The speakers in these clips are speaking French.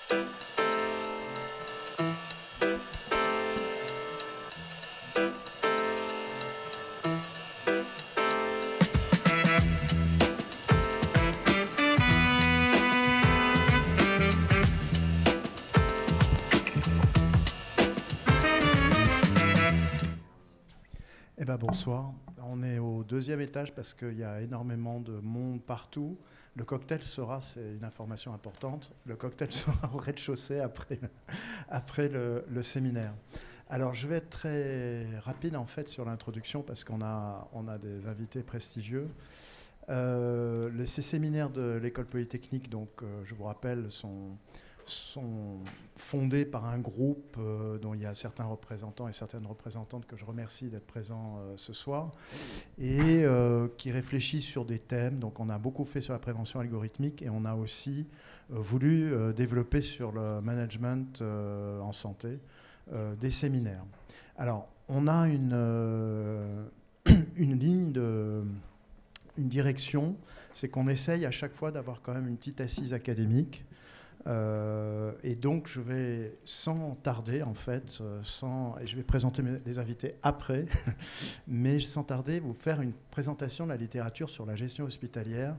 Eh ben bonsoir. On est au deuxième étage parce qu'il y a énormément de monde partout. Le cocktail sera, c'est une information importante, le cocktail sera au rez-de-chaussée après le séminaire. Alors je vais être très rapide en fait sur l'introduction parce qu'on a des invités prestigieux. Ces séminaires de l'École Polytechnique, donc je vous rappelle, sont fondés par un groupe dont il y a certains représentants et certaines représentantes que je remercie d'être présents ce soir et qui réfléchissent sur des thèmes. Donc on a beaucoup fait sur la prévention algorithmique et on a aussi voulu développer sur le management en santé des séminaires. Alors on a une ligne une direction, c'est qu'on essaye à chaque fois d'avoir quand même une petite assise académique. Et donc je vais sans tarder en fait, et je vais présenter les invités après, mais sans tarder vous faire une présentation de la littérature sur la gestion hospitalière.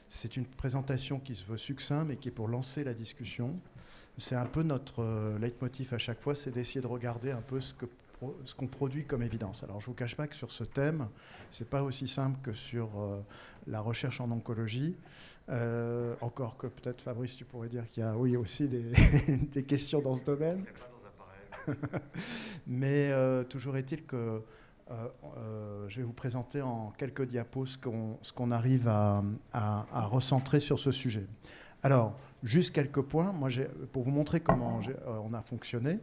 C'est une présentation qui se veut succincte mais qui est pour lancer la discussion. C'est un peu notre leitmotiv à chaque fois, c'est d'essayer de regarder un peu ce qu'on produit comme évidence. Alors je ne vous cache pas que sur ce thème, ce n'est pas aussi simple que sur la recherche en oncologie. Encore que peut-être Fabrice, tu pourrais dire qu'il y a oui, aussi des questions dans ce domaine. Mais toujours est-il que je vais vous présenter en quelques diapos ce qu'on arrive à recentrer sur ce sujet. Alors, juste quelques points, pour vous montrer comment on a fonctionné.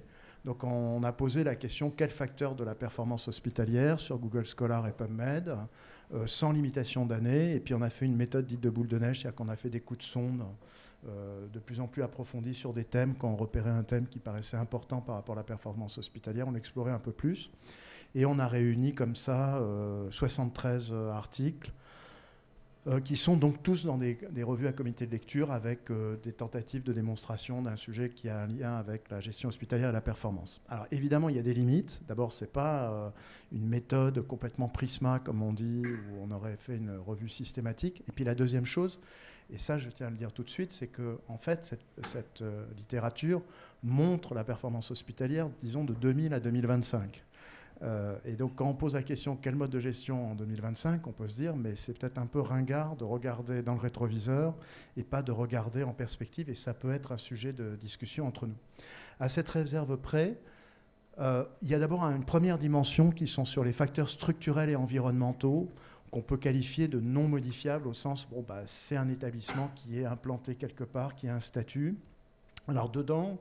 Donc on a posé la question quel facteur de la performance hospitalière sur Google Scholar et PubMed, sans limitation d'année, et puis on a fait une méthode dite de boule de neige, c'est-à-dire qu'on a fait des coups de sonde de plus en plus approfondis sur des thèmes. Quand on repérait un thème qui paraissait important par rapport à la performance hospitalière, on l'explorait un peu plus, et on a réuni comme ça 73 articles, qui sont donc tous dans des revues à comité de lecture avec des tentatives de démonstration d'un sujet qui a un lien avec la gestion hospitalière et la performance. Alors évidemment, il y a des limites. D'abord, ce n'est pas une méthode complètement prisma, comme on dit, où on aurait fait une revue systématique. Et puis la deuxième chose, et ça je tiens à le dire tout de suite, c'est que en fait, cette littérature montre la performance hospitalière, disons, de 2000 à 2025. Et donc quand on pose la question quel mode de gestion en 2025, on peut se dire mais c'est peut-être un peu ringard de regarder dans le rétroviseur et pas de regarder en perspective, et ça peut être un sujet de discussion entre nous. À cette réserve près, il y a d'abord une première dimension qui sont sur les facteurs structurels et environnementaux qu'on peut qualifier de non modifiables au sens c'est un établissement qui est implanté quelque part, qui a un statut. Alors dedans,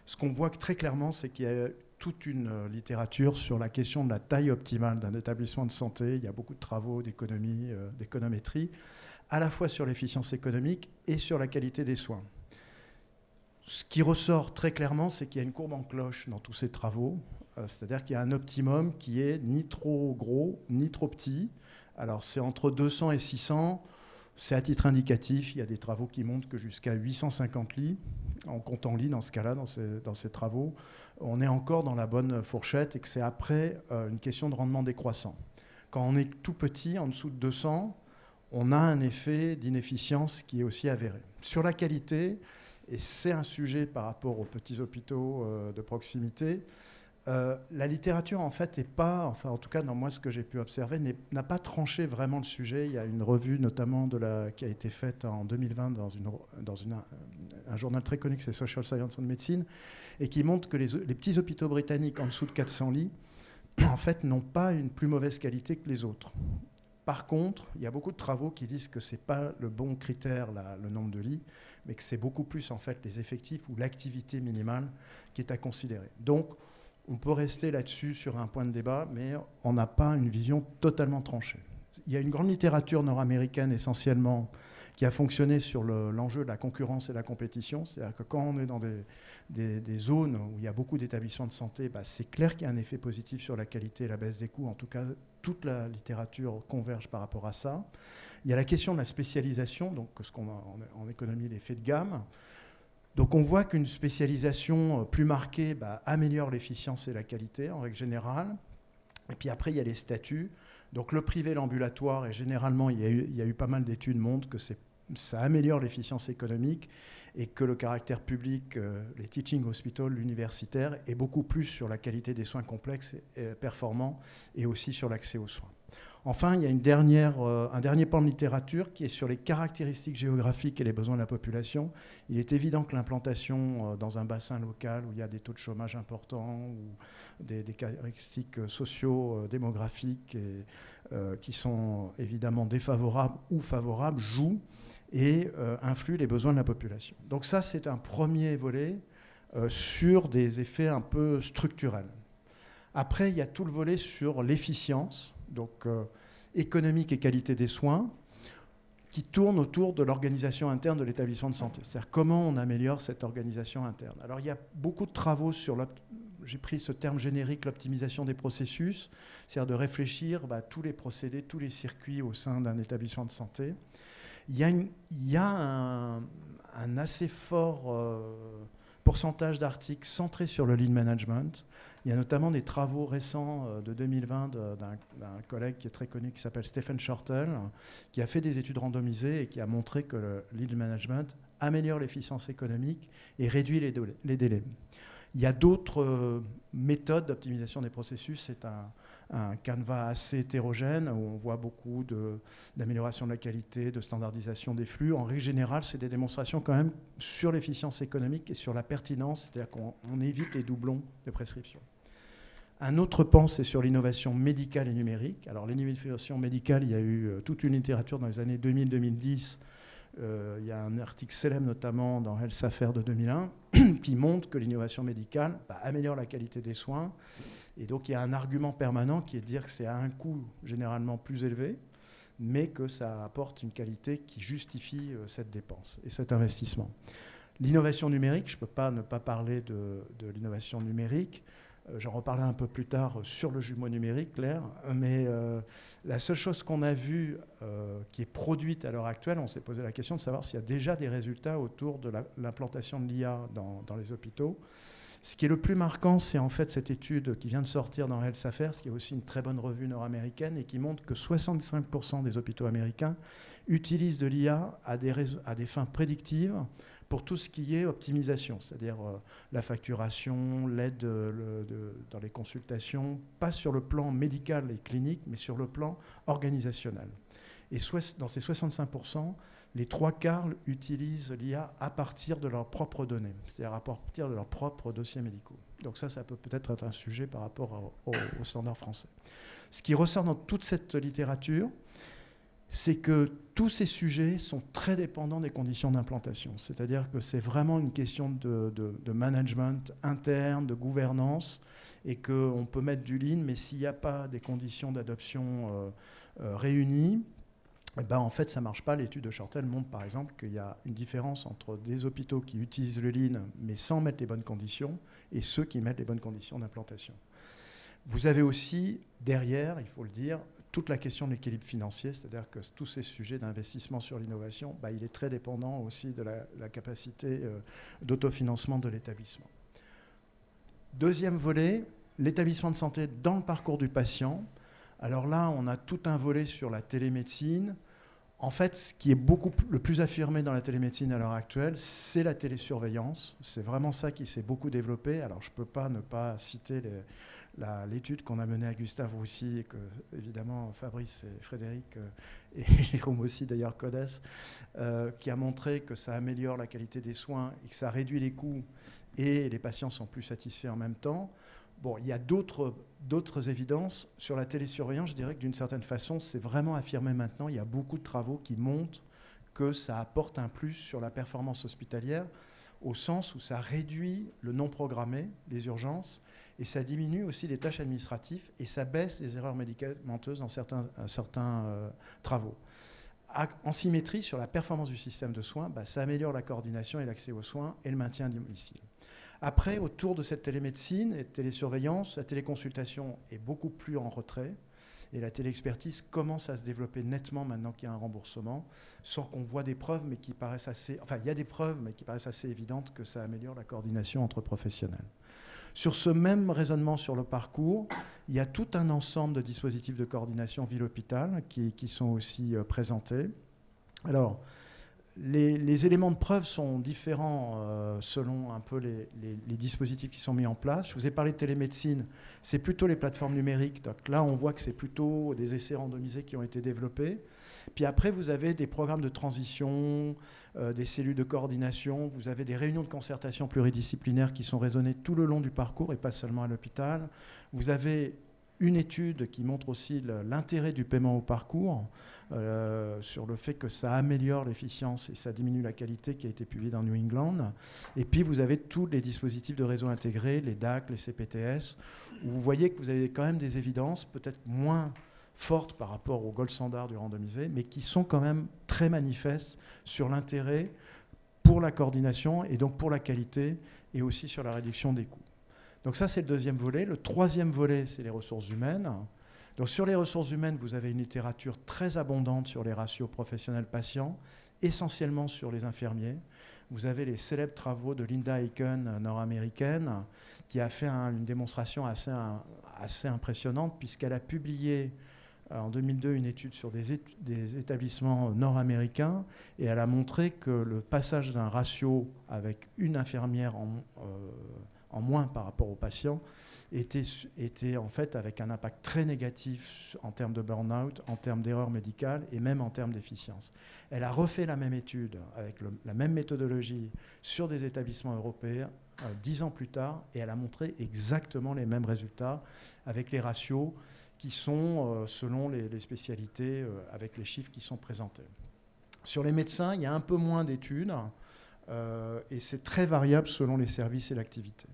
ce qu'on voit très clairement, c'est qu'il y a toute une littérature sur la question de la taille optimale d'un établissement de santé. Il y a beaucoup de travaux d'économie, d'économétrie, à la fois sur l'efficience économique et sur la qualité des soins. Ce qui ressort très clairement, c'est qu'il y a une courbe en cloche dans tous ces travaux, c'est-à-dire qu'il y a un optimum qui est ni trop gros, ni trop petit. Alors c'est entre 200 et 600, c'est à titre indicatif, il y a des travaux qui montrent que jusqu'à 850 lits, en comptant lits dans ce cas-là, dans ces travaux, on est encore dans la bonne fourchette et que c'est après une question de rendement décroissant. Quand on est tout petit, en dessous de 200, on a un effet d'inefficience qui est aussi avéré. Sur la qualité, et c'est un sujet par rapport aux petits hôpitaux de proximité, la littérature, en fait, n'est pas, enfin, en tout cas, dans moi, ce que j'ai pu observer, n'a pas tranché vraiment le sujet. Il y a une revue, notamment, qui a été faite en 2020 dans un journal très connu, que c'est Social Science and Medicine, et qui montre que les petits hôpitaux britanniques en dessous de 400 lits, en fait, n'ont pas une plus mauvaise qualité que les autres. Par contre, il y a beaucoup de travaux qui disent que ce n'est pas le bon critère, le nombre de lits, mais que c'est beaucoup plus, en fait, les effectifs ou l'activité minimale qui est à considérer. Donc, on peut rester là-dessus sur un point de débat, mais on n'a pas une vision totalement tranchée. Il y a une grande littérature nord-américaine essentiellement qui a fonctionné sur l'enjeu de la concurrence et de la compétition. C'est-à-dire que quand on est dans des zones où il y a beaucoup d'établissements de santé, c'est clair qu'il y a un effet positif sur la qualité et la baisse des coûts. En tout cas, toute la littérature converge par rapport à ça. Il y a la question de la spécialisation, donc ce qu'on a en économie, l'effet de gamme. Donc on voit qu'une spécialisation plus marquée améliore l'efficience et la qualité en règle générale. Et puis après, il y a les statuts. Donc le privé, l'ambulatoire, et généralement, il y a eu pas mal d'études montrent que ça améliore l'efficience économique et que le caractère public, les teaching hospitals, l'universitaire, est beaucoup plus sur la qualité des soins complexes et performants et aussi sur l'accès aux soins. Enfin, il y a un dernier pan de littérature qui est sur les caractéristiques géographiques et les besoins de la population. Il est évident que l'implantation dans un bassin local où il y a des taux de chômage importants ou des caractéristiques socio-démographiques qui sont évidemment défavorables ou favorables joue et influe les besoins de la population. Donc ça, c'est un premier volet sur des effets un peu structurels. Après, il y a tout le volet sur l'efficience, donc économique et qualité des soins, qui tourne autour de l'organisation interne de l'établissement de santé. C'est-à-dire comment on améliore cette organisation interne. Alors, il y a beaucoup de travaux sur j'ai pris ce terme générique, l'optimisation des processus, c'est-à-dire de réfléchir tous les procédés, tous les circuits au sein d'un établissement de santé. Il y a un assez fort pourcentage d'articles centrés sur le lean management. Il y a notamment des travaux récents de 2020 d'un collègue qui est très connu qui s'appelle Stephen Shortell, qui a fait des études randomisées et qui a montré que le lean management améliore l'efficience économique et réduit les délais. Il y a d'autres méthodes d'optimisation des processus. C'est un canevas assez hétérogène où on voit beaucoup d'amélioration de la qualité, de standardisation des flux. En règle générale, c'est des démonstrations quand même sur l'efficience économique et sur la pertinence, c'est-à-dire qu'on évite les doublons de prescription. Un autre pan, c'est sur l'innovation médicale et numérique. Alors l'innovation médicale, il y a eu toute une littérature dans les années 2000-2010. Il y a un article célèbre notamment dans Health Affairs de 2001 qui montre que l'innovation médicale améliore la qualité des soins. Et donc il y a un argument permanent qui est de dire que c'est à un coût généralement plus élevé, mais que ça apporte une qualité qui justifie cette dépense et cet investissement. L'innovation numérique, je ne peux pas ne pas parler de l'innovation numérique. J'en reparlerai un peu plus tard sur le jumeau numérique, Claire. Mais la seule chose qu'on a vue qui est produite à l'heure actuelle, on s'est posé la question de savoir s'il y a déjà des résultats autour de l'implantation de l'IA dans les hôpitaux. Ce qui est le plus marquant, c'est en fait cette étude qui vient de sortir dans Health Affairs, qui est aussi une très bonne revue nord-américaine, et qui montre que 65% des hôpitaux américains utilisent de l'IA à des fins prédictives pour tout ce qui est optimisation, c'est-à-dire la facturation, l'aide dans les consultations, pas sur le plan médical et clinique, mais sur le plan organisationnel. Et dans ces 65%, les 3/4 utilisent l'IA à partir de leurs propres données, c'est-à-dire à partir de leurs propres dossiers médicaux. Donc ça peut peut-être être un sujet par rapport au standard français. Ce qui ressort dans toute cette littérature, c'est que tous ces sujets sont très dépendants des conditions d'implantation. C'est-à-dire que c'est vraiment une question de management interne, de gouvernance, et qu'on peut mettre du lean, mais s'il n'y a pas des conditions d'adoption réunies, en fait, ça ne marche pas. L'étude de Shortell montre, par exemple, qu'il y a une différence entre des hôpitaux qui utilisent le lean, mais sans mettre les bonnes conditions, et ceux qui mettent les bonnes conditions d'implantation. Vous avez aussi, derrière, il faut le dire, toute la question de l'équilibre financier, c'est-à-dire que tous ces sujets d'investissement sur l'innovation, il est très dépendant aussi de la capacité d'autofinancement de l'établissement. Deuxième volet, l'établissement de santé dans le parcours du patient. Alors là, on a tout un volet sur la télémédecine. En fait, ce qui est le plus affirmé dans la télémédecine à l'heure actuelle, c'est la télésurveillance. C'est vraiment ça qui s'est beaucoup développé. Alors, je ne peux pas ne pas citer l'étude qu'on a menée à Gustave Roussy, et que, évidemment, Fabrice et Frédéric, et Jérôme aussi, d'ailleurs, Codes, qui a montré que ça améliore la qualité des soins et que ça réduit les coûts et les patients sont plus satisfaits en même temps. Bon, il y a d'autres évidences. Sur la télésurveillance, je dirais que d'une certaine façon, c'est vraiment affirmé maintenant. Il y a beaucoup de travaux qui montrent que ça apporte un plus sur la performance hospitalière, au sens où ça réduit le non programmé, les urgences, et ça diminue aussi les tâches administratives, et ça baisse les erreurs médicamenteuses dans certains travaux. En symétrie, sur la performance du système de soins, ça améliore la coordination et l'accès aux soins et le maintien à domicile. Après, autour de cette télémédecine et télésurveillance, la téléconsultation est beaucoup plus en retrait. Et la téléexpertise commence à se développer nettement maintenant qu'il y a un remboursement, sans qu'on voit des preuves, mais qui paraissent assez... Enfin, il y a des preuves, mais qui paraissent assez évidentes que ça améliore la coordination entre professionnels. Sur ce même raisonnement sur le parcours, il y a tout un ensemble de dispositifs de coordination ville-hôpital qui sont aussi présentés. Alors, les éléments de preuve sont différents selon un peu les dispositifs qui sont mis en place. Je vous ai parlé de télémédecine, c'est plutôt les plateformes numériques. Donc là, on voit que c'est plutôt des essais randomisés qui ont été développés. Puis après, vous avez des programmes de transition, des cellules de coordination, vous avez des réunions de concertation pluridisciplinaires qui sont raisonnées tout le long du parcours et pas seulement à l'hôpital. Vous avez une étude qui montre aussi l'intérêt du paiement au parcours, sur le fait que ça améliore l'efficience et ça diminue la qualité, qui a été publiée dans New England. Et puis vous avez tous les dispositifs de réseau intégrés, les DAC, les CPTS, où vous voyez que vous avez quand même des évidences, peut-être moins fortes par rapport au gold standard du randomisé, mais qui sont quand même très manifestes sur l'intérêt pour la coordination et donc pour la qualité et aussi sur la réduction des coûts. Donc ça, c'est le deuxième volet. Le troisième volet, c'est les ressources humaines. Donc sur les ressources humaines, vous avez une littérature très abondante sur les ratios professionnels-patients, essentiellement sur les infirmiers. Vous avez les célèbres travaux de Linda Aiken, nord-américaine, qui a fait une démonstration assez impressionnante, puisqu'elle a publié en 2002 une étude sur des établissements nord-américains, et elle a montré que le passage d'un ratio avec une infirmière en moins par rapport aux patients était en fait avec un impact très négatif en termes de burn-out, en termes d'erreurs médicales et même en termes d'efficience. Elle a refait la même étude avec la même méthodologie sur des établissements européens 10 ans plus tard, et elle a montré exactement les mêmes résultats avec les ratios qui sont selon les spécialités, avec les chiffres qui sont présentés. Sur les médecins, il y a un peu moins d'études, et c'est très variable selon les services et l'activité.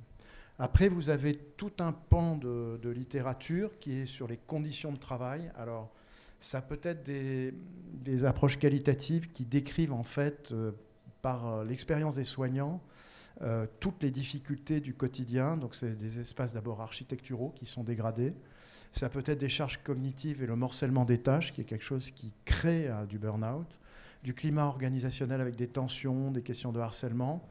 Après, vous avez tout un pan de littérature qui est sur les conditions de travail. Alors, ça peut être des approches qualitatives qui décrivent en fait, par l'expérience des soignants, toutes les difficultés du quotidien. Donc, c'est des espaces d'abord architecturaux qui sont dégradés. Ça peut être des charges cognitives et le morcellement des tâches, qui est quelque chose qui crée du burn-out, du climat organisationnel avec des tensions, des questions de harcèlement.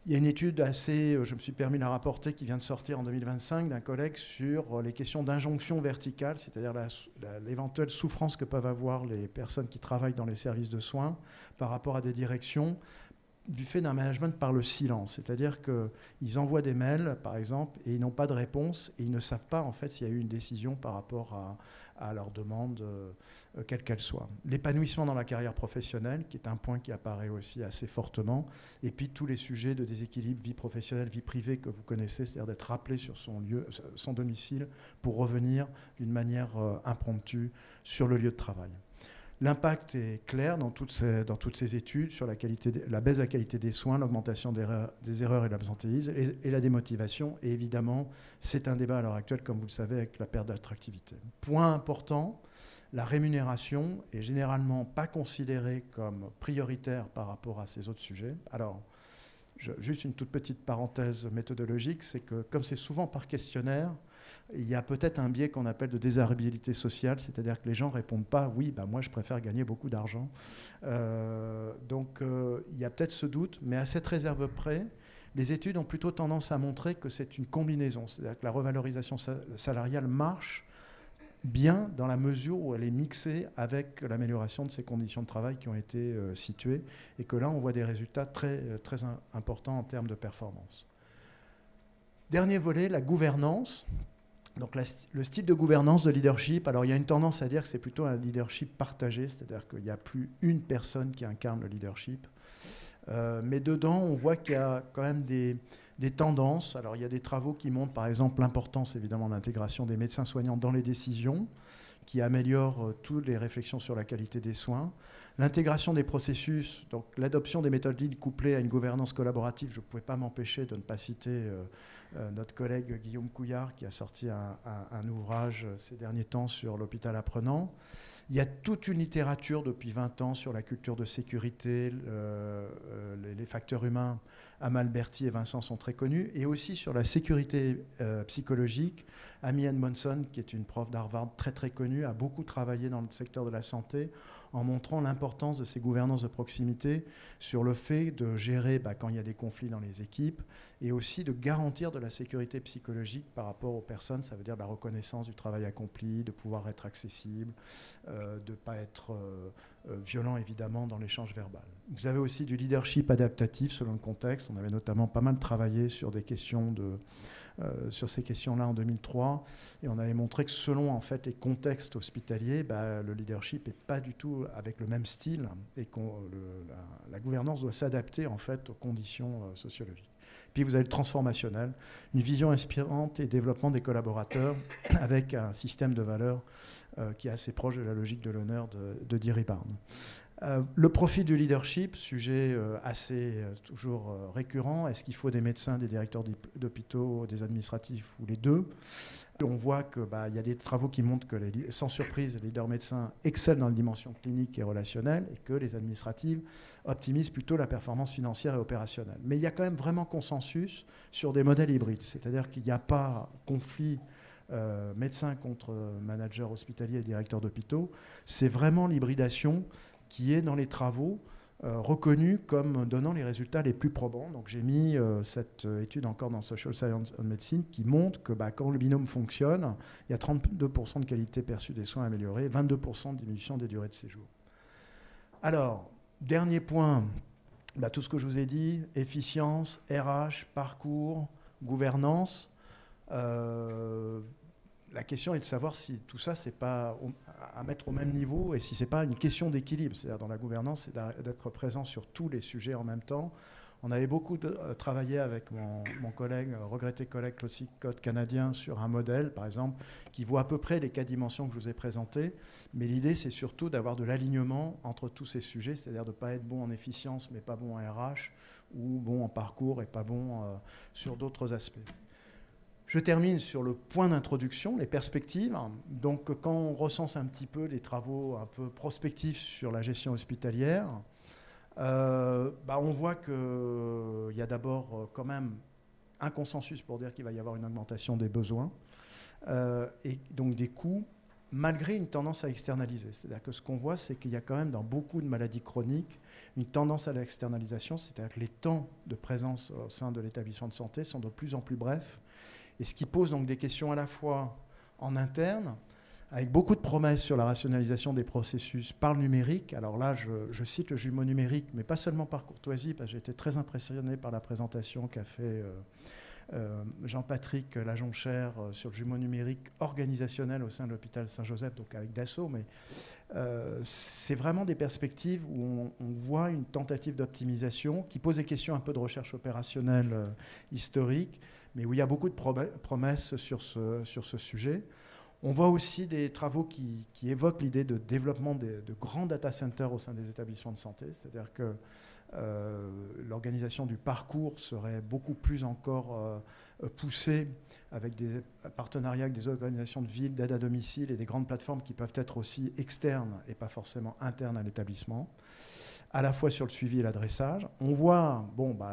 Il y a une étude je me suis permis de la rapporter, qui vient de sortir en 2025 d'un collègue sur les questions d'injonction verticale, c'est-à-dire l'éventuelle souffrance que peuvent avoir les personnes qui travaillent dans les services de soins par rapport à des directions, du fait d'un management par le silence. C'est-à-dire qu'ils envoient des mails, par exemple, et ils n'ont pas de réponse, et ils ne savent pas, en fait, s'il y a eu une décision par rapport à leur demande, quelle qu'elle soit. L'épanouissement dans la carrière professionnelle, qui est un point qui apparaît aussi assez fortement, et puis tous les sujets de déséquilibre vie professionnelle, vie privée que vous connaissez, c'est-à-dire d'être rappelé sur son domicile pour revenir d'une manière impromptue sur le lieu de travail. L'impact est clair dans toutes ces études sur la baisse de la qualité des soins, l'augmentation des erreurs et de l'absentéisme et la démotivation. Et évidemment, c'est un débat à l'heure actuelle, comme vous le savez, avec la perte d'attractivité. Point important, la rémunération est généralement pas considérée comme prioritaire par rapport à ces autres sujets. Alors, juste une toute petite parenthèse méthodologique, c'est que comme c'est souvent par questionnaire, il y a peut-être un biais qu'on appelle de désirabilité sociale, c'est-à-dire que les gens ne répondent pas « oui, bah moi je préfère gagner beaucoup d'argent ». Donc il y a peut-être ce doute, mais à cette réserve près, les études ont plutôt tendance à montrer que c'est une combinaison, c'est-à-dire que la revalorisation salariale marche bien dans la mesure où elle est mixée avec l'amélioration de ces conditions de travail qui ont été situées, et que là on voit des résultats très, très importants en termes de performance. Dernier volet, la gouvernance. Donc le style de gouvernance, de leadership, alors il y a une tendance à dire que c'est plutôt un leadership partagé, c'est-à-dire qu'il n'y a plus une personne qui incarne le leadership. Mais dedans, on voit qu'il y a quand même des tendances. Alors il y a des travaux qui montrent par exemple l'importance évidemment de l'intégration des médecins soignants dans les décisions, qui améliore toutes les réflexions sur la qualité des soins. L'intégration des processus, donc l'adoption des méthodes Lean couplées à une gouvernance collaborative. Je ne pouvais pas m'empêcher de ne pas citer notre collègue Guillaume Couillard, qui a sorti un ouvrage ces derniers temps sur l'hôpital apprenant. Il y a toute une littérature depuis 20 ans sur la culture de sécurité, les facteurs humains, Amal Berti et Vincent sont très connus, et aussi sur la sécurité psychologique. Amy Edmondson, qui est une prof d'Harvard très très connue, a beaucoup travaillé dans le secteur de la santé en montrant l'importance de ces gouvernances de proximité sur le fait de gérer quand il y a des conflits dans les équipes et aussi de garantir de la sécurité psychologique par rapport aux personnes. Ça veut dire la reconnaissance du travail accompli, de pouvoir être accessible, de ne pas être violent évidemment dans l'échange verbal. Vous avez aussi du leadership adaptatif selon le contexte. On avait notamment pas mal travaillé sur des questions sur ces questions-là en 2003, et on avait montré que selon en fait les contextes hospitaliers, le leadership n'est pas du tout avec le même style, et que la gouvernance doit s'adapter en fait aux conditions sociologiques. Puis vous avez le transformationnel, une vision inspirante et développement des collaborateurs avec un système de valeurs qui est assez proche de la logique de l'honneur de Thierry Barnes. Le profil du leadership, sujet assez toujours récurrent. Est-ce qu'il faut des médecins, des directeurs d'hôpitaux, des administratifs ou les deux? On voit qu'il y a des travaux qui montrent que, sans surprise, les leaders médecins excellent dans la dimension clinique et relationnelle et que les administratives optimisent plutôt la performance financière et opérationnelle. Mais il y a quand même vraiment consensus sur des modèles hybrides, c'est-à-dire qu'il n'y a pas conflit médecin contre manager hospitalier et directeur d'hôpitaux. C'est vraiment l'hybridation qui est dans les travaux reconnue comme donnant les résultats les plus probants. Donc j'ai mis cette étude encore dans Social Science and Medicine qui montre que quand le binôme fonctionne, il y a 32% de qualité perçue des soins améliorés, 22% de diminution des durées de séjour. Alors, dernier point, tout ce que je vous ai dit, efficience, RH, parcours, gouvernance. La question est de savoir si tout ça, c'est pas à mettre au même niveau et si c'est pas une question d'équilibre. C'est-à-dire dans la gouvernance, c'est d'être présent sur tous les sujets en même temps. On avait beaucoup travaillé avec mon collègue, regretté collègue Claude Sicotte, canadien, sur un modèle, par exemple, qui voit à peu près les 4 dimensions que je vous ai présentées. Mais l'idée, c'est surtout d'avoir de l'alignement entre tous ces sujets, c'est-à-dire de ne pas être bon en efficience, mais pas bon en RH, ou bon en parcours et pas bon sur d'autres aspects. Je termine sur le point d'introduction, les perspectives. Donc, quand on recense un petit peu les travaux un peu prospectifs sur la gestion hospitalière, on voit qu'il y a d'abord quand même un consensus pour dire qu'il va y avoir une augmentation des besoins et donc des coûts, malgré une tendance à externaliser. C'est-à-dire que ce qu'on voit, c'est qu'il y a quand même dans beaucoup de maladies chroniques une tendance à l'externalisation, c'est-à-dire que les temps de présence au sein de l'établissement de santé sont de plus en plus brefs. Et ce qui pose donc des questions à la fois en interne, avec beaucoup de promesses sur la rationalisation des processus par le numérique. Alors là, je cite le jumeau numérique, mais pas seulement par courtoisie, parce que j'ai été très impressionné par la présentation qu'a fait Jean-Patrick Lajonchère sur le jumeau numérique organisationnel au sein de l'hôpital Saint-Joseph, donc avec Dassault. Mais c'est vraiment des perspectives où on voit une tentative d'optimisation qui pose des questions un peu de recherche opérationnelle historique, mais où il y a beaucoup de promesses sur ce sujet. On voit aussi des travaux qui évoquent l'idée de développement de grands data centers au sein des établissements de santé, c'est-à-dire que l'organisation du parcours serait beaucoup plus encore poussée avec des partenariats avec des organisations de ville, d'aide à domicile et des grandes plateformes qui peuvent être aussi externes et pas forcément internes à l'établissement, à la fois sur le suivi et l'adressage. On voit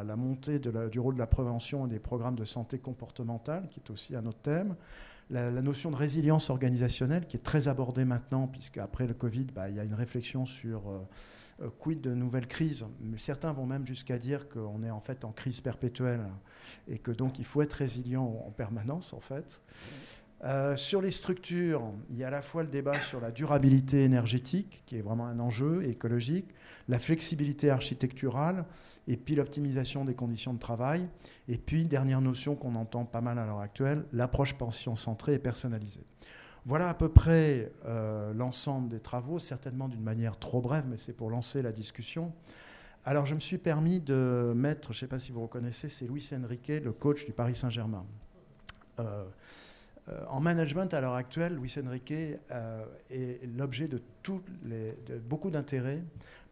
la montée du rôle de la prévention et des programmes de santé comportementale, qui est aussi un autre thème. La notion de résilience organisationnelle qui est très abordée maintenant, puisqu'après le Covid, il y a une réflexion sur quid de nouvelles crises. Mais certains vont même jusqu'à dire qu'on est en fait en crise perpétuelle et que donc il faut être résilient en permanence en fait. Sur les structures, il y a à la fois le débat sur la durabilité énergétique, qui est vraiment un enjeu écologique, la flexibilité architecturale, et puis l'optimisation des conditions de travail. Et puis, dernière notion qu'on entend pas mal à l'heure actuelle, l'approche patient-centrée et personnalisée. Voilà à peu près l'ensemble des travaux, certainement d'une manière trop brève, mais c'est pour lancer la discussion. Alors, je me suis permis de mettre, je ne sais pas si vous reconnaissez, c'est Luis Enrique, le coach du Paris Saint-Germain. En management, à l'heure actuelle, Luis Enrique est l'objet de beaucoup d'intérêt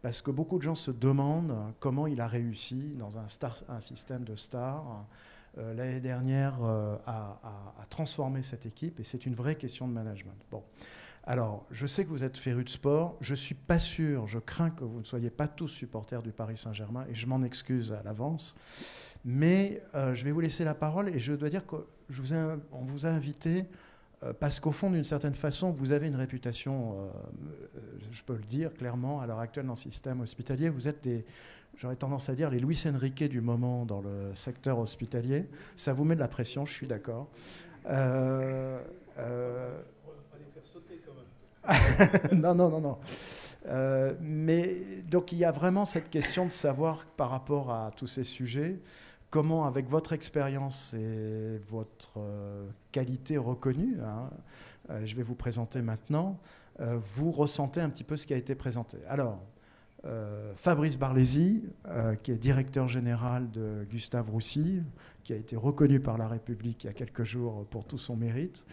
parce que beaucoup de gens se demandent comment il a réussi dans un système de stars l'année dernière à transformer cette équipe, et c'est une vraie question de management. Bon. Alors, je sais que vous êtes férus de sport, je ne suis pas sûr, je crains que vous ne soyez pas tous supporters du Paris Saint-Germain, et je m'en excuse à l'avance. Mais je vais vous laisser la parole et je dois dire qu'on vous a invité parce qu'au fond, d'une certaine façon, vous avez une réputation, je peux le dire clairement, à l'heure actuelle dans le système hospitalier. Vous êtes j'aurais tendance à dire, les Luis Enrique du moment dans le secteur hospitalier. Ça vous met de la pression, je suis d'accord. On va les faire sauter quand même. Non. Mais donc il y a vraiment cette question de savoir par rapport à tous ces sujets, comment avec votre expérience et votre qualité reconnue, je vais vous présenter maintenant, vous ressentez un petit peu ce qui a été présenté. Alors, Fabrice Barlési, qui est directeur général de Gustave Roussy, qui a été reconnu par la République il y a quelques jours pour tout son mérite.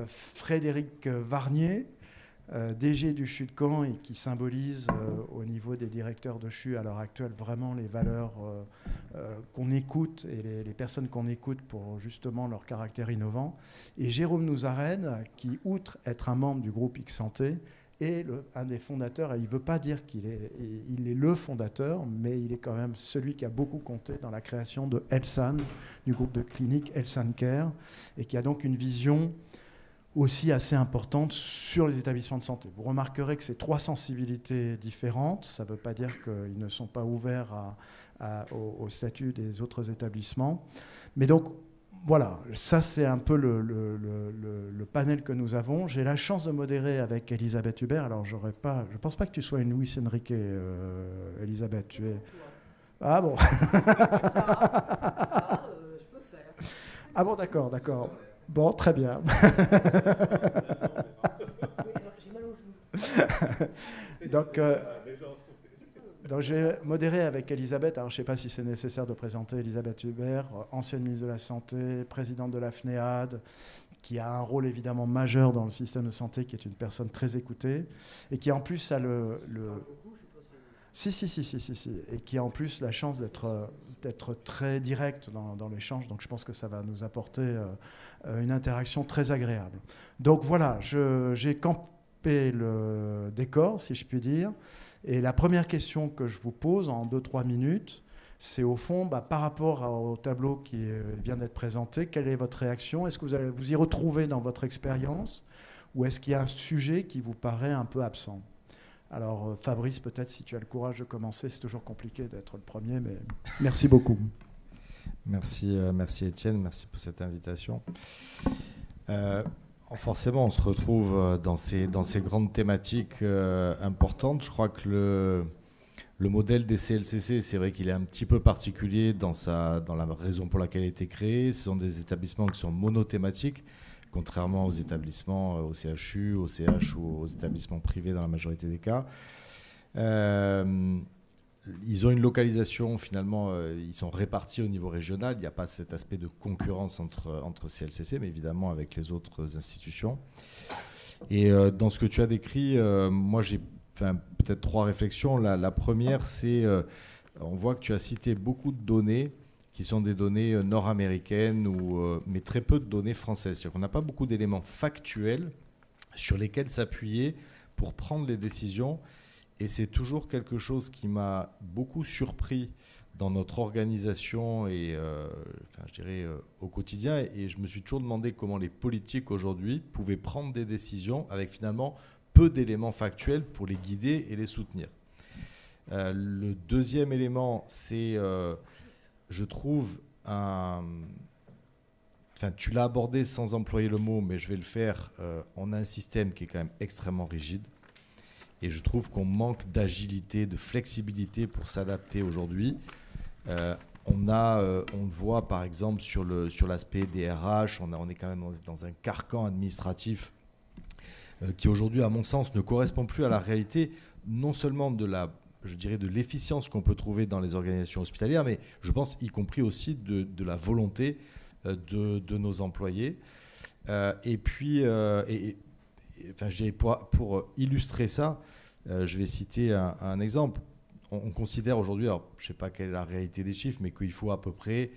Frédéric Varnier, DG du CHU de Caen et qui symbolise au niveau des directeurs de CHU à l'heure actuelle vraiment les valeurs qu'on écoute et les personnes qu'on écoute pour justement leur caractère innovant. Et Jérôme Nouzarène, qui, outre être un membre du groupe X Santé, est un des fondateurs, et il ne veut pas dire qu'il est, il est le fondateur, mais il est quand même celui qui a beaucoup compté dans la création de Elsan, du groupe de clinique Elsan Care, et qui a donc une vision aussi assez importante sur les établissements de santé. Vous remarquerez que c'est 3 sensibilités différentes, ça ne veut pas dire qu'ils ne sont pas ouverts au statut des autres établissements, mais donc voilà, ça c'est un peu le panel que nous avons. J'ai la chance de modérer avec Elisabeth Hubert. Alors je ne pense pas que tu sois une Luis Enrique, Elisabeth. Tu es... Ah bon. Ça, je peux faire. Ah bon, d'accord. Bon, très bien. J'ai mal aux genoux. Donc je vais modérer avec Elisabeth. Alors je ne sais pas si c'est nécessaire de présenter Elisabeth Hubert, ancienne ministre de la Santé, présidente de la FNEAD, qui a un rôle évidemment majeur dans le système de santé, qui est une personne très écoutée, et qui en plus a Si. Et qui a en plus la chance d'être très direct dans l'échange. Donc je pense que ça va nous apporter une interaction très agréable. Donc voilà, j'ai campé le décor, si je puis dire. Et la première question que je vous pose en 2-3 minutes, c'est au fond, par rapport au tableau qui vient d'être présenté, quelle est votre réaction? Est-ce que vous allez vous y retrouver dans votre expérience? Ou est-ce qu'il y a un sujet qui vous paraît un peu absent? Alors Fabrice, peut-être si tu as le courage de commencer, c'est toujours compliqué d'être le premier, mais merci beaucoup. Merci Étienne, merci pour cette invitation. Forcément, on se retrouve dans ces grandes thématiques importantes. Je crois que le modèle des CLCC, c'est vrai qu'il est un petit peu particulier dans la raison pour laquelle il a été créé. Ce sont des établissements qui sont monothématiques, contrairement aux établissements, au CHU, au CH ou aux établissements privés dans la majorité des cas. Ils ont une localisation, finalement, ils sont répartis au niveau régional. Il n'y a pas cet aspect de concurrence entre CLCC, mais évidemment avec les autres institutions. Et dans ce que tu as décrit, moi j'ai peut-être 3 réflexions. La première, c'est, on voit que tu as cité beaucoup de données qui sont des données nord-américaines, mais très peu de données françaises. C'est-à-dire qu'on n'a pas beaucoup d'éléments factuels sur lesquels s'appuyer pour prendre les décisions. Et c'est toujours quelque chose qui m'a beaucoup surpris dans notre organisation et je dirais au quotidien. Et je me suis toujours demandé comment les politiques aujourd'hui pouvaient prendre des décisions avec finalement peu d'éléments factuels pour les guider et les soutenir. Le deuxième élément, c'est, je trouve, tu l'as abordé sans employer le mot, mais je vais le faire. On a un système qui est quand même extrêmement rigide. Et je trouve qu'on manque d'agilité, de flexibilité pour s'adapter aujourd'hui. On le voit par exemple sur l'aspect des RH, on est quand même dans un carcan administratif qui aujourd'hui, à mon sens, ne correspond plus à la réalité, non seulement de l'efficience qu'on peut trouver dans les organisations hospitalières, mais je pense y compris aussi de la volonté de nos employés. Et puis, pour illustrer ça, je vais citer un exemple. On considère aujourd'hui, alors je ne sais pas quelle est la réalité des chiffres, mais qu'il faut à peu près,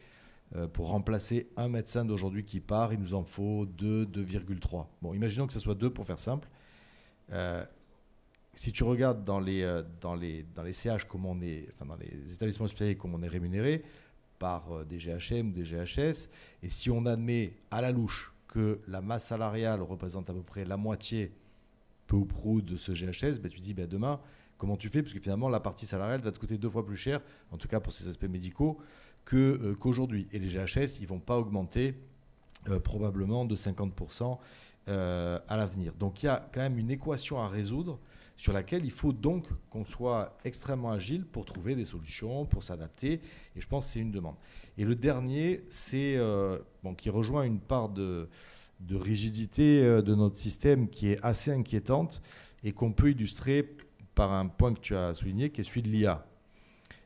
pour remplacer un médecin d'aujourd'hui qui part, il nous en faut 2,3. Bon, imaginons que ce soit 2 pour faire simple. Si tu regardes dans les CH, comment on est, dans les établissements hospitaliers, comment on est rémunéré, par des GHM ou des GHS. Et si on admet à la louche que la masse salariale représente à peu près la moitié, peu ou prou, de ce GHS, ben, tu dis demain, comment tu fais? Parce que finalement, la partie salariale va te coûter 2 fois plus cher, en tout cas pour ces aspects médicaux, qu'aujourd'hui. Et les GHS, ils ne vont pas augmenter probablement de 50% à l'avenir. Donc il y a quand même une équation à résoudre sur laquelle il faut donc qu'on soit extrêmement agile pour trouver des solutions, pour s'adapter. Et je pense que c'est une demande. Et le dernier, c'est qui rejoint une part de rigidité de notre système qui est assez inquiétante et qu'on peut illustrer par un point que tu as souligné, qui est celui de l'IA.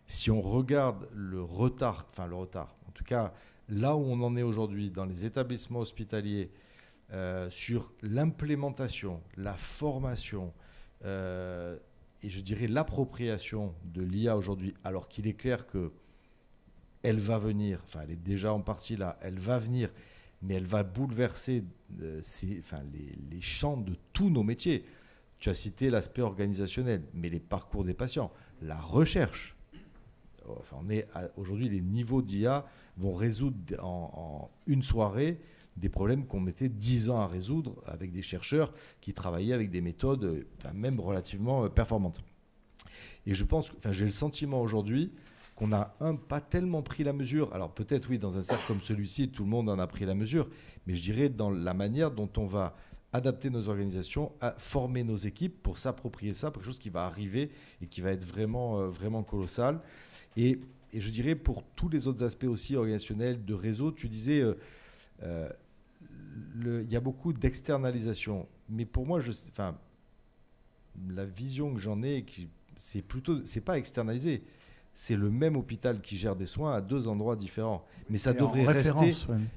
Si on regarde le retard, en tout cas là où on en est aujourd'hui dans les établissements hospitaliers sur l'implémentation, la formation et je dirais l'appropriation de l'IA aujourd'hui, alors qu'il est clair qu'elle va venir, elle est déjà en partie là, elle va venir, mais elle va bouleverser les champs de tous nos métiers. Tu as cité l'aspect organisationnel, mais les parcours des patients, la recherche. Aujourd'hui, les niveaux d'IA vont résoudre en une soirée des problèmes qu'on mettait 10 ans à résoudre avec des chercheurs qui travaillaient avec des méthodes même relativement performantes. Et je pense, j'ai le sentiment aujourd'hui qu'on n'a pas tellement pris la mesure. Alors peut-être oui, dans un cercle comme celui-ci, tout le monde en a pris la mesure, mais je dirais dans la manière dont on va adapter nos organisations, à former nos équipes pour s'approprier ça, pour quelque chose qui va arriver et qui va être vraiment, vraiment colossal. Et je dirais pour tous les autres aspects aussi organisationnels, de réseau, tu disais, il y a beaucoup d'externalisation. Mais pour moi, la vision que j'en ai, c'est pas externalisé. C'est le même hôpital qui gère des soins à 2 endroits différents. Mais ça devrait rester...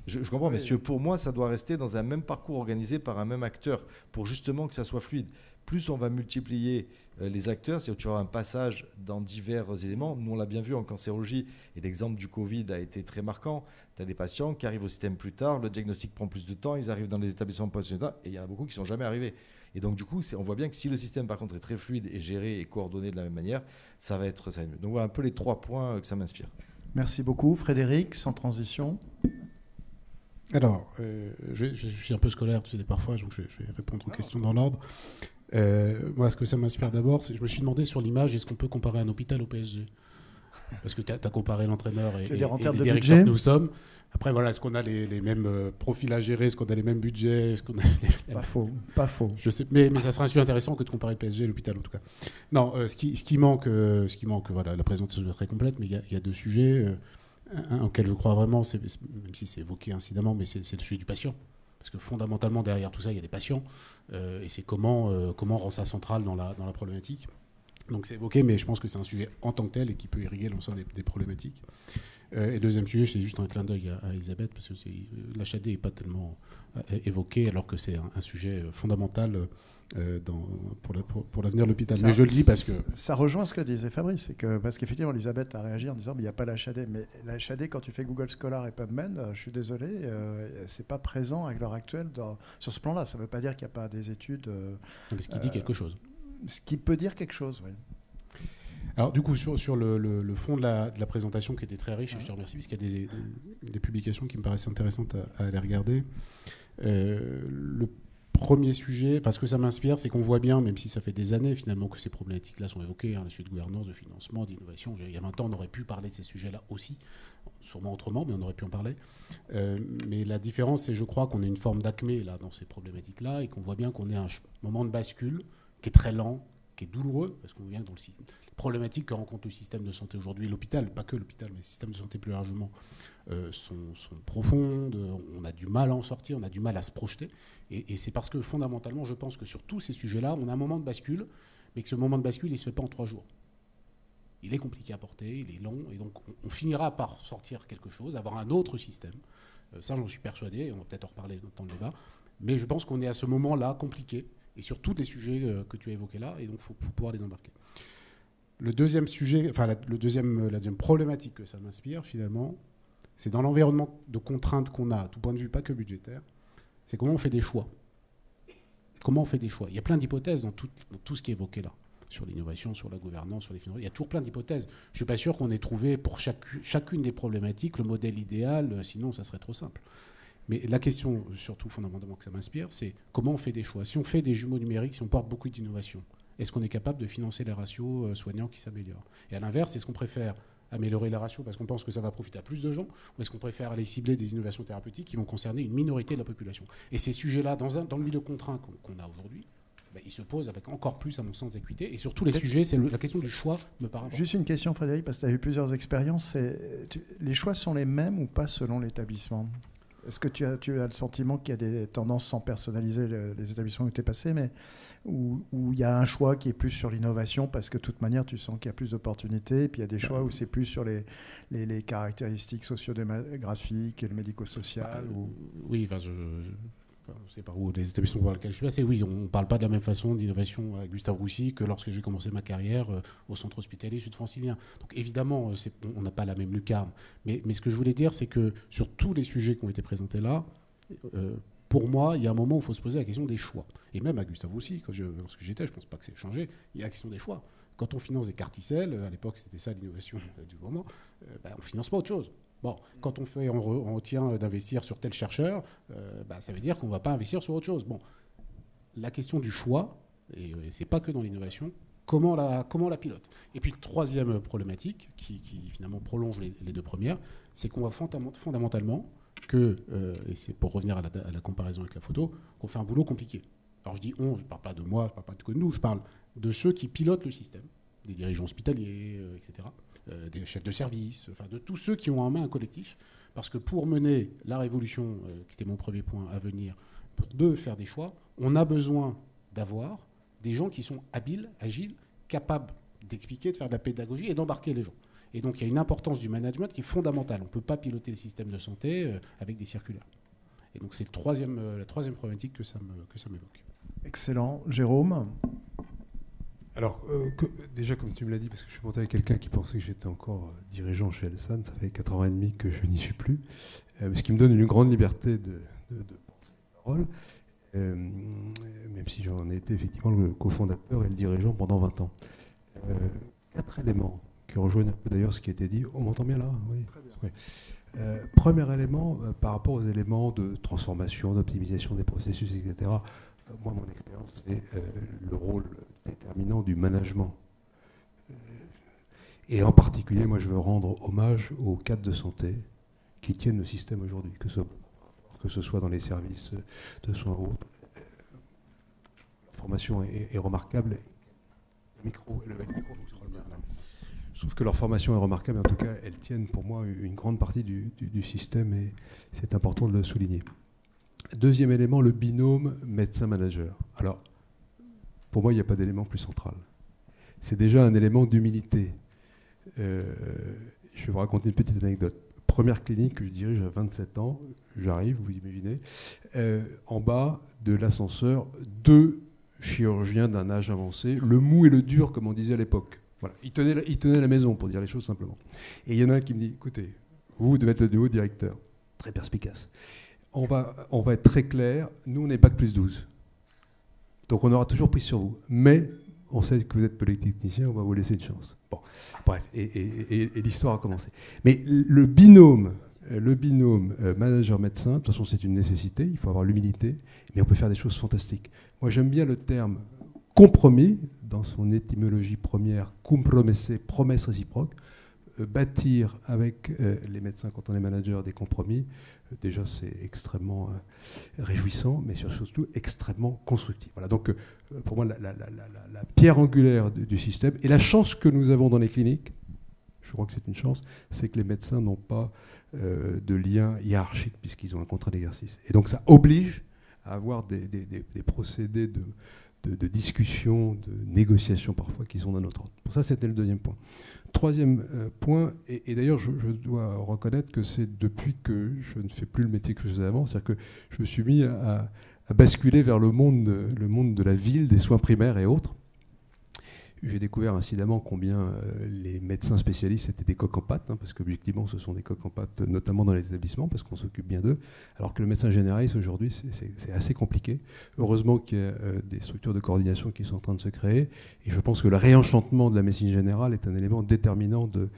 Je comprends, mais pour moi, ça doit rester dans un même parcours organisé par un même acteur pour justement que ça soit fluide. Plus on va multiplier les acteurs, c'est-à-dire que tu vas avoir un passage dans divers éléments. Nous, on l'a bien vu en cancérologie, et l'exemple du Covid a été très marquant. Tu as des patients qui arrivent au système plus tard, le diagnostic prend plus de temps, ils arrivent dans les établissements post-soins, et il y en a beaucoup qui ne sont jamais arrivés. Et donc, du coup, on voit bien que si le système, par contre, est très fluide et géré et coordonné de la même manière, ça va être mieux. Donc, voilà un peu les 3 points que ça m'inspire. Merci beaucoup. Frédéric, sans transition. Alors, je suis un peu scolaire, tu sais, parfois, donc je vais répondre aux questions dans l'ordre. Moi, ce que ça m'inspire d'abord, c'est je me suis demandé sur l'image, est-ce qu'on peut comparer un hôpital au PSG? Parce que tu as comparé l'entraîneur et les directeurs que nous sommes. Après, voilà, est-ce qu'on a les mêmes profils à gérer? Est-ce qu'on a les mêmes budgets? Est-ce qu'on a Pas faux. Je sais, mais ça serait un sujet intéressant que de comparer le PSG et l'hôpital, en tout cas. Non, ce qui manque, voilà, la présentation est très complète, mais il y a 2 sujets. Un auquel je crois vraiment, même si c'est évoqué incidemment, mais c'est le sujet du patient. Parce que fondamentalement, derrière tout ça, il y a des patients. Et c'est comment on rend ça central dans la problématique. Donc c'est évoqué, mais je pense que c'est un sujet en tant que tel et qui peut irriguer l'ensemble des problématiques. Et deuxième sujet, c'est juste un clin d'œil à Elisabeth, parce que l'HAD n'est pas tellement évoqué, alors que c'est un sujet fondamental pour l'avenir de l'hôpital. Mais je le dis parce que... Ça rejoint ce que disait Fabrice, parce qu'effectivement, Elisabeth a réagi en disant il n'y a pas l'HAD. Mais l'HAD, quand tu fais Google Scholar et PubMed, je suis désolé, c'est pas présent à l'heure actuelle sur ce plan-là. Ça ne veut pas dire qu'il n'y a pas des études... mais ce qui dit quelque chose. Ce qui peut dire quelque chose, oui. Alors du coup, sur le fond de la présentation qui était très riche, et je te remercie, parce qu'il y a des publications qui me paraissent intéressantes à aller regarder. Le premier sujet, ce que ça m'inspire, c'est qu'on voit bien, même si ça fait des années finalement que ces problématiques-là sont évoquées, les sujets de gouvernance, de financement, d'innovation. Il y a 20 ans, on aurait pu parler de ces sujets-là aussi, sûrement autrement, mais on aurait pu en parler. Mais la différence, c'est, je crois, qu'on a une forme d'acmé là dans ces problématiques-là, et qu'on voit bien qu'on est à un moment de bascule qui est très lent, qui est douloureux, parce qu'on voit bien que dans les problématiques que rencontre le système de santé aujourd'hui, l'hôpital, pas que l'hôpital, mais le système de santé plus largement, sont profondes, on a du mal à en sortir, on a du mal à se projeter, et c'est parce que fondamentalement, je pense que sur tous ces sujets-là, on a un moment de bascule, mais que ce moment de bascule, il ne se fait pas en 3 jours. Il est compliqué à porter, il est long, et donc on finira par sortir quelque chose, avoir un autre système. Ça, j'en suis persuadé, et on va peut-être en reparler dans le débat, mais je pense qu'on est à ce moment-là compliqué, et sur tous les sujets que tu as évoqués là, et donc il faut pouvoir les embarquer. Le deuxième sujet, la deuxième problématique que ça m'inspire finalement, c'est dans l'environnement de contraintes qu'on a, à tout point de vue, pas que budgétaire, c'est comment on fait des choix. Comment on fait des choix? Il y a plein d'hypothèses dans tout ce qui est évoqué là. sur l'innovation, sur la gouvernance, sur les finances. Il y a toujours plein d'hypothèses. Je ne suis pas sûr qu'on ait trouvé pour chacune des problématiques le modèle idéal, sinon ça serait trop simple. Mais la question, surtout fondamentalement que ça m'inspire, c'est comment on fait des choix. Si on fait des jumeaux numériques, si on porte beaucoup d'innovation, est-ce qu'on est capable de financer les ratios soignants qui s'améliorent? Et à l'inverse, est-ce qu'on préfère améliorer les ratios parce qu'on pense que ça va profiter à plus de gens, ou est-ce qu'on préfère aller cibler des innovations thérapeutiques qui vont concerner une minorité de la population? Et ces sujets-là, dans le milieu contraint qu'on a aujourd'hui, ils se posent avec encore plus, à mon sens, d'équité. Et sur tous les sujets, la question du choix me paraît. Juste une question, Frédéric, parce que tu as eu plusieurs expériences. Les choix sont les mêmes ou pas selon l'établissement? Est-ce que tu as le sentiment qu'il y a des tendances, sans personnaliser les établissements où tu es passé, mais où il y a un choix qui est plus sur l'innovation parce que de toute manière, tu sens qu'il y a plus d'opportunités, et puis il y a des choix où c'est plus sur les caractéristiques sociodémographiques et le médico-social Oui, je ne sais pas où les établissements par lesquels je suis passé. Oui, on ne parle pas de la même façon d'innovation à Gustave Roussy que lorsque j'ai commencé ma carrière au centre hospitalier sud-francilien. Donc évidemment, on n'a pas la même lucarne. Mais ce que je voulais dire, c'est que sur tous les sujets qui ont été présentés là, pour moi, il y a un moment où il faut se poser la question des choix. Et même à Gustave Roussy, lorsque j'étais, je ne pense pas que c'est changé, il y a la question des choix. Quand on finance des carticelles, à l'époque c'était ça l'innovation du moment, on ne finance pas autre chose. Bon, quand on retient d'investir sur tel chercheur, ça veut dire qu'on ne va pas investir sur autre chose. Bon, la question du choix, et ce n'est pas que dans l'innovation, comment la pilote? Et puis, troisième problématique, qui finalement prolonge les deux premières, c'est qu'on voit fondamentalement que, et c'est pour revenir à la comparaison avec la photo, qu'on fait un boulot compliqué. Alors je dis on, je ne parle pas de moi, je ne parle pas de nous, je parle de ceux qui pilotent le système, des dirigeants hospitaliers, etc., des chefs de service, enfin de tous ceux qui ont en main un collectif. Parce que pour mener la révolution, qui était mon premier point à venir, pour faire des choix, on a besoin d'avoir des gens qui sont habiles, agiles, capables d'expliquer, de faire de la pédagogie et d'embarquer les gens. Et donc il y a une importance du management qui est fondamentale. On ne peut pas piloter le système de santé avec des circulaires. Et donc c'est la troisième problématique que ça m'évoque. Excellent. Jérôme? Alors, déjà, comme tu me l'as dit, parce que je suis monté avec quelqu'un qui pensait que j'étais encore dirigeant chez Elsan, ça fait 4 ans et demi que je n'y suis plus, ce qui me donne une grande liberté de parole, même si j'en ai été effectivement le cofondateur et le dirigeant pendant 20 ans. 4 éléments qui rejoignent un peu d'ailleurs ce qui a été dit. On m'entend bien là? Oui. Très bien. Oui. Premier élément, par rapport aux éléments de transformation, d'optimisation des processus, etc., moi, mon expérience, c'est le rôle déterminant du management. Et en particulier, moi, je veux rendre hommage aux cadres de santé qui tiennent le système aujourd'hui, que ce soit dans les services de soins ou autres. La formation est remarquable. Le micro fonctionne bien là. Je trouve que leur formation est remarquable, en tout cas, elles tiennent pour moi une grande partie du système, et c'est important de le souligner. Deuxième élément, le binôme médecin-manager. Alors, pour moi, il n'y a pas d'élément plus central. C'est déjà un élément d'humilité. Je vais vous raconter une petite anecdote. Première clinique que je dirige à 27 ans, j'arrive, vous imaginez, en bas de l'ascenseur, 2 chirurgiens d'un âge avancé, le mou et le dur, comme on disait à l'époque. Voilà. Ils tenaient la maison, pour dire les choses simplement. Et il y en a un qui me dit, écoutez, vous devez être le nouveau directeur. Très perspicace. On va être très clair, nous on n'est pas que plus 12. Donc on aura toujours pris sur vous. Mais on sait que vous êtes polytechnicien, on va vous laisser une chance. Bon, bref, et l'histoire a commencé. Mais le binôme manager-médecin, de toute façon c'est une nécessité, il faut avoir l'humilité, mais on peut faire des choses fantastiques. Moi j'aime bien le terme compromis, dans son étymologie première, cum promesse, promesse réciproque, bâtir avec les médecins quand on est manager des compromis. Déjà, c'est extrêmement réjouissant, mais surtout extrêmement constructif. Voilà, donc, pour moi, la pierre angulaire du système, et la chance que nous avons dans les cliniques, je crois que c'est une chance, c'est que les médecins n'ont pas de lien hiérarchique, puisqu'ils ont un contrat d'exercice. Et donc, ça oblige à avoir des procédés de discussion, de négociation parfois, qui sont dans notre ordre. Pour ça, c'était le deuxième point. Troisième point, et d'ailleurs je dois reconnaître que c'est depuis que je ne fais plus le métier que je faisais avant, c'est-à-dire que je me suis mis à basculer vers le monde de la ville, des soins primaires et autres. j'ai découvert incidemment combien les médecins spécialistes étaient des coqs en pâte, parce qu'objectivement, ce sont des coqs en pâte, notamment dans les établissements, parce qu'on s'occupe bien d'eux, alors que le médecin généraliste, aujourd'hui, c'est assez compliqué. Heureusement qu'il y a des structures de coordination qui sont en train de se créer, et je pense que le réenchantement de la médecine générale est un élément déterminant de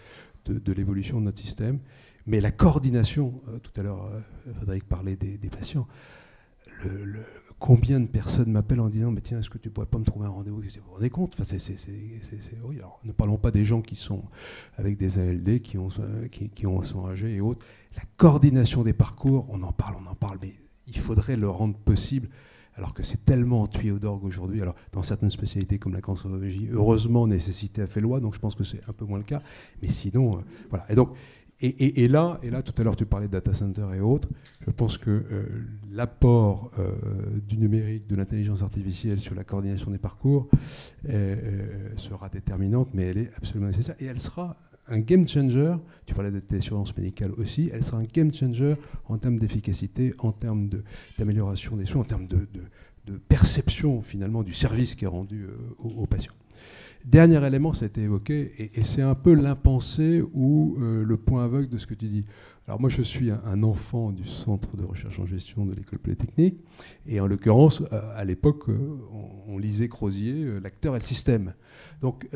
l'évolution de notre système. Mais la coordination, tout à l'heure, Frédéric parlait des patients, combien de personnes m'appellent en disant mais tiens, est-ce que tu pourrais pas me trouver un rendez-vous? Vous vous rendez compte? Enfin, oui, alors, ne parlons pas des gens qui sont avec des ALD, qui sont âgés et autres. La coordination des parcours, on en parle, mais il faudrait le rendre possible, alors que c'est tellement en tuyau d'orgue aujourd'hui. Alors, dans certaines spécialités comme la cancérologie, heureusement, nécessité a fait loi, donc je pense que c'est un peu moins le cas. Mais sinon, voilà. Et donc, et là, tout à l'heure, tu parlais de data center et autres. Je pense que l'apport du numérique, de l'intelligence artificielle sur la coordination des parcours sera déterminante, mais elle est absolument nécessaire. Et elle sera un game changer. Tu parlais de télésurveillance médicale aussi. Elle sera un game changer en termes d'efficacité, en termes d'amélioration des soins, en termes de perception, finalement, du service qui est rendu aux patients. Dernier élément, ça a été évoqué, et c'est un peu l'impensé ou le point aveugle de ce que tu dis. Alors moi, je suis un enfant du centre de recherche en gestion de l'école polytechnique, et en l'occurrence, à l'époque, on lisait Crozier, l'acteur et le système. Donc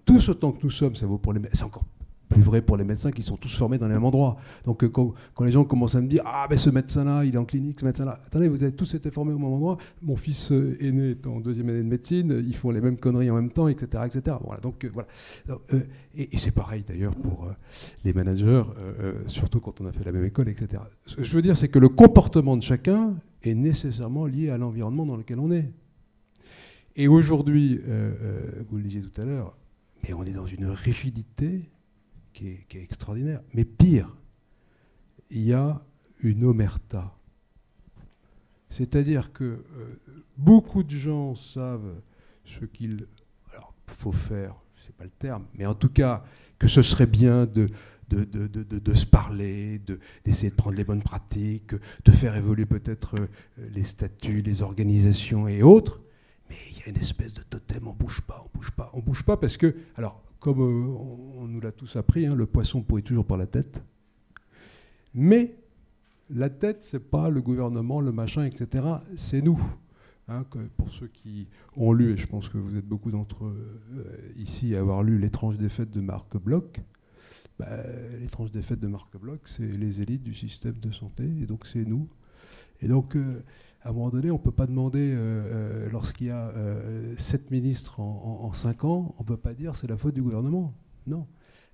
tous autant que nous sommes, ça vaut pour les... C'est encore plus vrai pour les médecins qui sont tous formés dans les mêmes endroits. Donc quand les gens commencent à me dire « Ah, ben ce médecin-là, il est en clinique, ce médecin-là... » Attendez, vous avez tous été formés au même endroit. Mon fils aîné est en 2e année de médecine, ils font les mêmes conneries en même temps, etc. etc. Voilà, donc, voilà. Et c'est pareil d'ailleurs pour les managers, surtout quand on a fait la même école, etc. Ce que je veux dire, c'est que le comportement de chacun est nécessairement lié à l'environnement dans lequel on est. Et aujourd'hui, vous le disiez tout à l'heure, mais on est dans une rigidité qui est extraordinaire. Mais pire, il y a une omerta. C'est-à-dire que beaucoup de gens savent ce qu'il faut faire, c'est pas le terme, mais en tout cas que ce serait bien de se parler, d'essayer de prendre les bonnes pratiques, de faire évoluer peut-être les statuts, les organisations et autres. Mais il y a une espèce de totem, on bouge pas parce que, alors, comme on nous l'a tous appris, le poisson pourrit toujours par la tête. Mais la tête, c'est pas le gouvernement, le machin, etc. C'est nous. Pour ceux qui ont lu, et je pense que vous êtes beaucoup d'entre eux ici à avoir lu L'étrange défaite de Marc Bloch. L'étrange défaite de Marc Bloch, c'est les élites du système de santé, et donc c'est nous. Et donc, à un moment donné, on ne peut pas demander, lorsqu'il y a 7 ministres en 5 ans, on ne peut pas dire c'est la faute du gouvernement. Non.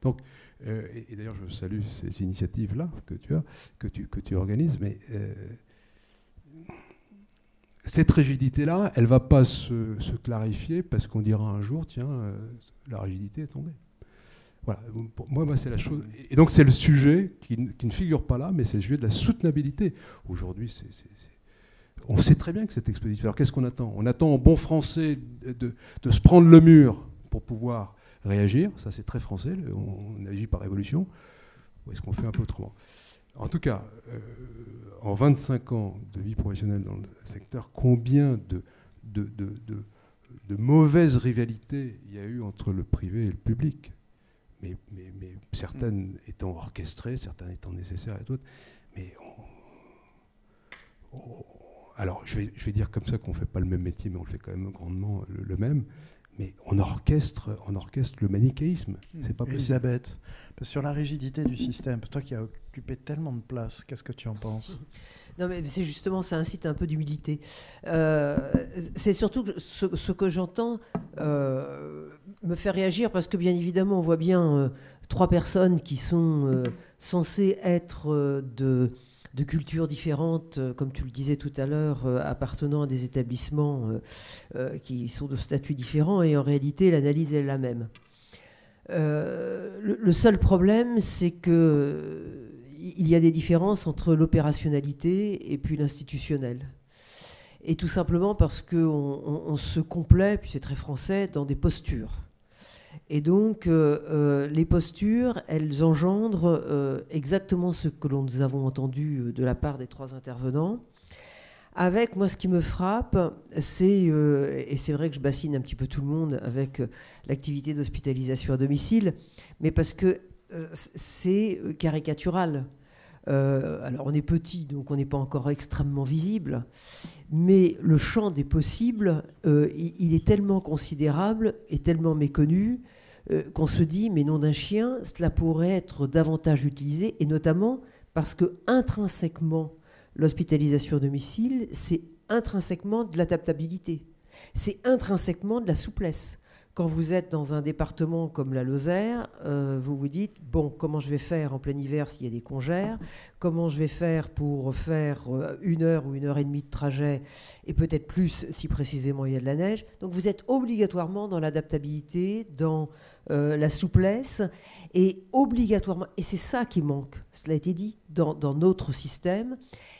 Donc, et d'ailleurs, je salue ces initiatives-là que tu as, que tu organises, mais cette rigidité-là, elle ne va pas se clarifier parce qu'on dira un jour, tiens, la rigidité est tombée. Voilà, pour moi, c'est la chose. Et donc, c'est le sujet qui ne figure pas là, mais c'est le sujet de la soutenabilité. Aujourd'hui, on sait très bien que c'est expéditif. Alors, qu'est-ce qu'on attend? On attend en bon français de se prendre le mur pour pouvoir réagir. Ça, c'est très français. On agit par révolution. Ou est-ce qu'on fait un peu autrement? En tout cas, en 25 ans de vie professionnelle dans le secteur, combien de mauvaises rivalités il y a eu entre le privé et le public? Mais certaines étant orchestrées, certaines étant nécessaires et d'autres. Mais alors, je vais dire comme ça qu'on ne fait pas le même métier, mais on le fait quand même grandement le même. Mais on orchestre le manichéisme. C'est pas possible. Elisabeth, sur la rigidité du système, toi qui as occupé tellement de place, qu'est-ce que tu en penses? Non, mais c'est justement, ça incite un peu d'humilité. C'est surtout que ce que j'entends me fait réagir parce que, bien évidemment, on voit bien 3 personnes qui sont censées être de cultures différentes, comme tu le disais tout à l'heure, appartenant à des établissements qui sont de statuts différents, et en réalité, l'analyse est la même. Le seul problème, c'est que il y a des différences entre l'opérationnalité et puis l'institutionnel. Et tout simplement parce qu'on se complaît, puis c'est très français, dans des postures. Et donc, les postures, elles engendrent exactement ce que nous avons entendu de la part des 3 intervenants, avec, moi, ce qui me frappe, c'est, et c'est vrai que je bassine un petit peu tout le monde avec l'activité d'hospitalisation à domicile, mais parce que c'est caricatural. Alors on est petit, donc on n'est pas encore extrêmement visible, mais le champ des possibles, il est tellement considérable et tellement méconnu qu'on se dit, mais nom d'un chien, cela pourrait être davantage utilisé, et notamment parce que intrinsèquement, l'hospitalisation à domicile, c'est intrinsèquement de l'adaptabilité, c'est intrinsèquement de la souplesse. Quand vous êtes dans un département comme la Lozère, vous vous dites, bon, comment je vais faire en plein hiver s'il y a des congères? Comment je vais faire pour faire 1 heure ou 1 heure et demie de trajet, et peut-être plus si précisément il y a de la neige? Donc vous êtes obligatoirement dans l'adaptabilité, dans la souplesse, et obligatoirement, et c'est ça qui manque, cela a été dit, dans notre système.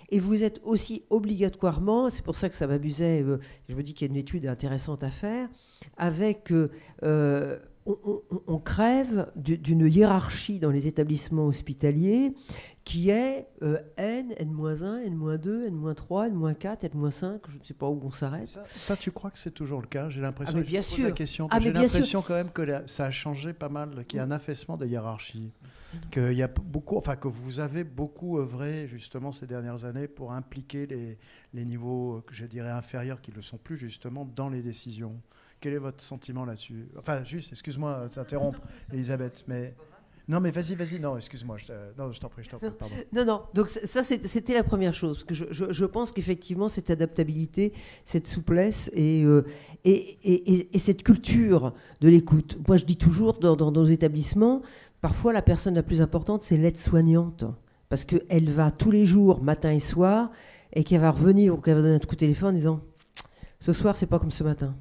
Et vous êtes aussi obligatoirement, c'est pour ça que ça m'amusait, je me dis qu'il y a une étude intéressante à faire, avec, on crève d'une hiérarchie dans les établissements hospitaliers qui est N, N-1, N-2, N-3, N-4, N-5, je ne sais pas où on s'arrête. Ça, tu crois que c'est toujours le cas? J'ai l'impression, mais bien sûr. La question, j'ai l'impression quand même que ça a changé pas mal, qu'il y a un affaissement des hiérarchies. Qu'il y a beaucoup, enfin que vous avez beaucoup œuvré justement ces dernières années pour impliquer les niveaux, que je dirais inférieurs, qui ne le sont plus justement, dans les décisions. Quel est votre sentiment là-dessus? Enfin, juste, excuse-moi de t'interrompre, Elisabeth, mais... Non, mais vas-y, non, excuse-moi, je t'en prie, pardon. Non, donc ça, c'était la première chose, parce que je pense qu'effectivement, cette adaptabilité, cette souplesse et cette culture de l'écoute. Moi, je dis toujours, dans nos établissements, parfois, la personne la plus importante, c'est l'aide-soignante, parce qu'elle va tous les jours, matin et soir, et qu'elle va revenir ou qu'elle va donner un coup de téléphone en disant « Ce soir, c'est pas comme ce matin »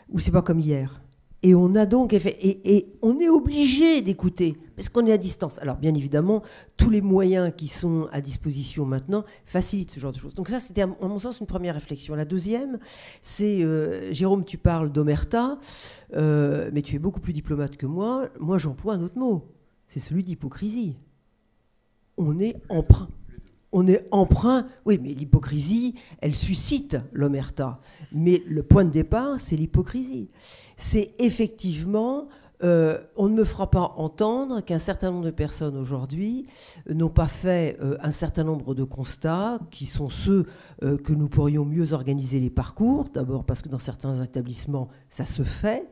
ou « C'est pas comme hier ». Et on a donc et on est obligé d'écouter parce qu'on est à distance. Alors bien évidemment, tous les moyens qui sont à disposition maintenant facilitent ce genre de choses. Donc ça, c'était à mon sens une première réflexion. La deuxième, c'est Jérôme, tu parles d'omerta, mais tu es beaucoup plus diplomate que moi. Moi, j'emploie un autre mot. C'est celui d'hypocrisie. On est emprunt. Oui, mais l'hypocrisie, elle suscite l'omerta. Mais le point de départ, c'est l'hypocrisie. C'est effectivement, on ne me fera pas entendre qu'un certain nombre de personnes aujourd'hui n'ont pas fait un certain nombre de constats qui sont ceux que nous pourrions mieux organiser les parcours. D'abord parce que dans certains établissements, ça se fait.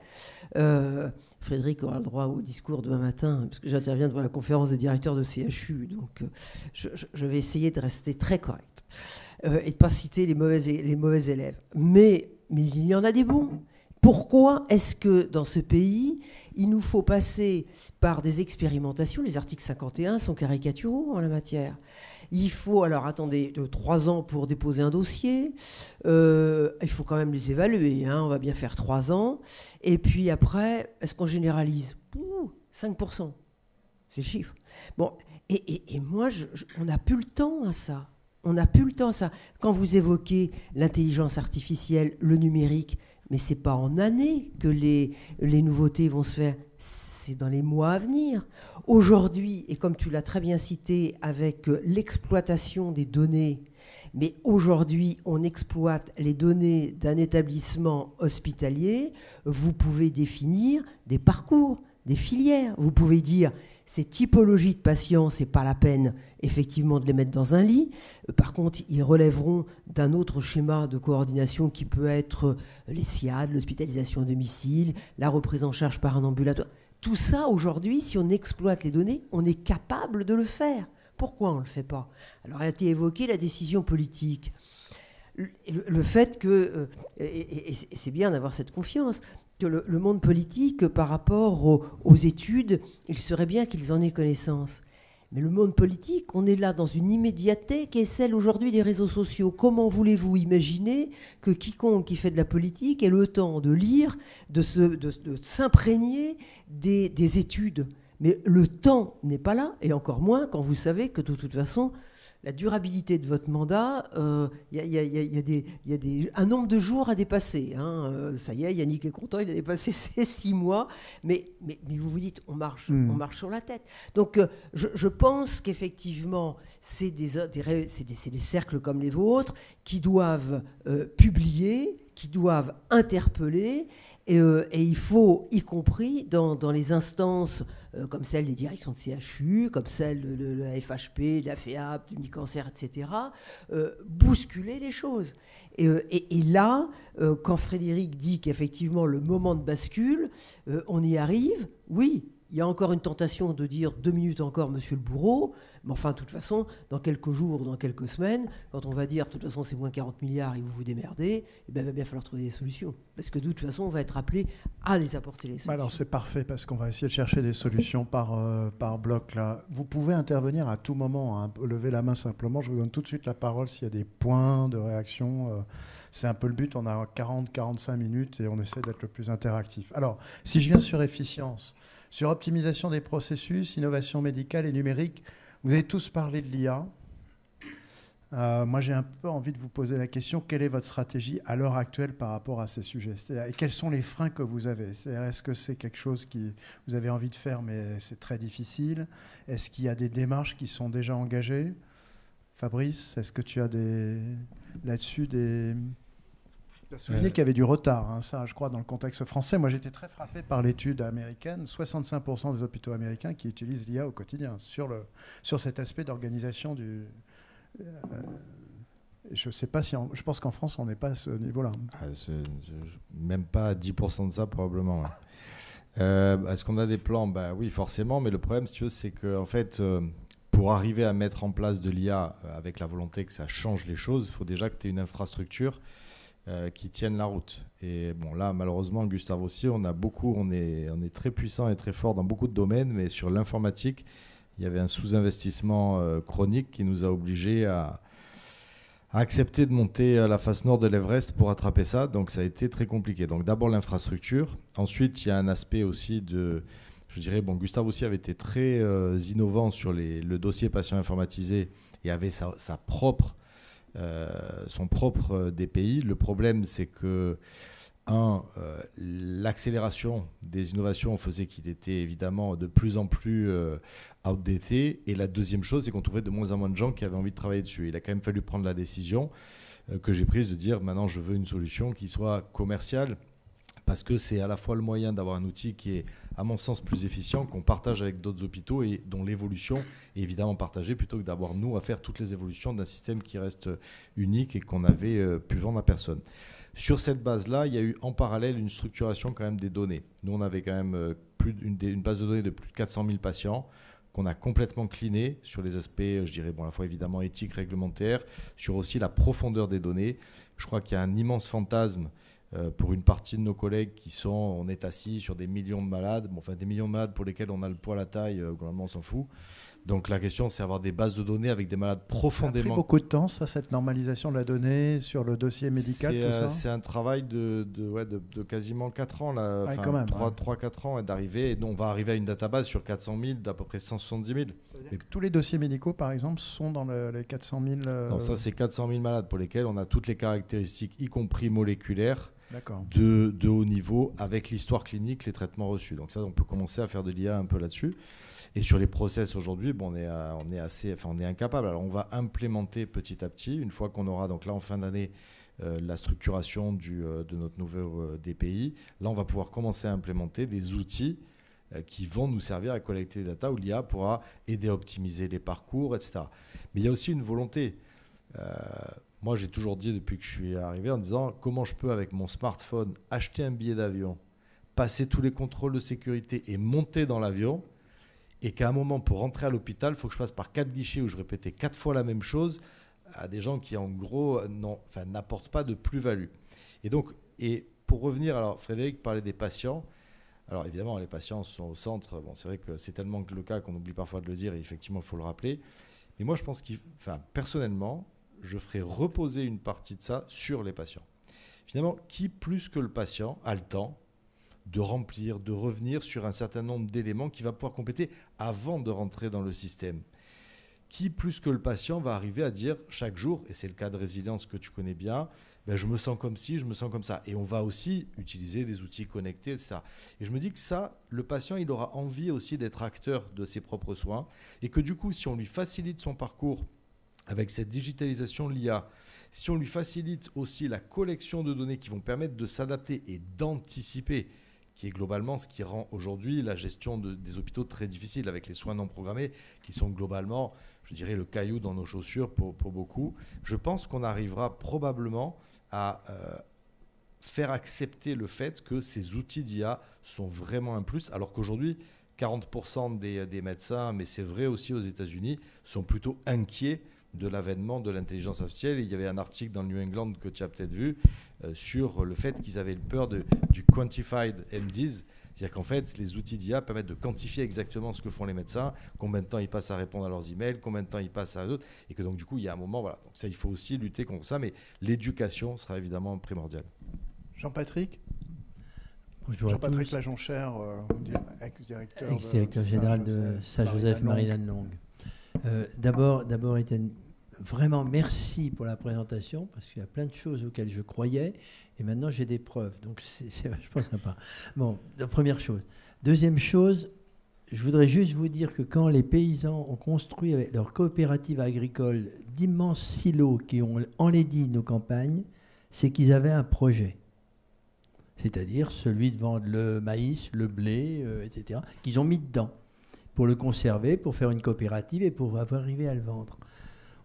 Frédéric aura le droit au discours demain matin, parce que j'interviens devant la conférence des directeurs de CHU, donc je vais essayer de rester très correct et de ne pas citer les mauvais élèves. Mais il y en a des bons. Pourquoi est-ce que dans ce pays, il nous faut passer par des expérimentations? Les articles 51 sont caricaturaux en la matière. Il faut, alors attendez, 3 ans pour déposer un dossier. Il faut quand même les évaluer. On va bien faire 3 ans. Et puis après, est-ce qu'on généralise? 5%. C'est le chiffre. Bon, et moi, on n'a plus le temps à ça. On n'a plus le temps à ça. Quand vous évoquez l'intelligence artificielle, le numérique, mais ce n'est pas en années que les nouveautés vont se faire. C'est dans les mois à venir. Aujourd'hui, et comme tu l'as très bien cité, avec l'exploitation des données, mais aujourd'hui, on exploite les données d'un établissement hospitalier, vous pouvez définir des parcours, des filières. Vous pouvez dire, ces typologies de patients, ce n'est pas la peine, effectivement, de les mettre dans un lit. Par contre, ils relèveront d'un autre schéma de coordination qui peut être les SIAD, l'hospitalisation à domicile, la reprise en charge par un ambulatoire. Tout ça, aujourd'hui, si on exploite les données, on est capable de le faire. Pourquoi on ne le fait pas? Alors, a été évoquée la décision politique. Le fait que, et c'est bien d'avoir cette confiance, que le monde politique, par rapport aux études, il serait bien qu'ils en aient connaissance. Mais le monde politique, on est là dans une immédiateté qui est celle aujourd'hui des réseaux sociaux. Comment voulez-vous imaginer que quiconque qui fait de la politique ait le temps de lire, de s'imprégner des études? Mais le temps n'est pas là, et encore moins quand vous savez que de toute façon, la durabilité de votre mandat, il y a un nombre de jours à dépasser. Hein. Ça y est, Yannick est content, il a dépassé ses 6 mois. Mais vous vous dites, on marche sur la tête. Donc, je pense qu'effectivement, c'est des cercles comme les vôtres qui doivent publier, qui doivent interpeller. Et il faut, y compris dans les instances comme celle des directions de CHU, comme celle de la FHP, de la FEAP, du MiCancer, etc., bousculer les choses. Et là, quand Frédéric dit qu'effectivement le moment de bascule, on y arrive, oui. Il y a encore une tentation de dire 2 minutes encore, monsieur le bourreau. Mais enfin, de toute façon, dans quelques jours, dans quelques semaines, quand on va dire, de toute façon, c'est moins 40 milliards et vous vous démerdez, eh bien, il va bien falloir trouver des solutions. Parce que de toute façon, on va être appelé à les apporter les solutions. Alors, c'est parfait, parce qu'on va essayer de chercher des solutions par bloc, là. Vous pouvez intervenir à tout moment, hein. Levez la main simplement. Je vous donne tout de suite la parole s'il y a des points de réaction. C'est un peu le but. On a 40-45 minutes et on essaie d'être le plus interactif. Alors, si je viens sur efficience, sur optimisation des processus, innovation médicale et numérique, vous avez tous parlé de l'IA. Moi, j'ai un peu envie de vous poser la question, quelle est votre stratégie à l'heure actuelle par rapport à ces sujets ? Et quels sont les freins que vous avez ? Est-ce que c'est quelque chose que vous avez envie de faire, mais c'est très difficile ? Est-ce qu'il y a des démarches qui sont déjà engagées ? Fabrice, est-ce que tu as là-dessus des... Tu as souligné qu'il y avait du retard, hein, ça, je crois, dans le contexte français. Moi, j'étais très frappé par l'étude américaine. 65% des hôpitaux américains qui utilisent l'IA au quotidien sur cet aspect d'organisation du... je sais pas si... je pense qu'en France, on n'est pas à ce niveau-là. Même pas à 10% de ça, probablement. Est-ce qu'on a des plans ? Oui, forcément. Mais le problème, si tu veux, c'est qu'en fait... pour arriver à mettre en place de l'IA avec la volonté que ça change les choses, il faut déjà que tu aies une infrastructure qui tiennent la route. Et bon, là, malheureusement, Gustave aussi, on est très puissant et très fort dans beaucoup de domaines, mais sur l'informatique, il y avait un sous-investissement chronique qui nous a obligés à accepter de monter à la face nord de l'Everest pour attraper ça. Donc, ça a été très compliqué. Donc, d'abord, l'infrastructure. Ensuite, il y a un aspect aussi je dirais, Gustave aussi avait été très innovant sur le dossier patient informatisé et avait son propre DPI. Le problème, c'est que, l'accélération des innovations faisait qu'il était évidemment de plus en plus outdated. Et la deuxième chose, c'est qu'on trouvait de moins en moins de gens qui avaient envie de travailler dessus. Il a quand même fallu prendre la décision que j'ai prise de dire maintenant je veux une solution qui soit commerciale. Parce que c'est à la fois le moyen d'avoir un outil qui est, à mon sens, plus efficient, qu'on partage avec d'autres hôpitaux et dont l'évolution est évidemment partagée, plutôt que d'avoir, nous, à faire toutes les évolutions d'un système qui reste unique et qu'on avait pu vendre à personne. Sur cette base-là, il y a eu en parallèle une structuration quand même des données. Nous, on avait quand même une base de données de plus de 400 000 patients qu'on a complètement cleané sur les aspects, je dirais, à la fois évidemment éthiques, réglementaires, sur aussi la profondeur des données. Je crois qu'il y a un immense fantasme pour une partie de nos collègues on est assis sur des millions de malades, des millions de malades pour lesquels on a le poids à la taille, globalement on s'en fout. Donc la question, c'est avoir des bases de données avec des malades profondément... Ça a pris beaucoup de temps, ça, cette normalisation de la donnée sur le dossier médical, tout ça ? C'est un travail de quasiment 4 ans, là, 3-4 ans, d'arriver. Et on va arriver à une database sur 400 000 d'à peu près 170 000. Et tous les dossiers médicaux, par exemple, sont dans les 400 000... Non, ça, c'est 400 000 malades pour lesquels on a toutes les caractéristiques, y compris moléculaires, de haut niveau, avec l'histoire clinique, les traitements reçus. Donc ça, on peut commencer à faire de l'IA un peu là-dessus. Et sur les process aujourd'hui, on est incapable. Alors on va implémenter petit à petit, une fois qu'on aura, donc là en fin d'année, la structuration de notre nouveau DPI. Là, on va pouvoir commencer à implémenter des outils qui vont nous servir à collecter des data, où l'IA pourra aider à optimiser les parcours, etc. Mais il y a aussi une volonté. Moi, j'ai toujours dit depuis que je suis arrivé en disant comment je peux, avec mon smartphone, acheter un billet d'avion, passer tous les contrôles de sécurité et monter dans l'avion, et qu'à un moment, pour rentrer à l'hôpital, il faut que je passe par 4 guichets où je répétais 4 fois la même chose à des gens qui, en gros, n'apportent pas de plus-value. Et pour revenir, alors Frédéric parlait des patients. Alors évidemment, les patients sont au centre. Bon, c'est vrai que c'est tellement le cas qu'on oublie parfois de le dire, et effectivement, il faut le rappeler. Mais moi, je pense personnellement, je ferai reposer une partie de ça sur les patients. Finalement, qui plus que le patient a le temps de remplir, de revenir sur un certain nombre d'éléments qu'il va pouvoir compléter avant de rentrer dans le système. qui, plus que le patient, va arriver à dire chaque jour, et c'est le cas de résilience que tu connais bien, ben, je me sens comme ci, je me sens comme ça. Et on va aussi utiliser des outils connectés, etc. Et je me dis que ça, le patient, il aura envie aussi d'être acteur de ses propres soins. Et que du coup, si on lui facilite son parcours avec cette digitalisation de l'IA, si on lui facilite aussi la collection de données qui vont permettre de s'adapter et d'anticiper, qui est globalement ce qui rend aujourd'hui la gestion des hôpitaux très difficile, avec les soins non programmés, qui sont globalement, je dirais, le caillou dans nos chaussures pour beaucoup. Je pense qu'on arrivera probablement à faire accepter le fait que ces outils d'IA sont vraiment un plus, alors qu'aujourd'hui, 40% des médecins, mais c'est vrai aussi aux États-Unis, sont plutôt inquiets de l'avènement de l'intelligence artificielle. Et il y avait un article dans le New England que tu as peut-être vu sur le fait qu'ils avaient peur du quantified MDs, c'est-à-dire qu'en fait, les outils d'IA permettent de quantifier exactement ce que font les médecins, combien de temps ils passent à répondre à leurs emails, combien de temps ils passent à d'autres, et que donc du coup, il y a un moment, voilà. Donc ça, il faut aussi lutter contre ça, mais l'éducation sera évidemment primordiale. Jean-Patrick Bonjour Jean-Patrick Lajonchère, ex-directeur général de Saint-Joseph Marie-Lanne-Longue. D'abord, Étienne, vraiment merci pour la présentation, parce qu'il y a plein de choses auxquelles je croyais, et maintenant j'ai des preuves, donc c'est vachement sympa. Bon, la première chose. Deuxième chose, je voudrais juste vous dire que quand les paysans ont construit avec leur coopérative agricole d'immenses silos qui ont enlaidi nos campagnes, c'est qu'ils avaient un projet. C'est-à-dire celui de vendre le maïs, le blé, etc., qu'ils ont mis dedans pour le conserver, pour faire une coopérative et pour arriver à le vendre.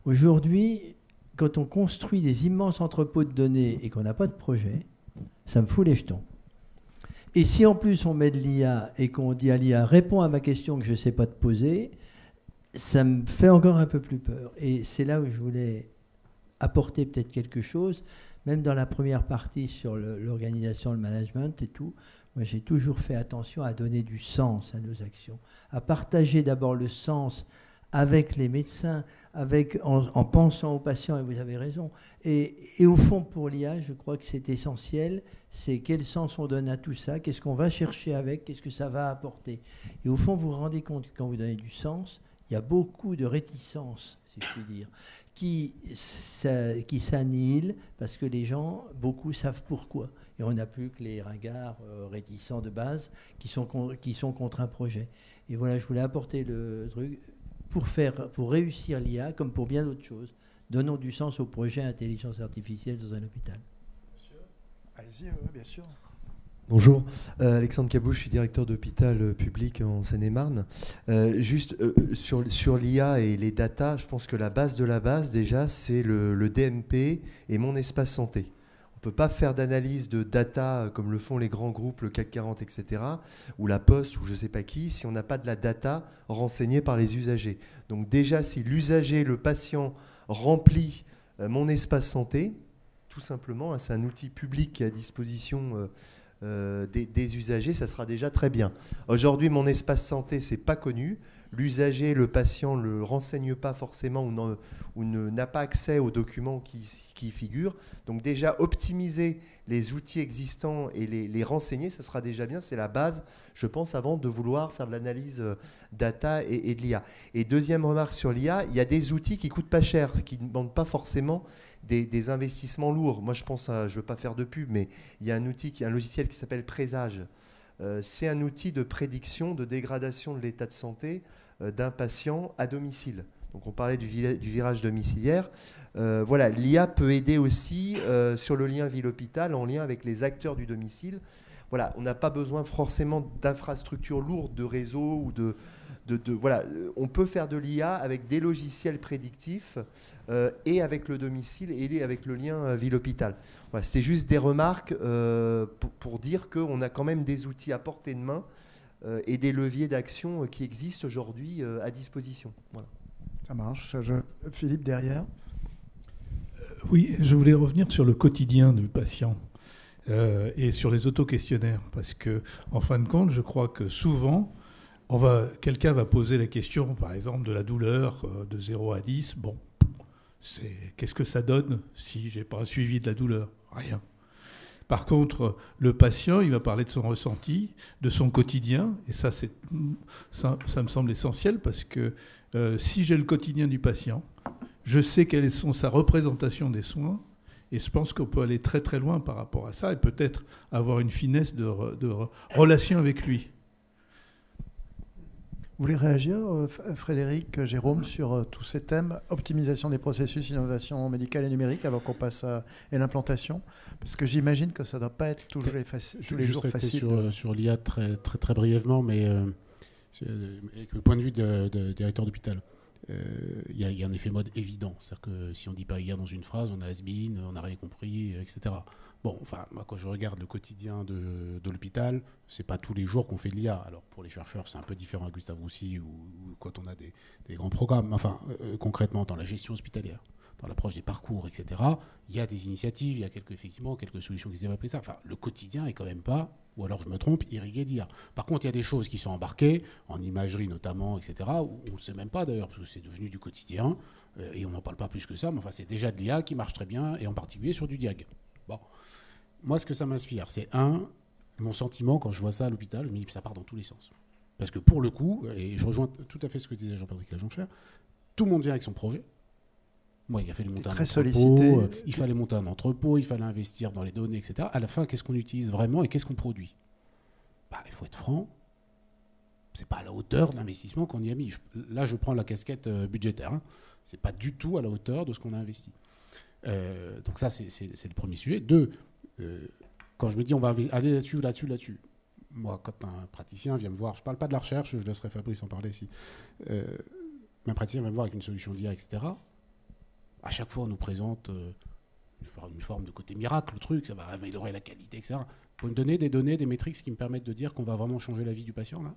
Aujourd'hui, quand on construit des immenses entrepôts de données et qu'on n'a pas de projet, ça me fout les jetons. Et si en plus on met de l'IA et qu'on dit à l'IA « réponds à ma question que je ne sais pas te poser », ça me fait encore un peu plus peur. Et c'est là où je voulais apporter peut-être quelque chose, même dans la première partie sur l'organisation, le management et tout. Moi, j'ai toujours fait attention à donner du sens à nos actions, à partager d'abord le sens avec les médecins, en pensant aux patients, et vous avez raison. Et au fond, pour l'IA, je crois que c'est essentiel, c'est quel sens on donne à tout ça, qu'est-ce qu'on va chercher avec, qu'est-ce que ça va apporter. Et au fond, vous vous rendez compte que quand vous donnez du sens, il y a beaucoup de réticence, si je puis dire, qui s'annihilent parce que les gens, beaucoup savent pourquoi. Et on n'a plus que les ringards réticents de base qui sont contre un projet. Et voilà, je voulais apporter le truc pour réussir l'IA, comme pour bien d'autres choses. Donnons du sens au projet intelligence artificielle dans un hôpital. Allez-y, bien sûr. Bonjour, Alexandre Cabot, je suis directeur d'hôpital public en Seine-et-Marne. Juste sur l'IA et les data, je pense que la base de la base, déjà, c'est le DMP et mon espace santé. On ne peut pas faire d'analyse de data comme le font les grands groupes, le CAC 40, etc., ou la Poste, ou je ne sais pas qui, si on n'a pas de la data renseignée par les usagers. Donc déjà, si l'usager, le patient, remplit mon espace santé, tout simplement, c'est un outil public qui est à disposition des usagers, ça sera déjà très bien. Aujourd'hui, mon espace santé, c'est pas connu. L'usager, le patient ne le renseigne pas forcément ou n'a pas accès aux documents qui y figurent. Donc déjà, optimiser les outils existants et les renseigner, ça sera déjà bien. C'est la base, je pense, avant de vouloir faire de l'analyse data et de l'IA. Et deuxième remarque sur l'IA, il y a des outils qui coûtent pas cher, qui ne demandent pas forcément des investissements lourds. Moi, je pense je ne veux pas faire de pub, mais il y a un logiciel qui s'appelle Présage. C'est un outil de prédiction de dégradation de l'état de santé d'un patient à domicile. Donc on parlait du virage domiciliaire. Voilà, l'IA peut aider aussi sur le lien ville-hôpital en lien avec les acteurs du domicile. Voilà, on n'a pas besoin forcément d'infrastructures lourdes de réseau ou voilà, on peut faire de l'IA avec des logiciels prédictifs et avec le domicile et avec le lien ville-hôpital. Voilà, c'est juste des remarques pour dire qu'on a quand même des outils à portée de main et des leviers d'action qui existent aujourd'hui à disposition. Voilà. Ça marche. Philippe, derrière. Oui, je voulais revenir sur le quotidien du patient et sur les auto-questionnaires, parce que, en fin de compte, je crois que souvent, quelqu'un va poser la question, par exemple, de la douleur de 0 à 10. Bon, qu'est-ce que ça donne si je n'ai pas un suivi de la douleur? Rien. Par contre, le patient, il va parler de son ressenti, de son quotidien, et ça me semble essentiel parce que si j'ai le quotidien du patient, je sais quelle est sa représentation des soins, et je pense qu'on peut aller très très loin par rapport à ça, et peut-être avoir une finesse de relation avec lui. Vous voulez réagir, Frédéric, Jérôme, sur tous ces thèmes, optimisation des processus, innovation médicale et numérique, avant qu'on passe à l'implantation? Parce que j'imagine que ça ne doit pas être tous les jours facile. Sur l'IA très, très, très brièvement, mais avec le point de vue de directeur d'hôpital. Il y a un effet mode évident. C'est-à-dire que si on ne dit pas IA dans une phrase, on a has-been, on n'a rien compris, etc. Bon, enfin, moi, quand je regarde le quotidien de l'hôpital, c'est pas tous les jours qu'on fait de l'IA. Alors, pour les chercheurs, c'est un peu différent à Gustave Roussy ou quand on a des grands programmes. Enfin, concrètement, dans la gestion hospitalière, dans l'approche des parcours, etc., il y a des initiatives, il y a quelques solutions qui se développent. Ça. Enfin, le quotidien est quand même pas, ou alors je me trompe, irrigué d'IA. Par contre, il y a des choses qui sont embarquées, en imagerie notamment, etc., où on ne sait même pas d'ailleurs, parce que c'est devenu du quotidien, et on n'en parle pas plus que ça, mais enfin, c'est déjà de l'IA qui marche très bien, et en particulier sur du diag. Bon. Moi, ce que ça m'inspire, c'est mon sentiment quand je vois ça à l'hôpital, je me dis que ça part dans tous les sens. Parce que pour le coup, et je rejoins tout à fait ce que disait Jean-Patrick Lajonchère, tout le monde vient avec son projet. Moi, il a fallu monter un entrepôt, il fallait monter un entrepôt, il fallait investir dans les données, etc. À la fin, qu'est-ce qu'on utilise vraiment et qu'est-ce qu'on produit? Il faut être franc, c'est pas à la hauteur de l'investissement qu'on y a mis. Là, je prends la casquette budgétaire. C'est pas du tout à la hauteur de ce qu'on a investi. Donc ça, c'est le premier sujet. Deux, quand je me dis on va aller là-dessus. Moi, quand un praticien vient me voir, je ne parle pas de la recherche, je laisserai Fabrice en parler ici. Un praticien vient me voir avec une solution d'IA, etc. À chaque fois, on nous présente une forme de côté miracle, le truc, ça va améliorer la qualité, etc. Vous pouvez me donner des données, des métriques qui me permettent de dire qu'on va vraiment changer la vie du patient, là?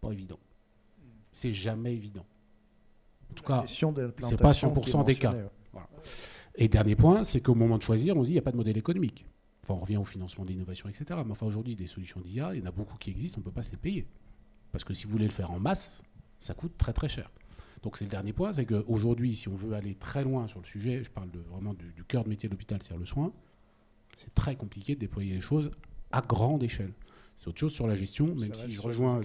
Pas évident. C'est jamais évident. En tout cas, c'est pas 100% des cas. Voilà. Et dernier point, c'est qu'au moment de choisir, on se dit qu'il n'y a pas de modèle économique. Enfin, on revient au financement de l'innovation, etc. Mais enfin, aujourd'hui, des solutions d'IA, il y en a beaucoup qui existent, on ne peut pas se les payer. Parce que si vous voulez le faire en masse, ça coûte très très cher. Donc c'est le dernier point, c'est qu'aujourd'hui, si on veut aller très loin sur le sujet, je parle vraiment du cœur de métier de l'hôpital, c'est-à-dire le soin, c'est très compliqué de déployer les choses à grande échelle. C'est autre chose sur la gestion, même si je rejoins,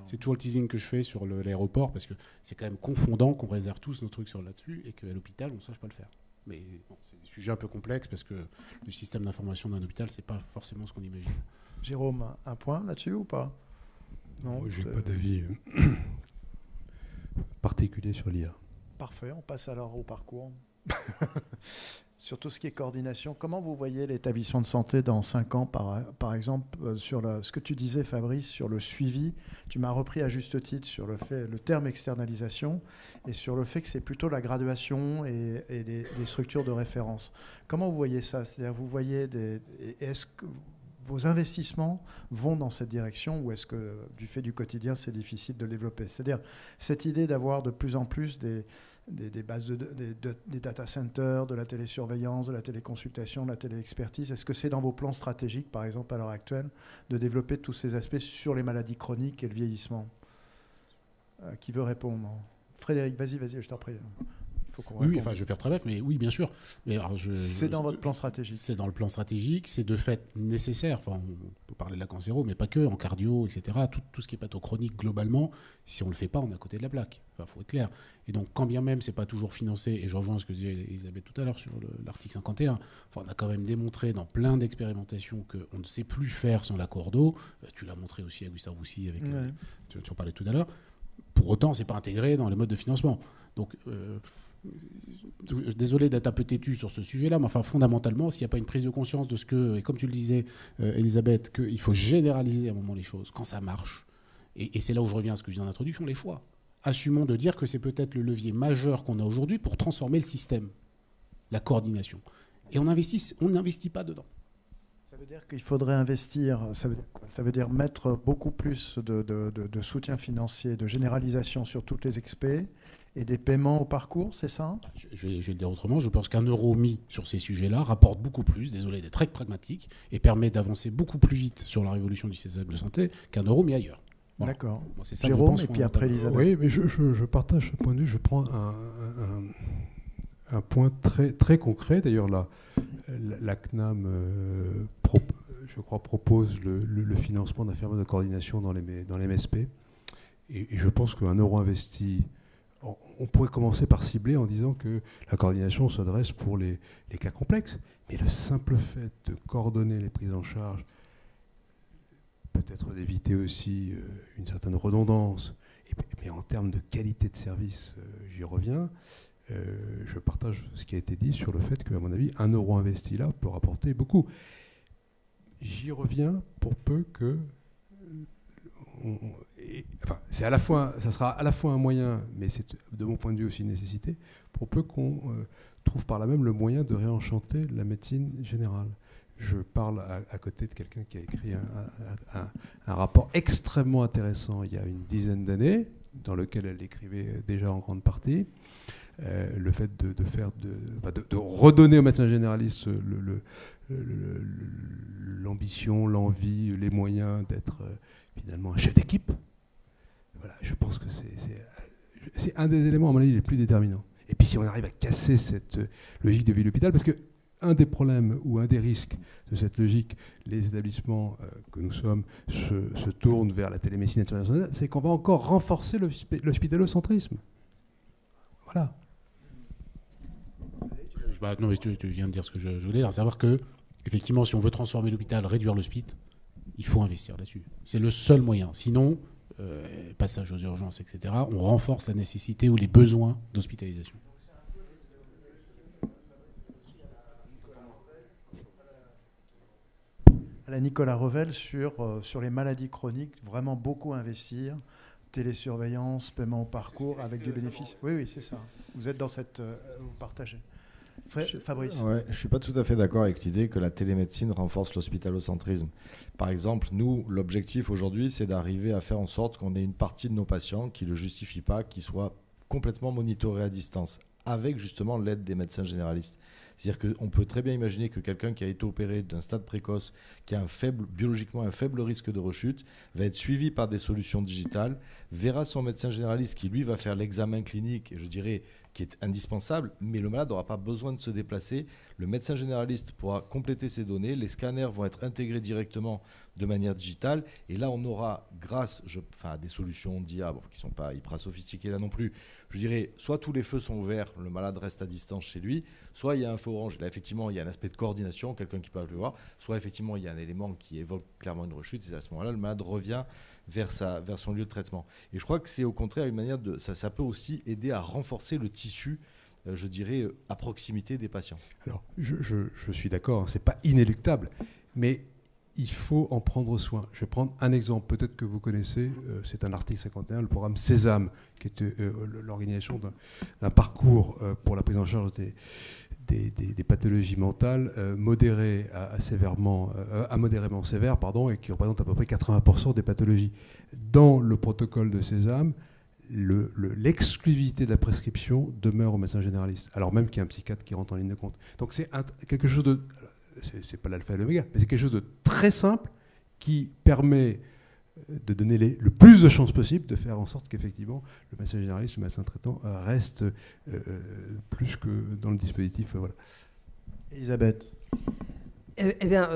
c'est toujours le teasing que je fais sur l'aéroport, parce que c'est quand même confondant qu'on réserve tous nos trucs sur là-dessus et qu'à l'hôpital, on ne sache pas le faire. Mais bon, c'est des sujets un peu complexes, parce que le système d'information d'un hôpital, c'est pas forcément ce qu'on imagine. Jérôme, un point là-dessus ou pas? Non, j'ai pas d'avis particulier sur l'IA. Parfait, on passe alors au parcours. Sur tout ce qui est coordination, comment vous voyez l'établissement de santé dans 5 ans, par exemple, sur ce que tu disais, Fabrice, sur le suivi? Tu m'as repris à juste titre sur le terme externalisation et sur le fait que c'est plutôt la graduation et des structures de référence. Comment vous voyez ça? C'est-à-dire, vous voyez est-ce que vos investissements vont dans cette direction, ou est-ce que, du fait du quotidien, c'est difficile de le développer? C'est-à-dire, cette idée d'avoir de plus en plus des bases, des data centers, de la télésurveillance, de la téléconsultation, de la téléexpertise, est-ce que c'est dans vos plans stratégiques, par exemple, à l'heure actuelle, de développer tous ces aspects sur les maladies chroniques et le vieillissement? Qui veut répondre? Frédéric, vas-y, je t'en prie. Oui, enfin, je vais faire très bref, mais oui, bien sûr. C'est dans votre plan stratégique. C'est dans le plan stratégique, c'est de fait nécessaire. Enfin, on peut parler de la cancéro, mais pas que, en cardio, etc. Tout ce qui est pathochronique, globalement, si on ne le fait pas, on est à côté de la plaque. Enfin, faut être clair. Et donc, quand bien même c'est pas toujours financé, et je rejoins ce que disait Elisabeth tout à l'heure sur l'article 51, enfin, on a quand même démontré dans plein d'expérimentations qu'on ne sait plus faire sans la cordeau. Tu l'as montré aussi à Gustave Roussy, avec, tu en parlais tout à l'heure. Pour autant, c'est pas intégré dans les modes de financement. Donc, désolé d'être un peu têtu sur ce sujet-là, mais enfin, fondamentalement, s'il n'y a pas une prise de conscience de ce que, et comme tu le disais, Elisabeth, qu'il faut généraliser à un moment les choses, quand ça marche, et c'est là où je reviens à ce que je dis en introduction, les choix. Assumons de dire que c'est peut-être le levier majeur qu'on a aujourd'hui pour transformer le système, la coordination. Et on n'investit pas dedans. Ça veut dire qu'il faudrait investir, ça veut dire mettre beaucoup plus de soutien financier, de généralisation sur toutes les expés et des paiements au parcours, c'est ça? Je vais le dire autrement, je pense qu'un euro mis sur ces sujets-là rapporte beaucoup plus, désolé d'être très pragmatique, et permet d'avancer beaucoup plus vite sur la révolution du système de santé qu'un euro mis ailleurs. Voilà. D'accord. Moi, c'est ça, Jérôme, et puis après Elisabeth. Oui, mais je partage ce point de vue. Je prends un point très, très concret. D'ailleurs, la CNAM, je crois, propose le financement d'un ferme de coordination dans les MSP. Et je pense qu'un euro investi, on pourrait commencer par cibler en disant que la coordination s'adresse pour les cas complexes. Mais le simple fait de coordonner les prises en charge, peut-être d'éviter aussi une certaine redondance, mais en termes de qualité de service, j'y reviens. Je partage ce qui a été dit sur le fait qu'à mon avis, un euro investi là peut rapporter beaucoup. J'y reviens pour peu que... c'est à la fois, ça sera à la fois un moyen, mais c'est de mon point de vue aussi une nécessité, pour peu qu'on trouve par là même le moyen de réenchanter la médecine générale. Je parle à côté de quelqu'un qui a écrit un rapport extrêmement intéressant il y a une dizaine d'années, dans lequel elle écrivait déjà en grande partie, le fait de redonner aux médecins généralistes l'ambition, l'envie, les moyens d'être finalement un chef d'équipe. Voilà, je pense que c'est un des éléments, à mon avis, les plus déterminants. Et puis si on arrive à casser cette logique de ville-hôpital, parce que un des problèmes ou un des risques de cette logique, les établissements que nous sommes se tournent vers la télémédecine internationale, c'est qu'on va encore renforcer l'hospitalo-centrisme. Voilà. Non, mais tu viens de dire ce que je voulais, à savoir que, effectivement, si on veut transformer l'hôpital, réduire l'hospice, il faut investir là-dessus. C'est le seul moyen. Sinon, passage aux urgences, etc., on renforce la nécessité ou les besoins d'hospitalisation. À la Nicolas Revel, sur les maladies chroniques, vraiment beaucoup investir. Télésurveillance, paiement au parcours, avec du bénéfice. Oui, c'est ça. Vous êtes dans cette... vous partagez. Fabrice. Ouais, je ne suis pas tout à fait d'accord avec l'idée que la télémédecine renforce l'hospitalocentrisme. Par exemple, nous, l'objectif aujourd'hui, c'est d'arriver à faire en sorte qu'on ait une partie de nos patients qui ne le justifient pas, qui soient complètement monitorés à distance, avec justement l'aide des médecins généralistes. C'est-à-dire qu'on peut très bien imaginer que quelqu'un qui a été opéré d'un stade précoce, qui a biologiquement un faible risque de rechute, va être suivi par des solutions digitales, verra son médecin généraliste qui, lui, va faire l'examen clinique, je dirais, qui est indispensable, mais le malade n'aura pas besoin de se déplacer. Le médecin généraliste pourra compléter ses données, les scanners vont être intégrés directement de manière digitale, et là, on aura, grâce à des solutions d'IA, qui ne sont pas hyper sophistiquées là non plus, je dirais, soit tous les feux sont ouverts, le malade reste à distance chez lui, soit il y a un feu orange. Là, effectivement, il y a un aspect de coordination, quelqu'un qui peut le voir, soit effectivement, il y a un élément qui évoque clairement une rechute, et à ce moment-là, le malade revient vers son lieu de traitement. Et je crois que c'est au contraire une manière de... Ça peut aussi aider à renforcer le tissu, je dirais, à proximité des patients. Alors, je suis d'accord, c'est pas inéluctable, mais il faut en prendre soin. Je vais prendre un exemple, peut-être que vous connaissez, c'est un article 51, le programme Sésame, qui est l'organisation d'un parcours pour la prise en charge des pathologies mentales modérées à modérément sévères, et qui représentent à peu près 80% des pathologies. Dans le protocole de Sésame, l'exclusivité de la prescription demeure au médecin généraliste, alors même qu'il y a un psychiatre qui rentre en ligne de compte. Donc c'est quelque chose de... c'est pas l'alpha et l'oméga, mais c'est quelque chose de très simple qui permet de donner le plus de chances possible de faire en sorte qu'effectivement le médecin généraliste, le médecin traitant reste plus que dans le dispositif. Voilà. Elisabeth. Eh bien,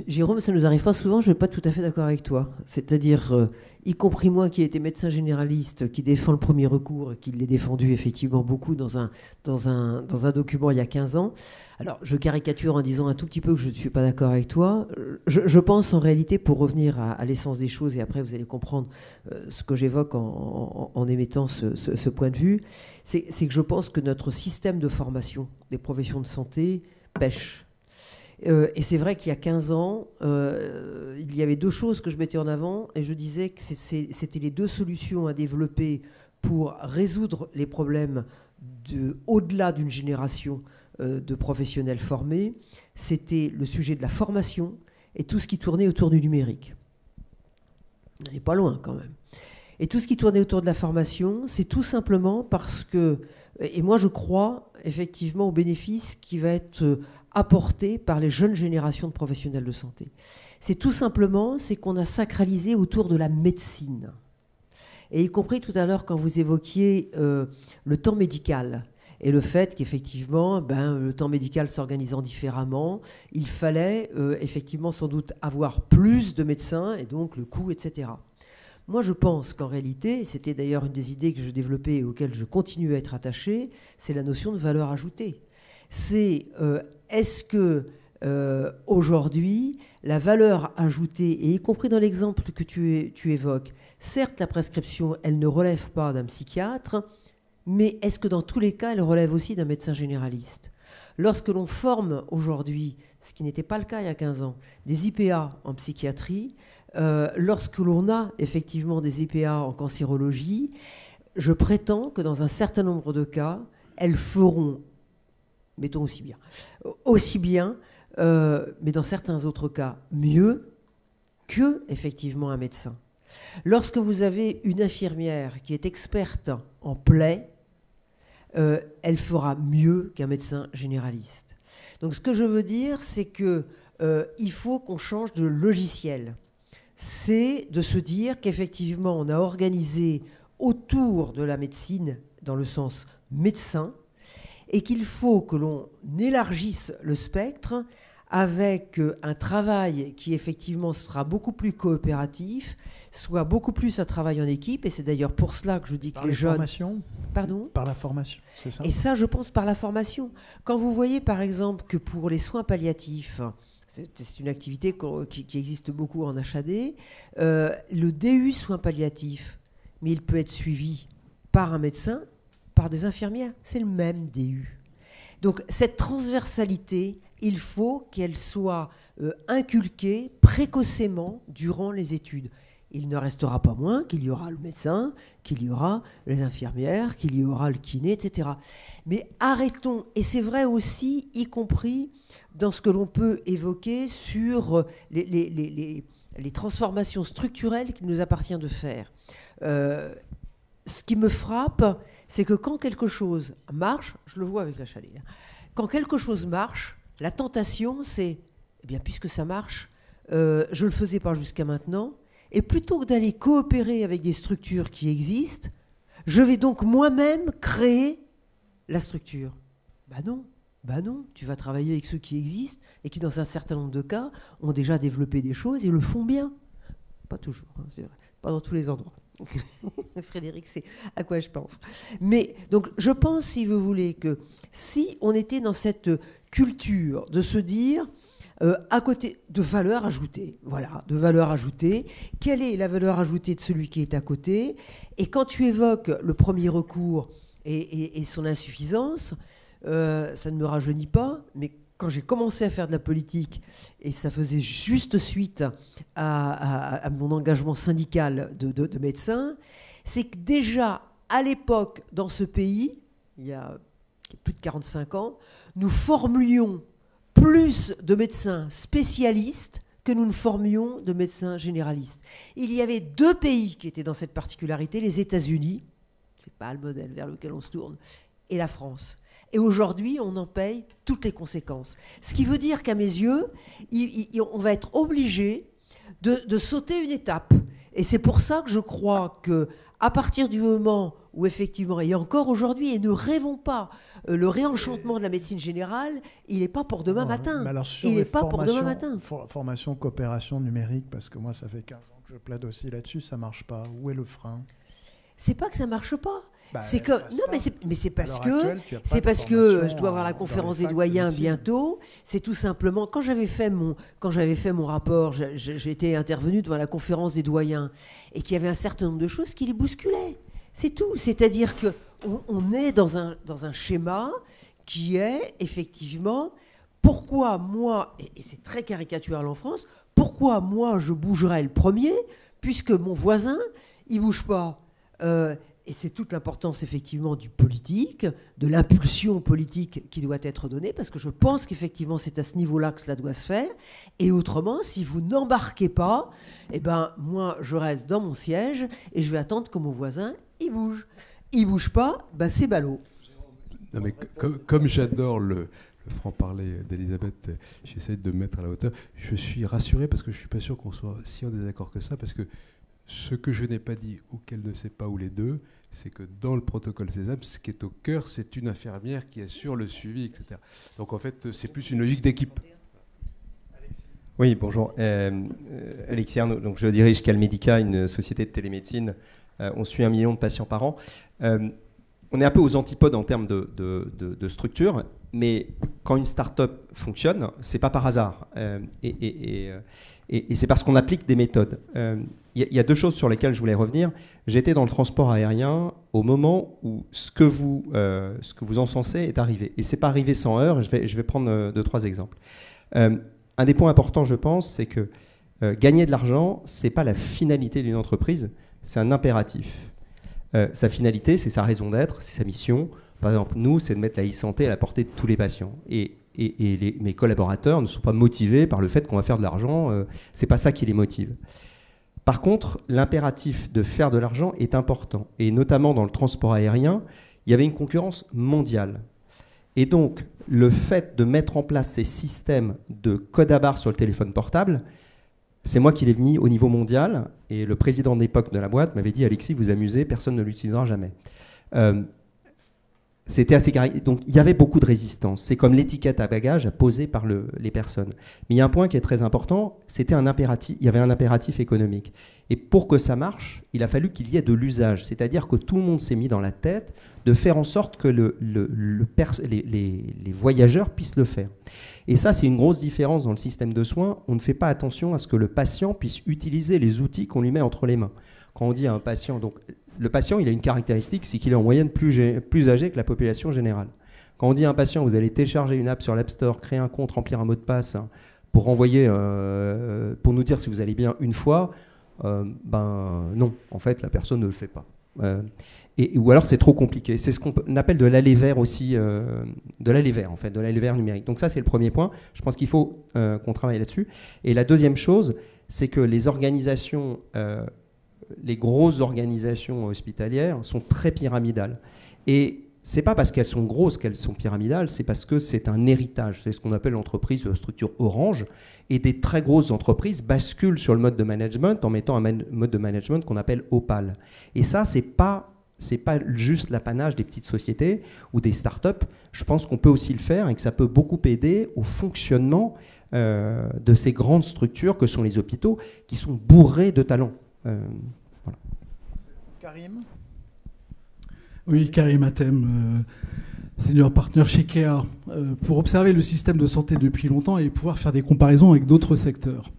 Jérôme, ça ne nous arrive pas souvent, je ne suis pas tout à fait d'accord avec toi. C'est-à-dire, y compris moi qui ai été médecin généraliste, qui défend le premier recours, et qui l'ai défendu effectivement beaucoup dans un document il y a 15 ans. Alors, je caricature en disant un tout petit peu que je ne suis pas d'accord avec toi. Je pense en réalité, pour revenir à l'essence des choses, et après vous allez comprendre ce que j'évoque en émettant ce point de vue, c'est que je pense que notre système de formation des professions de santé pêche. Et c'est vrai qu'il y a 15 ans, il y avait deux choses que je mettais en avant et je disais que c'était les deux solutions à développer pour résoudre les problèmes au-delà d'une génération de professionnels formés. C'était le sujet de la formation et tout ce qui tournait autour du numérique. On n'est pas loin quand même. Et tout ce qui tournait autour de la formation, c'est tout simplement parce que, et moi je crois effectivement au bénéfice qui va être apporté par les jeunes générations de professionnels de santé. C'est tout simplement, c'est qu'on a sacralisé autour de la médecine. Et y compris tout à l'heure quand vous évoquiez le temps médical. et le fait qu'effectivement, le temps médical s'organisant différemment, il fallait effectivement sans doute avoir plus de médecins, et donc le coût, etc. Moi, je pense qu'en réalité, c'était d'ailleurs une des idées que je développais et auxquelles je continue à être attaché, c'est la notion de valeur ajoutée. C'est est-ce que aujourd'hui, la valeur ajoutée, et y compris dans l'exemple que tu évoques, certes, la prescription, elle ne relève pas d'un psychiatre, mais est-ce que dans tous les cas, elle relève aussi d'un médecin généraliste ? Lorsque l'on forme aujourd'hui, ce qui n'était pas le cas il y a 15 ans, des IPA en psychiatrie, lorsque l'on a effectivement des IPA en cancérologie, je prétends que dans un certain nombre de cas, elles feront, mettons aussi bien, mais dans certains autres cas, mieux que effectivement un médecin. Lorsque vous avez une infirmière qui est experte en plaies, elle fera mieux qu'un médecin généraliste. Donc ce que je veux dire, c'est que il faut qu'on change de logiciel. C'est de se dire qu'effectivement, on a organisé autour de la médecine, dans le sens médecin, et qu'il faut que l'on élargisse le spectre avec un travail qui effectivement sera beaucoup plus coopératif, soit beaucoup plus un travail en équipe, et c'est d'ailleurs pour cela que je dis que les jeunes... Formation. Pardon ? Par la formation, c'est ça ? Et ça, je pense, par la formation. Quand vous voyez, par exemple, que pour les soins palliatifs, c'est une activité qui existe beaucoup en HAD, le DU soins palliatifs, mais il peut être suivi par un médecin, par des infirmières. C'est le même DU. Donc, cette transversalité, il faut qu'elle soit inculquée précocement durant les études. Il ne restera pas moins qu'il y aura le médecin, qu'il y aura les infirmières, qu'il y aura le kiné, etc. Mais arrêtons, et c'est vrai aussi, y compris dans ce que l'on peut évoquer sur les transformations structurelles qu'il nous appartient de faire. Ce qui me frappe, c'est que quand quelque chose marche, je le vois avec la Chalet, quand quelque chose marche, la tentation, c'est, eh bien, puisque ça marche, je ne le faisais pas jusqu'à maintenant, et plutôt que d'aller coopérer avec des structures qui existent, je vais donc moi-même créer la structure. Ben non, tu vas travailler avec ceux qui existent et qui, dans un certain nombre de cas, ont déjà développé des choses et le font bien. Pas toujours, hein, c'est vrai, pas dans tous les endroits. Frédéric, c'est à quoi je pense. Mais donc, je pense, si vous voulez, que si on était dans cette culture de se dire, à côté de valeur ajoutée, voilà, de valeur ajoutée, quelle est la valeur ajoutée de celui qui est à côté ? Et quand tu évoques le premier recours et son insuffisance, ça ne me rajeunit pas, mais quand j'ai commencé à faire de la politique, et ça faisait juste suite à mon engagement syndical de médecin, c'est que déjà, à l'époque, dans ce pays, il y a plus de 45 ans, nous formions plus de médecins spécialistes que nous ne formions de médecins généralistes. Il y avait 2 pays qui étaient dans cette particularité, les États-Unis, c'est pas le modèle vers lequel on se tourne, et la France. Et aujourd'hui, on en paye toutes les conséquences. Ce qui veut dire qu'à mes yeux, on va être obligé de sauter une étape. Et c'est pour ça que je crois qu'à partir du moment où effectivement, et encore aujourd'hui, et ne rêvons pas, le réenchantement de la médecine générale, il n'est pas pour demain matin. Il n'est pas pour demain matin. Formation, coopération numérique, parce que moi, ça fait 15 ans que je plaide aussi là-dessus, ça ne marche pas. Où est le frein ? C'est pas que ça marche pas. C'est que non, mais c'est parce que je dois avoir la conférence des doyens bientôt. C'est tout simplement quand j'avais fait mon rapport, j'étais intervenu devant la conférence des doyens et qu'il y avait un certain nombre de choses qui les bousculaient. C'est tout. C'est-à-dire que on est dans un schéma qui est effectivement pourquoi moi, et c'est très caricatural en France, pourquoi moi je bougerais le premier puisque mon voisin il bouge pas. Et c'est toute l'importance effectivement du politique, de l'impulsion politique qui doit être donnée, parce que je pense qu'effectivement c'est à ce niveau-là que cela doit se faire. Et autrement, si vous n'embarquez pas, eh ben moi je reste dans mon siège et je vais attendre que mon voisin il bouge. Il bouge pas, ben c'est ballot. Non mais comme j'adore le franc-parler d'Elisabeth, j'essaie de me mettre à la hauteur. Je suis rassuré parce que je suis pas sûr qu'on soit si en désaccord que ça, parce que ce que je n'ai pas dit ou qu'elle ne sait pas, ou les deux, c'est que dans le protocole Sésame, ce qui est au cœur, c'est une infirmière qui assure le suivi, etc. Donc en fait, c'est plus une logique d'équipe. Oui, bonjour. Alexis Arnaud, donc je dirige Calmedica, une société de télémédecine. On suit 1 million de patients par an. On est un peu aux antipodes en termes de structure, mais quand une start-up fonctionne, c'est pas par hasard. Et c'est parce qu'on applique des méthodes. Il y a 2 choses sur lesquelles je voulais revenir. J'étais dans le transport aérien au moment où ce que vous encensez est arrivé. Et c'est pas arrivé sans heurts. Je vais prendre 2-3 exemples. Un des points importants, je pense, c'est que gagner de l'argent, c'est pas la finalité d'une entreprise, c'est un impératif. Sa finalité, c'est sa raison d'être, c'est sa mission. Par exemple, nous, c'est de mettre la e-santé à la portée de tous les patients. Et mes collaborateurs ne sont pas motivés par le fait qu'on va faire de l'argent. C'est pas ça qui les motive. Par contre, l'impératif de faire de l'argent est important. Et notamment dans le transport aérien, il y avait une concurrence mondiale. Et donc, le fait de mettre en place ces systèmes de code à barre sur le téléphone portable, c'est moi qui l'ai mis au niveau mondial. Et le président de l'époque de la boîte m'avait dit « Alexis, vous amusez, personne ne l'utilisera jamais ». C'était assez carré. Donc, il y avait beaucoup de résistance. C'est comme l'étiquette à bagages posée par les personnes. Mais il y a un point qui est très important, il y avait un impératif économique. Et pour que ça marche, il a fallu qu'il y ait de l'usage. C'est-à-dire que tout le monde s'est mis dans la tête de faire en sorte que les voyageurs puissent le faire. Et ça, c'est une grosse différence dans le système de soins. On ne fait pas attention à ce que le patient puisse utiliser les outils qu'on lui met entre les mains. Quand on dit à un patient... Donc, le patient, il a une caractéristique, c'est qu'il est en moyenne plus âgé que la population générale. Quand on dit à un patient, vous allez télécharger une app sur l'App Store, créer un compte, remplir un mot de passe pour envoyer, pour nous dire si vous allez bien une fois, non, en fait, la personne ne le fait pas. Ou alors c'est trop compliqué. C'est ce qu'on appelle de l'aller vers aussi, de l'aller vers en fait, de l'aller vers numérique. Donc ça, c'est le premier point. Je pense qu'il faut qu'on travaille là-dessus. Et la deuxième chose, c'est que les organisations... les grosses organisations hospitalières sont très pyramidales. Et ce n'est pas parce qu'elles sont grosses qu'elles sont pyramidales, c'est parce que c'est un héritage. C'est ce qu'on appelle l'entreprise structure orange. Et des très grosses entreprises basculent sur le mode de management en mettant un mode de management qu'on appelle opale. Et ça, ce n'est pas juste l'apanage des petites sociétés ou des startups. Je pense qu'on peut aussi le faire et que ça peut beaucoup aider au fonctionnement de ces grandes structures que sont les hôpitaux, qui sont bourrés de talents. Voilà. Karim ? Oui, Karim Hatem, senior partner chez Kea, pour observer le système de santé depuis longtemps et pouvoir faire des comparaisons avec d'autres secteurs.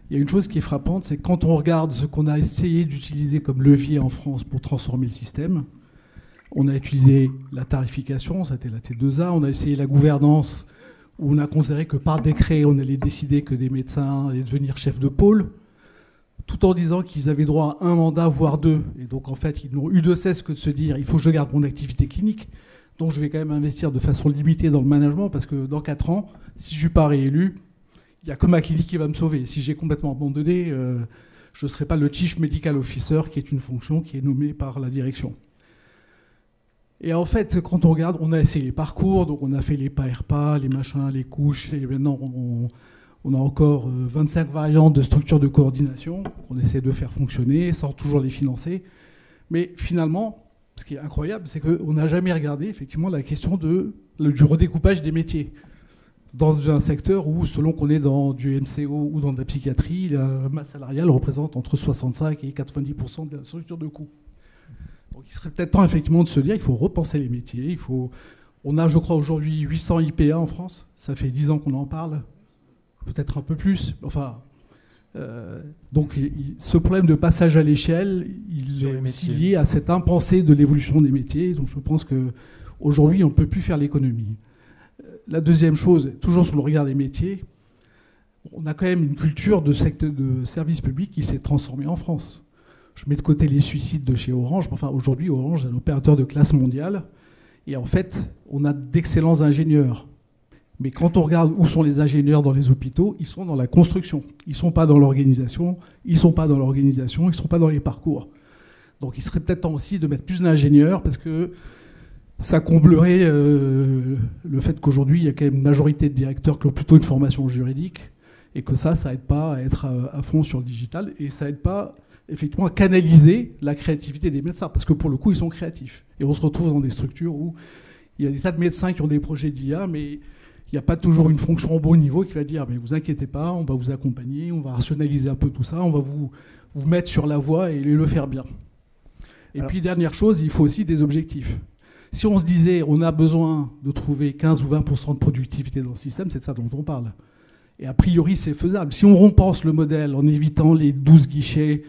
Il y a une chose qui est frappante, c'est que quand on regarde ce qu'on a essayé d'utiliser comme levier en France pour transformer le système, on a utilisé la tarification, ça a été la T2A, on a essayé la gouvernance, où on a considéré que par décret, on allait décider que des médecins allaient devenir chefs de pôle, tout en disant qu'ils avaient droit à un mandat, voire 2. Et donc, en fait, ils n'ont eu de cesse que de se dire « il faut que je garde mon activité clinique, donc je vais quand même investir de façon limitée dans le management, parce que dans 4 ans, si je ne suis pas réélu, il n'y a que ma clinique qui va me sauver. Si j'ai complètement abandonné, je ne serai pas le Chief Medical Officer, qui est une fonction qui est nommée par la direction. » Et en fait, quand on regarde, on a essayé les parcours, donc on a fait les PARPA, les machins, les couches, et maintenant on a encore 25 variantes de structures de coordination qu'on essaie de faire fonctionner sans toujours les financer. Mais finalement, ce qui est incroyable, c'est qu'on n'a jamais regardé effectivement la question du redécoupage des métiers. Dans un secteur où, selon qu'on est dans du MCO ou dans de la psychiatrie, la masse salariale représente entre 65 et 90% de la structure de coût. Donc il serait peut-être temps effectivement de se dire qu'il faut repenser les métiers. On a, je crois, aujourd'hui 800 IPA en France. Ça fait 10 ans qu'on en parle. Peut-être un peu plus. Enfin, donc ce problème de passage à l'échelle, il est aussi lié à cette impensée de l'évolution des métiers. Donc je pense qu'aujourd'hui, on ne peut plus faire l'économie. La deuxième chose, toujours sur le regard des métiers, on a quand même une culture de service public qui s'est transformée en France. Je mets de côté les suicides de chez Orange. Enfin, aujourd'hui, Orange est un opérateur de classe mondiale. Et en fait, on a d'excellents ingénieurs. Mais quand on regarde où sont les ingénieurs dans les hôpitaux, ils sont dans la construction. Ils ne sont pas dans l'organisation, ils ne sont pas dans les parcours. Donc il serait peut-être temps aussi de mettre plus d'ingénieurs, parce que ça comblerait le fait qu'aujourd'hui, il y a quand même une majorité de directeurs qui ont plutôt une formation juridique, et que ça n'aide pas à être à fond sur le digital, et ça n'aide pas effectivement à canaliser la créativité des médecins, parce que pour le coup, ils sont créatifs. Et on se retrouve dans des structures où il y a des tas de médecins qui ont des projets d'IA, mais il n'y a pas toujours une fonction au bon niveau qui va dire mais vous inquiétez pas, on va vous accompagner, on va rationaliser un peu tout ça, on va vous mettre sur la voie et le faire bien. Et puis dernière chose, il faut aussi des objectifs. Si on se disait on a besoin de trouver 15 ou 20% de productivité dans le système, c'est de ça dont on parle. Et a priori, c'est faisable. Si on repense le modèle en évitant les 12 guichets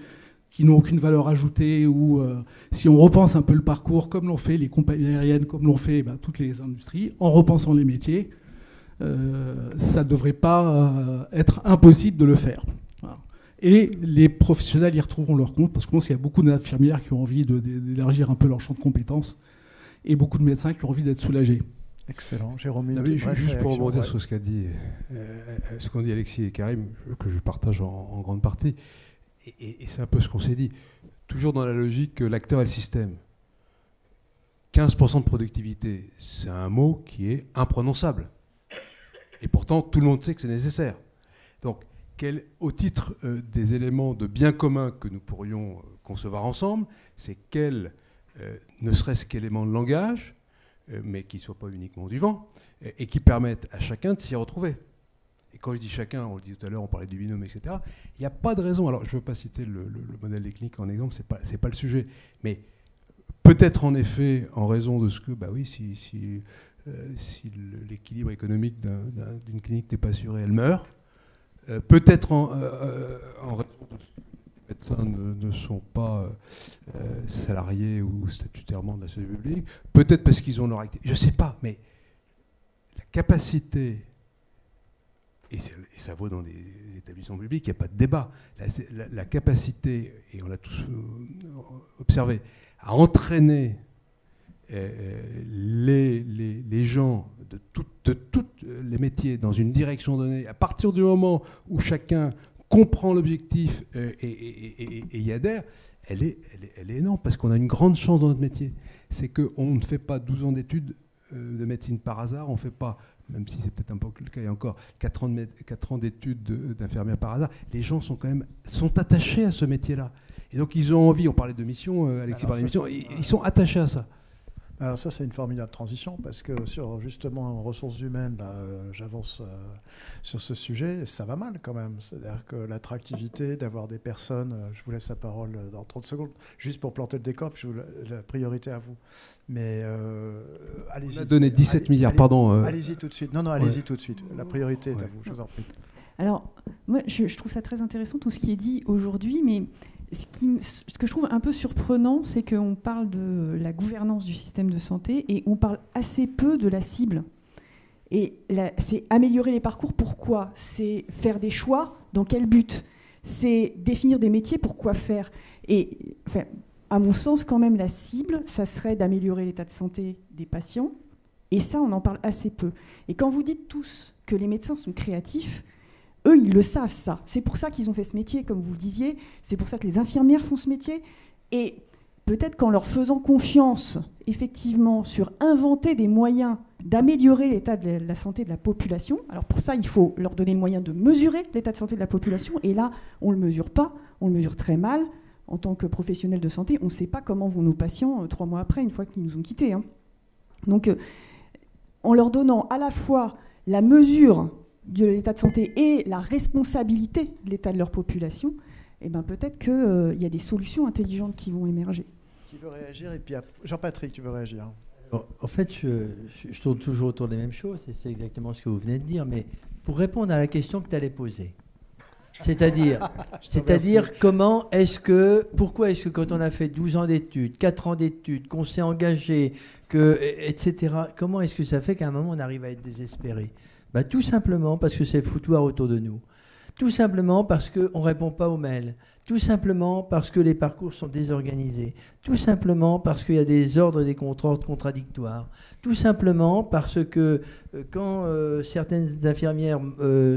qui n'ont aucune valeur ajoutée, ou si on repense un peu le parcours, comme l'ont fait les compagnies aériennes, comme l'ont fait toutes les industries, en repensant les métiers, ça ne devrait pas être impossible de le faire. Voilà. Et les professionnels y retrouveront leur compte, parce que je pense qu'il y a beaucoup d'infirmières qui ont envie d'élargir un peu leur champ de compétences, et beaucoup de médecins qui ont envie d'être soulagés. Excellent. Jérôme, juste pour rebondir sur ce qu'ont dit Alexis et Karim, que je partage en grande partie, et c'est un peu ce qu'on s'est dit, toujours dans la logique que l'acteur est le système. 15% de productivité, c'est un mot qui est imprononçable. Et pourtant, tout le monde sait que c'est nécessaire. Donc, au titre des éléments de bien commun que nous pourrions concevoir ensemble, c'est ne serait-ce qu'éléments de langage, mais qui ne soient pas uniquement du vent, et qui permettent à chacun de s'y retrouver. Et quand je dis chacun, on le dit tout à l'heure, on parlait du binôme, etc., il n'y a pas de raison. Alors, je ne veux pas citer le modèle des cliniques en exemple, ce n'est pas le sujet. Mais peut-être en effet, en raison de ce que, si l'équilibre économique d'une clinique n'est pas assuré, elle meurt. Peut-être en raison de ce que les médecins ne sont pas salariés ou statutairement de la santé publique, peut-être parce qu'ils ont leur activité, je ne sais pas, mais la capacité, et ça vaut dans des établissements publics, il n'y a pas de débat, la capacité, et on l'a tous observé, à entraîner les gens de tous les métiers dans une direction donnée, à partir du moment où chacun comprend l'objectif et y adhère, elle est énorme, parce qu'on a une grande chance dans notre métier. C'est qu'on ne fait pas 12 ans d'études de médecine par hasard, on ne fait pas, même si c'est peut-être un peu le cas, il y a encore 4 ans d'études d'infirmière par hasard. Les gens sont attachés à ce métier-là. Et donc ils ont envie, on parlait de mission, Alexis parlait de mission, ils sont attachés à ça. Alors ça, c'est une formidable transition, parce que sur justement ressources humaines, j'avance sur ce sujet, ça va mal quand même. C'est-à-dire que l'attractivité d'avoir des personnes, je vous laisse la parole dans 30 secondes, juste pour planter le décor, puis la priorité à vous. Mais allez-y. On a donné 17 milliards, pardon. Allez-y tout de suite. Non, allez-y tout de suite. La priorité est à vous, je vous en prie. Alors, moi, je trouve ça très intéressant, tout ce qui est dit aujourd'hui, mais ce que je trouve un peu surprenant, c'est qu'on parle de la gouvernance du système de santé et on parle assez peu de la cible. Et c'est améliorer les parcours, pourquoi ? C'est faire des choix, dans quel but ? C'est définir des métiers, pourquoi faire ? Et enfin, à mon sens, quand même, la cible, ça serait d'améliorer l'état de santé des patients. Et ça, on en parle assez peu. Et quand vous dites tous que les médecins sont créatifs, eux, ils le savent, ça. C'est pour ça qu'ils ont fait ce métier, comme vous le disiez. C'est pour ça que les infirmières font ce métier. Et peut-être qu'en leur faisant confiance, effectivement, sur inventer des moyens d'améliorer l'état de la santé de la population. Alors pour ça, il faut leur donner le moyen de mesurer l'état de santé de la population. Et là, on ne le mesure pas. On le mesure très mal. En tant que professionnel de santé, on ne sait pas comment vont nos patients 3 mois après, une fois qu'ils nous ont quittés. Donc, en leur donnant à la fois la mesure de l'état de santé et la responsabilité de l'état de leur population, peut-être qu'il y a des solutions intelligentes qui vont émerger. Qui veut réagir ? Et puis Jean-Patrick, tu veux réagir ? Alors, en fait, je tourne toujours autour des mêmes choses, et c'est exactement ce que vous venez de dire, mais pour répondre à la question que tu allais poser, c'est-à-dire pourquoi est-ce que quand on a fait 12 ans d'études, 4 ans d'études, qu'on s'est engagé, etc., comment est-ce que ça fait qu'à un moment on arrive à être désespéré ? Tout simplement parce que c'est le foutoir autour de nous. Tout simplement parce qu'on ne répond pas aux mails. Tout simplement parce que les parcours sont désorganisés. Tout simplement parce qu'il y a des ordres et des contre-ordres contradictoires. Tout simplement parce que quand certaines infirmières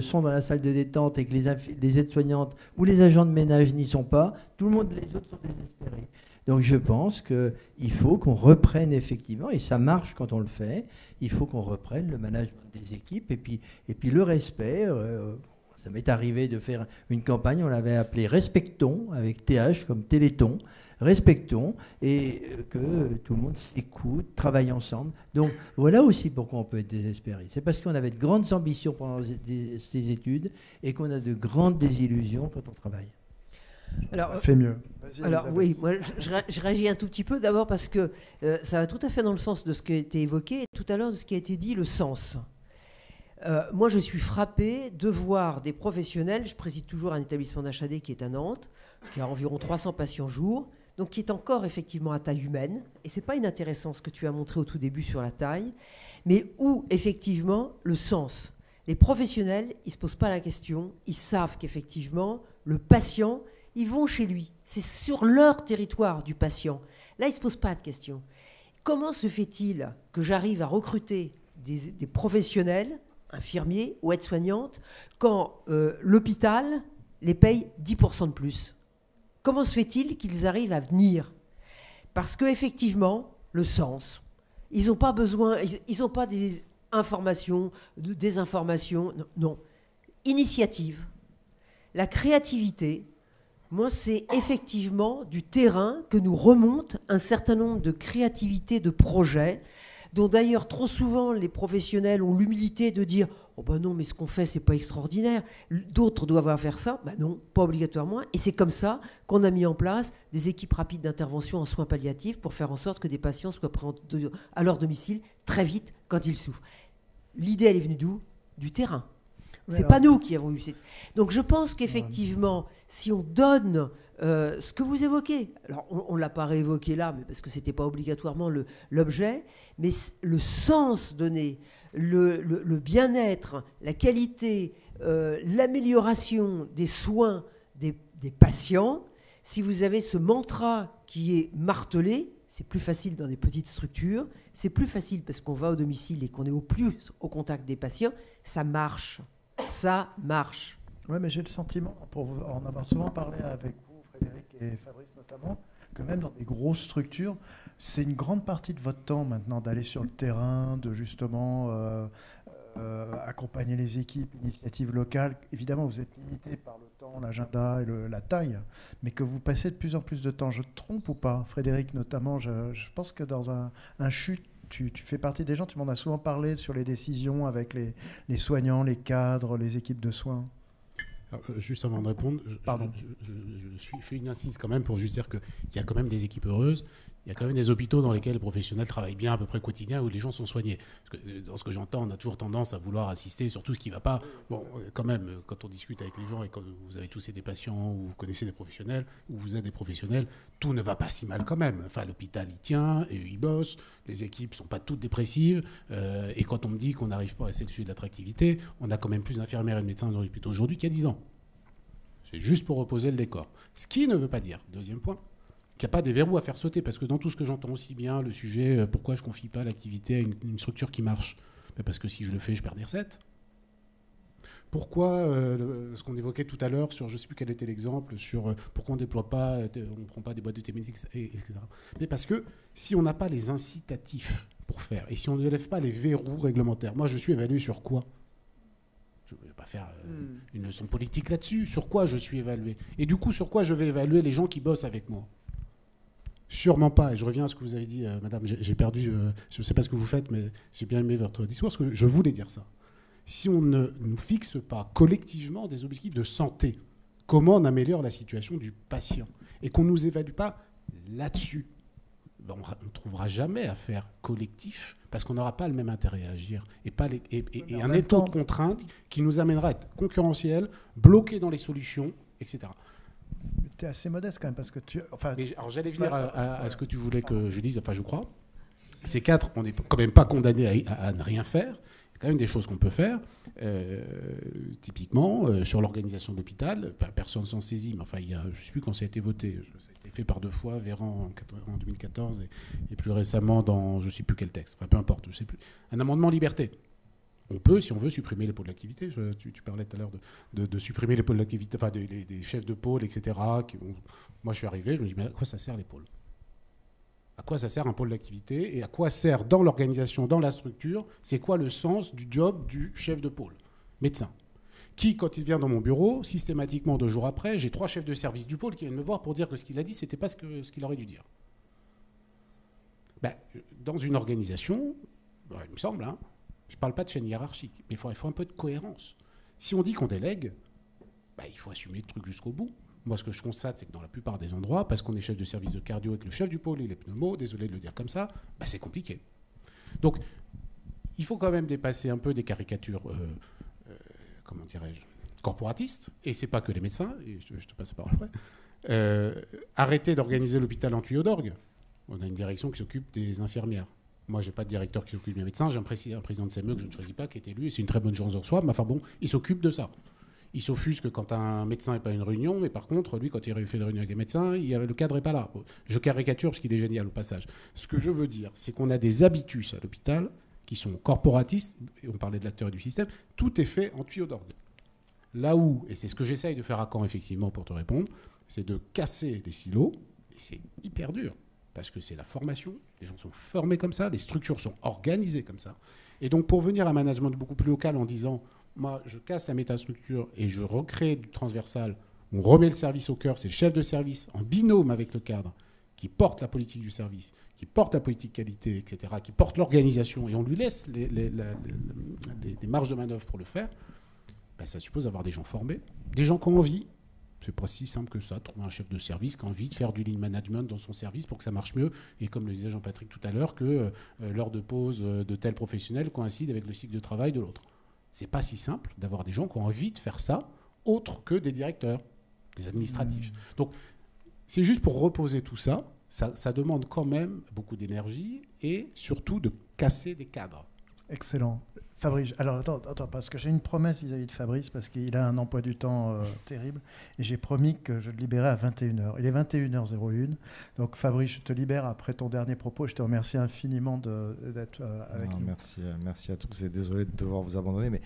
sont dans la salle de détente et que les aides-soignantes ou les agents de ménage n'y sont pas, tout le monde, les autres sont désespérés. Donc je pense qu'il faut qu'on reprenne effectivement, et ça marche quand on le fait, il faut qu'on reprenne le management des équipes et puis le respect. Ça m'est arrivé de faire une campagne, on l'avait appelée Respectons, avec TH comme Téléthon, Respectons, et que tout le monde s'écoute, travaille ensemble. Donc voilà aussi pourquoi on peut être désespéré. C'est parce qu'on avait de grandes ambitions pendant ces études et qu'on a de grandes désillusions quand on travaille. Alors, fait mieux. Alors oui, moi je réagis un tout petit peu d'abord parce que ça va tout à fait dans le sens de ce qui a été évoqué et tout à l'heure de ce qui a été dit, le sens. Moi je suis frappé de voir des professionnels, je préside toujours un établissement d'HAD qui est à Nantes, qui a environ 300 patients jour, donc qui est encore effectivement à taille humaine, et c'est pas inintéressant ce que tu as montré au tout début sur la taille, mais où effectivement le sens. Les professionnels, ils se posent pas la question, ils savent qu'effectivement le patient, ils vont chez lui. C'est sur leur territoire du patient. Là, ils ne se posent pas de questions. Comment se fait-il que j'arrive à recruter des professionnels, infirmiers ou aides-soignantes, quand l'hôpital les paye 10% de plus? Comment se fait-il qu'ils arrivent à venir? Parce qu'effectivement, le sens, ils n'ont pas besoin, ils n'ont pas des informations, des informations, non. Initiative, la créativité. Moi, c'est effectivement du terrain que nous remontent un certain nombre de créativités, de projets, dont d'ailleurs trop souvent les professionnels ont l'humilité de dire « Oh ben non, mais ce qu'on fait, c'est pas extraordinaire. D'autres doivent faire ça. » Ben non, pas obligatoirement. Et c'est comme ça qu'on a mis en place des équipes rapides d'intervention en soins palliatifs pour faire en sorte que des patients soient pris à leur domicile très vite quand ils souffrent. L'idée, elle est venue d'où? Du terrain. C'est pas nous qui avons eu cette... Donc je pense qu'effectivement, si on donne ce que vous évoquez, alors on ne l'a pas réévoqué là, mais parce que ce n'était pas obligatoirement l'objet, mais le sens donné, le bien-être, la qualité, l'amélioration des soins des patients, si vous avez ce mantra qui est martelé, c'est plus facile dans des petites structures, c'est plus facile parce qu'on va au domicile et qu'on est au plus au contact des patients, ça marche. Ça marche. Oui, mais j'ai le sentiment, pour en avoir souvent parlé avec vous, Frédéric et Fabrice notamment, que même dans des grosses structures, c'est une grande partie de votre temps maintenant d'aller sur le terrain, de justement accompagner les équipes, initiatives locales. Évidemment, vous êtes limité par le temps, l'agenda et la taille, mais que vous passez de plus en plus de temps. Je te trompe ou pas, Frédéric notamment? Je pense que dans un chute, tu fais partie des gens, tu m'en as souvent parlé sur les décisions avec les soignants, les cadres, les équipes de soins. Alors, juste avant de répondre, je fais une insiste quand même pour juste dire qu'il y a quand même des équipes heureuses, il y a quand même des hôpitaux dans lesquels les professionnels travaillent bien à peu près quotidien, où les gens sont soignés. Parce que, dans ce que j'entends, on a toujours tendance à vouloir assister sur tout ce qui ne va pas. Bon, quand même, quand on discute avec les gens et quand vous avez tous des patients ou vous connaissez des professionnels, ou vous êtes des professionnels, tout ne va pas si mal quand même. Enfin, l'hôpital, il tient, et il bosse, les équipes ne sont pas toutes dépressives, et quand on me dit qu'on n'arrive pas à essayer de sujet de l'attractivité, on a quand même plus d'infirmières et de médecins dans les hôpitaux aujourd'hui qu'il y a 10 ans. C'est juste pour reposer le décor. Ce qui ne veut pas dire, deuxième point, qu'il n'y a pas des verrous à faire sauter, parce que dans tout ce que j'entends aussi bien, le sujet, pourquoi je ne confie pas l'activité à une structure qui marche? Parce que si je le fais, je perds des recettes. Pourquoi, ce qu'on évoquait tout à l'heure sur, je ne sais plus quel était l'exemple, sur pourquoi on ne déploie pas, on ne prend pas des boîtes de télémédecine, etc. Mais parce que si on n'a pas les incitatifs pour faire, et si on ne lève pas les verrous réglementaires, moi je suis évalué sur quoi? Je ne vais pas faire une leçon politique là-dessus. Sur quoi je suis évalué? Et du coup, sur quoi je vais évaluer les gens qui bossent avec moi? Sûrement pas. Et je reviens à ce que vous avez dit, madame, j'ai perdu, je ne sais pas ce que vous faites, mais j'ai bien aimé votre discours, parce que je voulais dire ça. Si on ne nous fixe pas collectivement des objectifs de santé, comment on améliore la situation du patient? Et qu'on ne nous évalue pas là-dessus, ben on ne trouvera jamais à faire collectif, parce qu'on n'aura pas le même intérêt à agir, et un étau de contrainte qui nous amènera à être concurrentiel, bloqué dans les solutions, etc. Tu es assez modeste quand même, parce que tu... Enfin, alors j'allais venir à ce que tu voulais que je dise, enfin je crois. Ces quatre, on n'est quand même pas condamnés à ne rien faire. Il y a quand même des choses qu'on peut faire. Typiquement, sur l'organisation de l'hôpital, personne s'en saisit, mais enfin, je ne sais plus quand ça a été voté. Ça a été fait par 2 fois, Véran en 2014 et plus récemment dans je ne sais plus quel texte. Enfin, peu importe, je sais plus. Un amendement liberté. On peut, si on veut, supprimer les pôles d'activité. Tu parlais tout à l'heure de supprimer les pôles d'activité, enfin des chefs de pôle, etc. Moi, je suis arrivé, je me dis, mais à quoi ça sert les pôles? À quoi ça sert un pôle d'activité? Et à quoi sert dans l'organisation, dans la structure? C'est quoi le sens du job du chef de pôle? Médecin. qui, quand il vient dans mon bureau, systématiquement 2 jours après, j'ai 3 chefs de service du pôle qui viennent me voir pour dire que ce qu'il a dit, c'était pas ce qu'il aurait dû dire. Ben, dans une organisation, il me semble, hein, je ne parle pas de chaîne hiérarchique, mais il faut un peu de cohérence. Si on dit qu'on délègue, il faut assumer le truc jusqu'au bout. Moi, ce que je constate, c'est que dans la plupart des endroits, parce qu'on est chef de service de cardio et que le chef du pôle et les pneumos, désolé de le dire comme ça, c'est compliqué. Donc, il faut quand même dépasser un peu des caricatures, comment dirais-je, corporatistes, et c'est pas que les médecins, et je te passe la parole après, arrêter d'organiser l'hôpital en tuyau d'orgue. On a une direction qui s'occupe des infirmières. Moi, je n'ai pas de directeur qui s'occupe des médecins, j'ai un président de CME que je ne choisis pas, qui est élu, et c'est une très bonne chance de recevoir, mais enfin bon, il s'occupe de ça. Il s'offusque quand un médecin n'est pas à une réunion, mais par contre, lui, quand il fait des réunions avec les médecins, le cadre n'est pas là. Je caricature parce qu'il est génial au passage. Ce que je veux dire, c'est qu'on a des habitus à l'hôpital qui sont corporatistes, et on parlait de l'acteur et du système, tout est fait en tuyau d'orgue. Là où, et c'est ce que j'essaye de faire à Caen, effectivement, pour te répondre, c'est de casser les silos, et c'est hyper dur, parce que c'est la formation, les gens sont formés comme ça, les structures sont organisées comme ça. Et donc, pour venir à un management beaucoup plus local en disant... Moi, je casse la métastructure et je recrée du transversal. On remet le service au cœur. C'est le chef de service, en binôme avec le cadre, qui porte la politique du service, qui porte la politique qualité, etc., qui porte l'organisation, et on lui laisse les marges de manœuvre pour le faire. Ça suppose d'avoir des gens formés, des gens qui ont envie. C'est pas si simple que ça, trouver un chef de service qui a envie de faire du lean management dans son service pour que ça marche mieux. Et comme le disait Jean-Patrick tout à l'heure, que l'heure de pause de tel professionnel coïncide avec le cycle de travail de l'autre. C'est pas si simple d'avoir des gens qui ont envie de faire ça, autre que des directeurs, des administratifs. Donc, c'est juste pour reposer tout ça. Ça demande quand même beaucoup d'énergie et surtout de casser des cadres. Excellent. Fabrice, alors attends, parce que j'ai une promesse vis-à-vis de Fabrice, parce qu'il a un emploi du temps terrible, et j'ai promis que je le libérais à 21h. Il est 21h01, donc Fabrice, je te libère après ton dernier propos. Je te remercie infiniment d'être avec nous. Merci à tous, et désolé de devoir vous abandonner, mais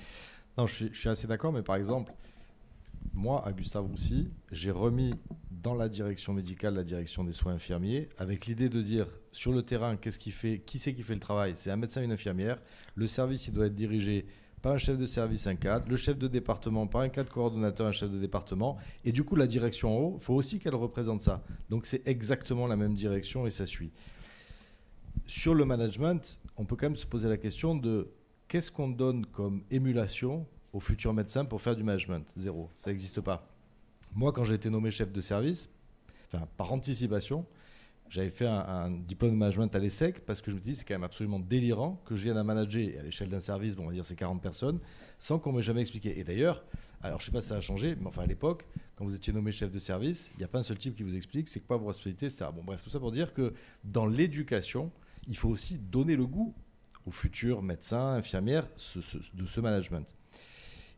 non, je suis assez d'accord, mais par exemple, moi, à Gustave Roussy, j'ai remis dans la direction médicale la direction des soins infirmiers, avec l'idée de dire sur le terrain, qui c'est qui fait le travail? C'est un médecin et une infirmière. Le service, il doit être dirigé par un chef de service, un cadre, le chef de département par un cadre coordonnateur, un chef de département. Et du coup, la direction en haut, il faut aussi qu'elle représente ça. Donc c'est exactement la même direction et ça suit. Sur le management, on peut quand même se poser la question de qu'est-ce qu'on donne comme émulation aux futurs médecins pour faire du management? Zéro, ça n'existe pas. Moi, quand j'ai été nommé chef de service, par anticipation, j'avais fait un diplôme de management à l'ESSEC parce que je me dis c'est quand même absolument délirant que je vienne à manager, et à l'échelle d'un service, on va dire c'est 40 personnes, sans qu'on m'ait jamais expliqué. Et d'ailleurs, alors je ne sais pas si ça a changé, mais enfin à l'époque, quand vous étiez nommé chef de service, il n'y a pas un seul type qui vous explique c'est quoi vos responsabilités, etc. Bon, bref, tout ça pour dire que dans l'éducation, il faut aussi donner le goût aux futurs médecins, infirmières de ce management.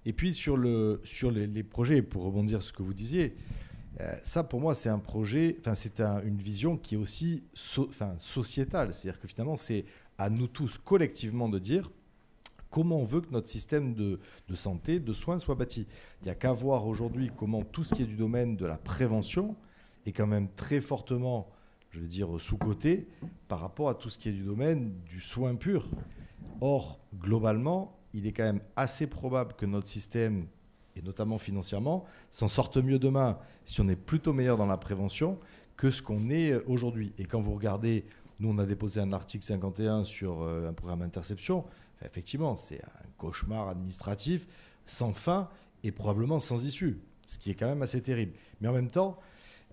Et puis sur les projets, pour rebondir sur ce que vous disiez, ça pour moi c'est un projet, c'est une vision qui est aussi sociétale. C'est-à-dire que finalement c'est à nous tous collectivement de dire comment on veut que notre système de santé, de soins soit bâti. Il n'y a qu'à voir aujourd'hui comment tout ce qui est du domaine de la prévention est quand même très fortement, je vais dire, sous-coté par rapport à tout ce qui est du domaine du soin pur. Or, globalement, il est quand même assez probable que notre système, et notamment financièrement, s'en sorte mieux demain si on est plutôt meilleur dans la prévention que ce qu'on est aujourd'hui. Et quand vous regardez, nous on a déposé un article 51 sur un programme d'interception, effectivement c'est un cauchemar administratif sans fin et probablement sans issue, ce qui est quand même assez terrible. Mais en même temps,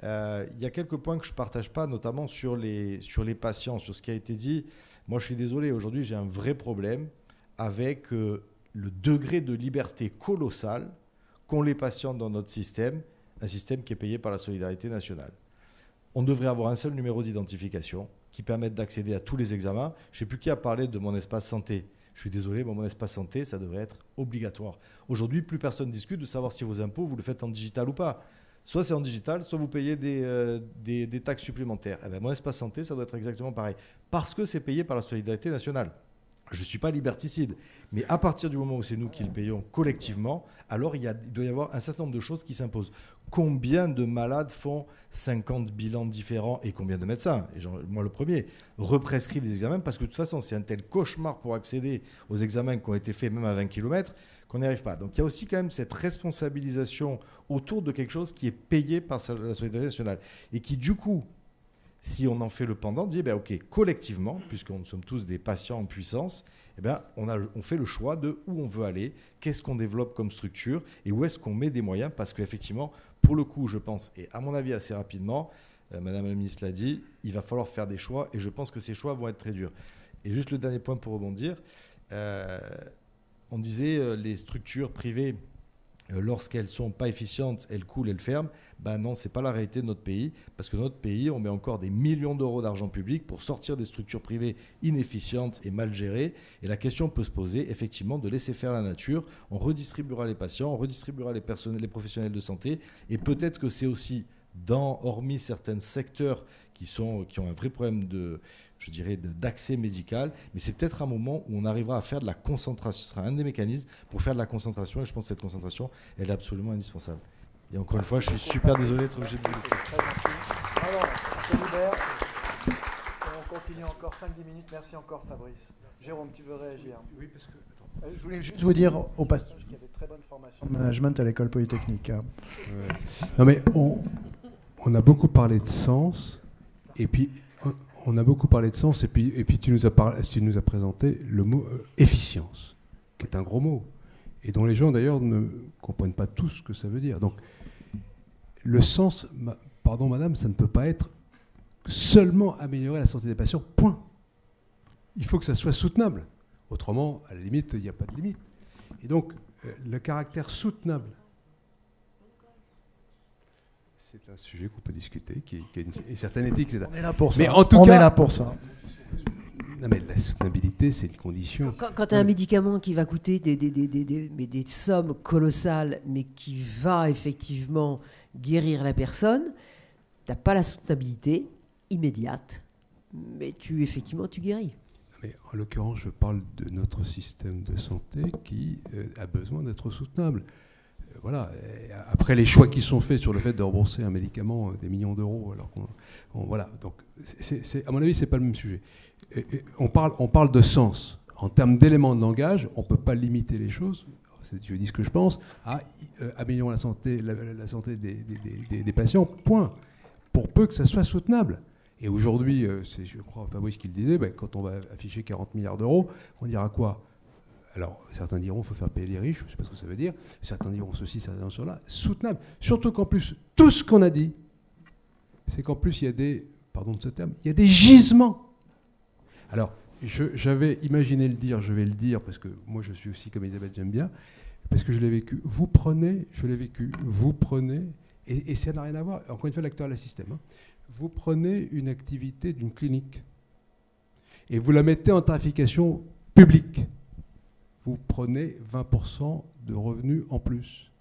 il y a quelques points que je ne partage pas, notamment sur les patients, sur ce qui a été dit. Moi je suis désolé, aujourd'hui j'ai un vrai problème avec le degré de liberté colossal qu'ont les patients dans notre système, un système qui est payé par la solidarité nationale. On devrait avoir un seul numéro d'identification qui permette d'accéder à tous les examens. Je ne sais plus qui a parlé de mon espace santé. Je suis désolé, mais mon espace santé, ça devrait être obligatoire. Aujourd'hui, plus personne discute de savoir si vos impôts, vous le faites en digital ou pas. Soit c'est en digital, soit vous payez des taxes supplémentaires. Eh bien, mon espace santé, ça doit être exactement pareil. Parce que c'est payé par la solidarité nationale. Je ne suis pas liberticide. Mais à partir du moment où c'est nous qui le payons collectivement, alors il doit y avoir un certain nombre de choses qui s'imposent. Combien de malades font 50 bilans différents et combien de médecins, et moi le premier, represcrivent des examens parce que de toute façon, c'est un tel cauchemar pour accéder aux examens qui ont été faits même à 20 km qu'on n'y arrive pas. Donc il y a aussi quand même cette responsabilisation autour de quelque chose qui est payé par la solidarité nationale et qui du coup, si on en fait le pendant, dit ok, collectivement, puisqu'on sommes tous des patients en puissance, on fait le choix de où on veut aller, qu'est-ce qu'on développe comme structure et où est-ce qu'on met des moyens, parce qu'effectivement, pour le coup, je pense, et à mon avis assez rapidement, Madame la ministre l'a dit, il va falloir faire des choix et je pense que ces choix vont être très durs. Et juste le dernier point pour rebondir, on disait les structures privées, lorsqu'elles ne sont pas efficientes, elles coulent, elles ferment. Non, ce n'est pas la réalité de notre pays, parce que notre pays, on met encore des millions d'euros d'argent public pour sortir des structures privées inefficientes et mal gérées. Et la question peut se poser, effectivement, de laisser faire la nature. On redistribuera les patients, on redistribuera les professionnels de santé. Et peut-être que c'est aussi, hormis certains secteurs qui ont un vrai problème d'accès médical, mais c'est peut-être un moment où on arrivera à faire de la concentration. Ce sera un des mécanismes pour faire de la concentration, et je pense que cette concentration, elle est absolument indispensable. Et encore une fois, je suis super désolé d'être obligé de vous laisser. Alors, je te libère. Et on continue encore 5-10 minutes. Merci encore, Fabrice. Jérôme, tu veux réagir? Oui, parce que... Je voulais juste vous dire au passage qu'il y avait très bonne formation de management à l'école polytechnique. Ouais. Non mais on a beaucoup parlé de sens, et puis tu nous as présenté le mot efficience, qui est un gros mot, et dont les gens d'ailleurs ne comprennent pas tous ce que ça veut dire. Donc le sens, pardon madame, ça ne peut pas être seulement améliorer la santé des patients, point. Il faut que ça soit soutenable. Autrement, à la limite, il n'y a pas de limite. Et donc, le caractère soutenable, c'est un sujet qu'on peut discuter, qui a une certaine éthique. On est là pour ça. Mais en tout on cas, est là pour ça. Non, mais la soutenabilité, c'est une condition. Quand tu as un médicament qui va coûter des sommes colossales, mais qui va effectivement guérir la personne, tu n'as pas la soutenabilité immédiate, mais tu guéris. Mais en l'occurrence, je parle de notre système de santé qui a besoin d'être soutenable. Voilà. Et après, les choix qui sont faits sur le fait de rembourser un médicament des millions d'euros, alors voilà. Donc, à mon avis, c'est pas le même sujet. On parle de sens. En termes d'éléments de langage, on ne peut pas limiter les choses. Je dis ce que je pense. À améliorer la santé des patients. Point. Pour peu que ça soit soutenable. Et aujourd'hui, c'est, je crois, Fabrice qui le disait, quand on va afficher 40 milliards d'euros, on dira quoi? Alors, certains diront qu'il faut faire payer les riches, je ne sais pas ce que ça veut dire. Certains diront ceci, certains diront cela. Soutenable. Surtout qu'en plus, tout ce qu'on a dit, c'est qu'en plus, il y a des, pardon de ce terme, il y a des gisements. Alors, j'avais imaginé le dire, je vais le dire, parce que moi, je suis aussi comme Elisabeth, j'aime bien, parce que je l'ai vécu. Vous prenez, je l'ai vécu, vous prenez, et ça n'a rien à voir, encore une fois, l'acteur à la système, hein. Vous prenez une activité d'une clinique et vous la mettez en tarification publique. Vous prenez 20% de revenus en plus.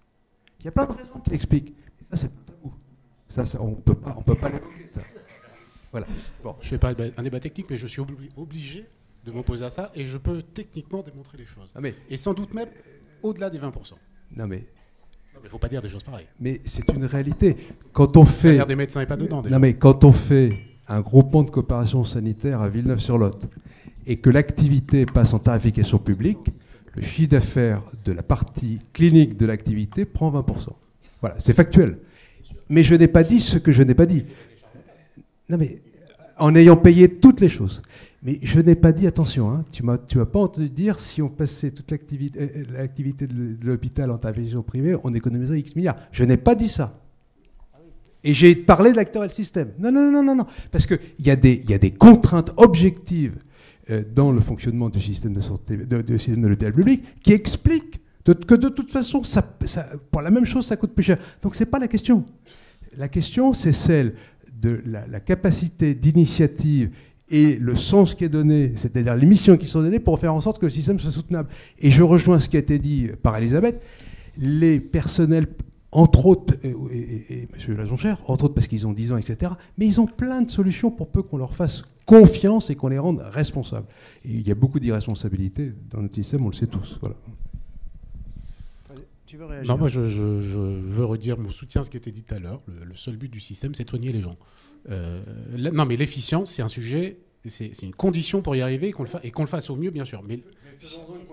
Il y a plein de raisons qui l'expliquent. Ça, c'est tabou. Ça, on peut pas l'évoquer. Voilà. Bon, je ne fais pas un débat technique, mais je suis obligé de m'opposer à ça et je peux techniquement démontrer les choses. Et sans doute même au-delà des 20%. Non mais... Il ne faut pas dire des choses pareilles. Mais c'est une réalité. Quand on fait... Ça a l'air des médecins et pas dedans, déjà. Non, mais quand on fait un groupement de coopération sanitaire à Villeneuve-sur-Lot et que l'activité passe en tarification publique, le chiffre d'affaires de la partie clinique de l'activité prend 20%. Voilà, c'est factuel. Mais je n'ai pas dit ce que je n'ai pas dit. Non, mais en ayant payé toutes les choses. Mais je n'ai pas dit, attention, hein, tu m'as pas entendu dire si on passait toute l'activité de l'hôpital en tarification privée, on économiserait X milliards. Je n'ai pas dit ça. Et j'ai parlé de l'acteur et le système. Non. Parce qu'il y a des contraintes objectives dans le fonctionnement du système de santé, du système de l'hôpital public, qui expliquent que de toute façon, pour la même chose, ça coûte plus cher. Donc ce n'est pas la question. La question, c'est celle de la capacité d'initiative et le sens qui est donné, c'est-à-dire les missions qui sont données pour faire en sorte que le système soit soutenable. Et je rejoins ce qui a été dit par Elisabeth, les personnels entre autres, et M. Lajonchère, entre autres parce qu'ils ont 10 ans, etc. Mais ils ont plein de solutions pour peu qu'on leur fasse confiance et qu'on les rende responsables. Et il y a beaucoup d'irresponsabilité dans notre système, on le sait tous. Voilà. Tu veux réagir ? Non, moi je veux redire mon soutien à ce qui a été dit tout à l'heure. Le seul but du système, c'est de soigner les gens. Non, mais l'efficience, c'est un sujet, c'est une condition pour y arriver et qu'on le fasse au mieux, bien sûr. Mais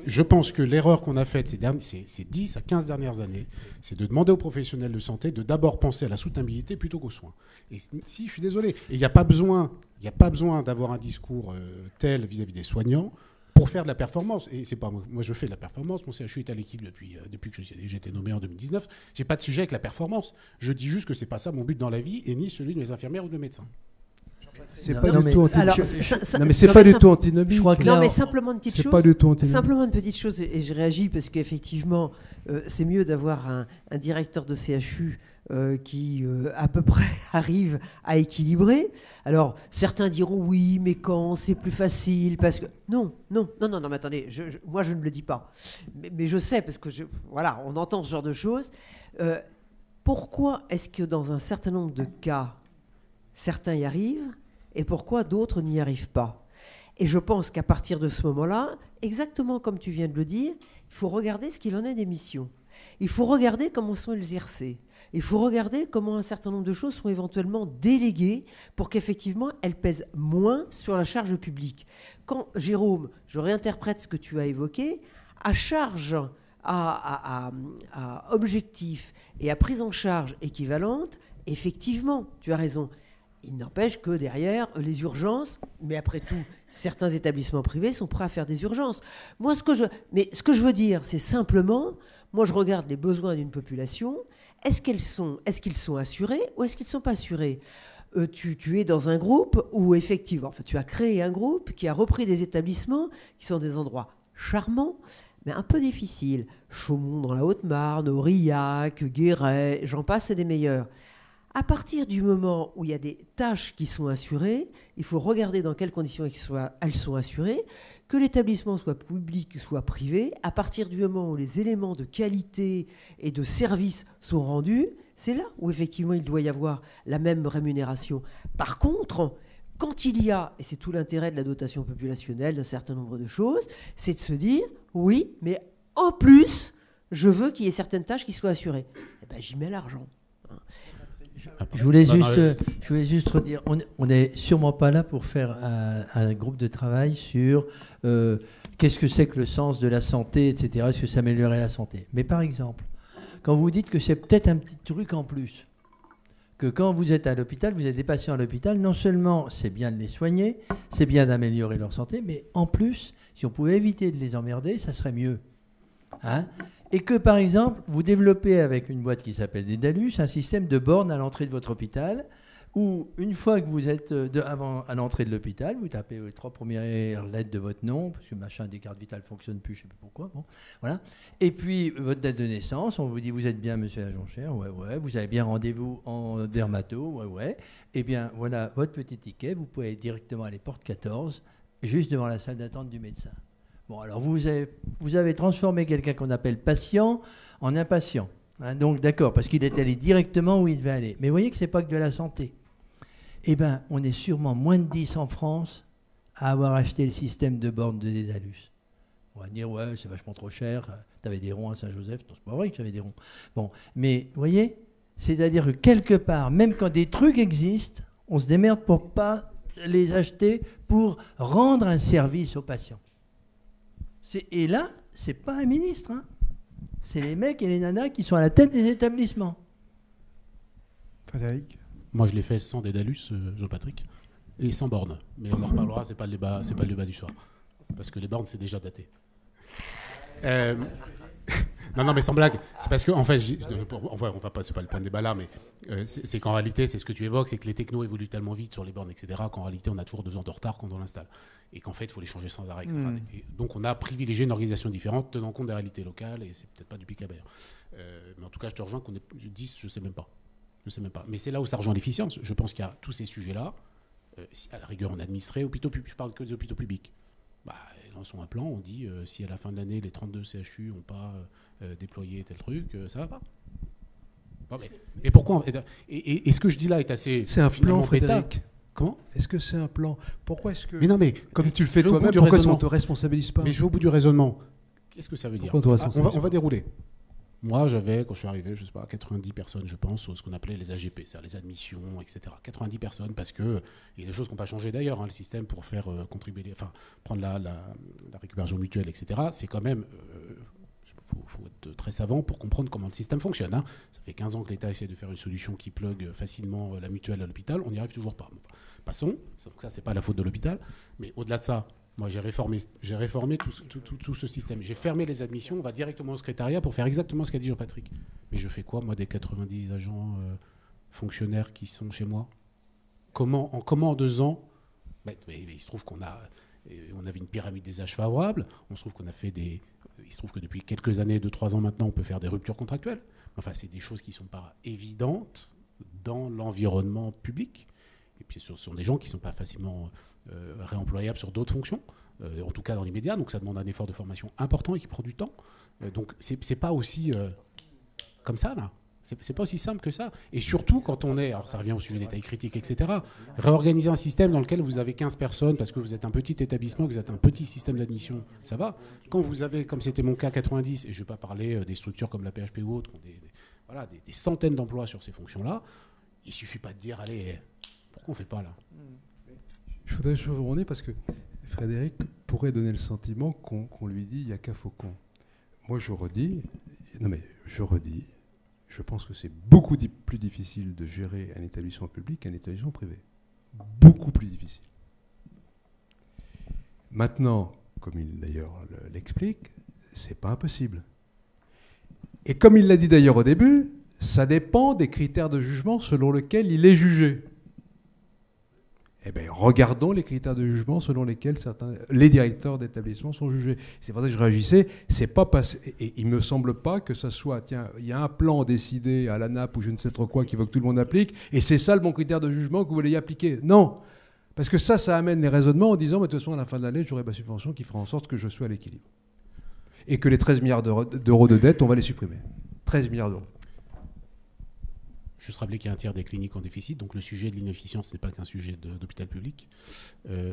je pense que l'erreur qu'on a faite ces 10 à 15 dernières années, c'est de demander aux professionnels de santé de d'abord penser à la soutenabilité plutôt qu'aux soins. Et si, je suis désolé, et il n'y a pas besoin d'avoir un discours tel vis-à-vis des soignants pour faire de la performance. Et c'est pas moi, je fais de la performance. Mon CHU est à l'équilibre depuis que j'ai été nommé en 2019. J'ai pas de sujet avec la performance. Je dis juste que c'est pas ça mon but dans la vie, et ni celui de mes infirmières ou de mes médecins. C'est pas du tout antinomique. Non, mais simplement une petite chose. C'est pas du tout antinomique. Simplement une petite chose, et je réagis parce qu'effectivement, c'est mieux d'avoir un directeur de CHU qui à peu près arrive à équilibrer. Alors certains diront oui, mais quand c'est plus facile, parce que non, mais attendez, moi je ne le dis pas, mais je sais parce que voilà, on entend ce genre de choses. Pourquoi est-ce que dans un certain nombre de cas, certains y arrivent et pourquoi d'autres n'y arrivent pas? Et je pense qu'à partir de ce moment-là, exactement comme tu viens de le dire, il faut regarder ce qu'il en est des missions. Il faut regarder comment sont exercées. Il faut regarder comment un certain nombre de choses sont éventuellement déléguées pour qu'effectivement elles pèsent moins sur la charge publique. Quand, Jérôme, je réinterprète ce que tu as évoqué, à charge, à objectif et à prise en charge équivalente, effectivement, tu as raison. Il n'empêche que derrière, les urgences, mais après tout, certains établissements privés sont prêts à faire des urgences. Moi, ce que je veux dire, c'est simplement, moi je regarde les besoins d'une population, est-ce qu'ils sont assurés ou est-ce qu'ils ne sont pas assurés ? Tu es dans un groupe où effectivement, tu as créé un groupe qui a repris des établissements qui sont des endroits charmants, mais un peu difficiles. Chaumont dans la Haute-Marne, Aurillac, Guéret, j'en passe, c'est des meilleurs. À partir du moment où il y a des tâches qui sont assurées, il faut regarder dans quelles conditions elles sont assurées, que l'établissement soit public, soit privé. À partir du moment où les éléments de qualité et de service sont rendus, c'est là où effectivement il doit y avoir la même rémunération. Par contre, quand il y a, et c'est tout l'intérêt de la dotation populationnelle, d'un certain nombre de choses, c'est de se dire, oui, mais en plus, je veux qu'il y ait certaines tâches qui soient assurées. Eh ben, j'y mets l'argent. Je voulais juste redire, on n'est sûrement pas là pour faire un groupe de travail sur qu'est-ce que c'est que le sens de la santé, etc. Est-ce que ça améliorerait la santé ? Mais par exemple, quand vous dites que c'est peut-être un petit truc en plus, que quand vous êtes à l'hôpital, vous avez des patients à l'hôpital, non seulement c'est bien de les soigner, c'est bien d'améliorer leur santé, mais en plus, si on pouvait éviter de les emmerder, ça serait mieux. Hein ? Et que, par exemple, vous développez avec une boîte qui s'appelle Dédalus un système de bornes à l'entrée de votre hôpital où, une fois que vous êtes à l'entrée de l'hôpital, vous tapez les 3 premières lettres de votre nom, parce que machin des cartes vitales ne fonctionne plus, je ne sais plus pourquoi. Bon, voilà. Et puis, votre date de naissance, on vous dit, vous êtes bien monsieur Lajonchère ? Ouais. Vous avez bien rendez-vous en dermato ? Ouais. Eh bien, voilà votre petit ticket. Vous pouvez directement aller porte 14, juste devant la salle d'attente du médecin. Bon, alors vous avez transformé quelqu'un qu'on appelle patient en impatient. Hein, donc d'accord, parce qu'il est allé directement où il devait aller. Mais vous voyez que ce n'est pas que de la santé. Eh bien, on est sûrement moins de 10 en France à avoir acheté le système de bornes de Dédalus. On va dire, ouais, c'est vachement trop cher. Tu avais des ronds à Saint-Joseph. Non, c'est pas vrai que j'avais des ronds. Bon, mais vous voyez, c'est-à-dire que quelque part, même quand des trucs existent, on se démerde pour pas les acheter pour rendre un service aux patients. Et là, c'est pas un ministre, hein. C'est les mecs et les nanas qui sont à la tête des établissements. Frédéric ? Moi, je l'ai fait sans Dédalus, Jean-Patrick, et sans bornes. Mais on en reparlera, c'est pas le débat du soir. Parce que les bornes, c'est déjà daté. Non, mais sans blague. C'est parce que, en fait, on va pas, c'est pas le point de débat là, mais c'est qu'en réalité, c'est ce que tu évoques, c'est que les technos évoluent tellement vite sur les bornes, etc., qu'en réalité, on a toujours 2 ans de retard quand on l'installe. Et qu'en fait, il faut les changer sans arrêt, etc. Et donc, on a privilégié une organisation différente, tenant compte des réalités locales, et c'est peut-être pas du pic à berre. Mais en tout cas, je te rejoins qu'on est 10, je sais même pas. Mais c'est là où ça rejoint l'efficience. Je pense qu'il y a tous ces sujets-là, à la rigueur, on administrait hôpitaux publics. Je parle que des hôpitaux publics. Lançons un plan, on dit si à la fin de l'année les 32 CHU n'ont pas déployé tel truc, ça va pas. Non, mais pourquoi et ce que je dis là est assez... C'est un plan, Frédéric. Comment ? Est-ce que c'est un plan ? Pourquoi est-ce que... Mais non, mais... Comme tu le fais toi-même, pourquoi est-ce qu'on ne te responsabilise pas ? Mais je vais au bout du raisonnement. Qu'est-ce que ça veut dire ? On va dérouler. Moi, j'avais, quand je suis arrivé, je sais pas, 90 personnes, je pense, ce qu'on appelait les AGP, c'est-à-dire les admissions, etc. 90 personnes, parce que il y a des choses qui n'ont pas changé d'ailleurs, hein, le système pour faire contribuer, prendre la récupération mutuelle, etc. C'est quand même, faut être très savant pour comprendre comment le système fonctionne. Hein. Ça fait 15 ans que l'État essaie de faire une solution qui plug facilement la mutuelle à l'hôpital, on n'y arrive toujours pas. Enfin, passons, donc ça, c'est pas la faute de l'hôpital, mais au-delà de ça, moi, j'ai réformé tout ce système. J'ai fermé les admissions, on va directement au secrétariat pour faire exactement ce qu'a dit Jean-Patrick. Mais je fais quoi, moi, des 90 agents fonctionnaires qui sont chez moi ? Comment en 2 ans ? Mais il se trouve qu'on avait une pyramide des âges favorables. Il se trouve que depuis quelques années, 2-3 ans maintenant, on peut faire des ruptures contractuelles. Enfin, c'est des choses qui ne sont pas évidentes dans l'environnement public. Et puis, ce sont des gens qui ne sont pas facilement réemployables sur d'autres fonctions, en tout cas dans l'immédiat. Donc, ça demande un effort de formation important et qui prend du temps. Donc, c'est pas aussi comme ça, là. C'est pas aussi simple que ça. Et surtout, quand on est... Alors, ça revient au sujet des tailles critiques, etc. Réorganiser un système dans lequel vous avez 15 personnes parce que vous êtes un petit établissement, que vous êtes un petit système d'admission, ça va. Quand vous avez, comme c'était mon cas, 90, et je ne vais pas parler des structures comme la PHP ou autres, qui ont des centaines d'emplois sur ces fonctions-là, il ne suffit pas de dire, allez, pourquoi on ne fait pas là ? Je voudrais rebondir parce que Frédéric pourrait donner le sentiment qu'on lui dit il n'y a qu'à Faucon. Moi, je redis, je pense que c'est beaucoup plus difficile de gérer un établissement public qu'un établissement privé. Beaucoup plus difficile. Maintenant, comme il d'ailleurs l'explique, c'est pas impossible. Et comme il l'a dit d'ailleurs au début, ça dépend des critères de jugement selon lesquels il est jugé. Eh bien, regardons les critères de jugement selon lesquels les directeurs d'établissement sont jugés. C'est pour ça que je réagissais. C'est pas et il me semble pas que ça soit, tiens, il y a un plan décidé à l'ANAP ou je ne sais trop quoi qui veut que tout le monde applique, et c'est ça le bon critère de jugement que vous voulez y appliquer. Non, parce que ça amène les raisonnements en disant, mais de toute façon, à la fin de l'année, j'aurai ma subvention qui fera en sorte que je sois à l'équilibre. Et que les 13 milliards d'euros de dette, on va les supprimer. 13 milliards d'euros. Juste rappeler qu'il y a un tiers des cliniques en déficit, donc le sujet de l'inefficience n'est pas qu'un sujet d'hôpital public,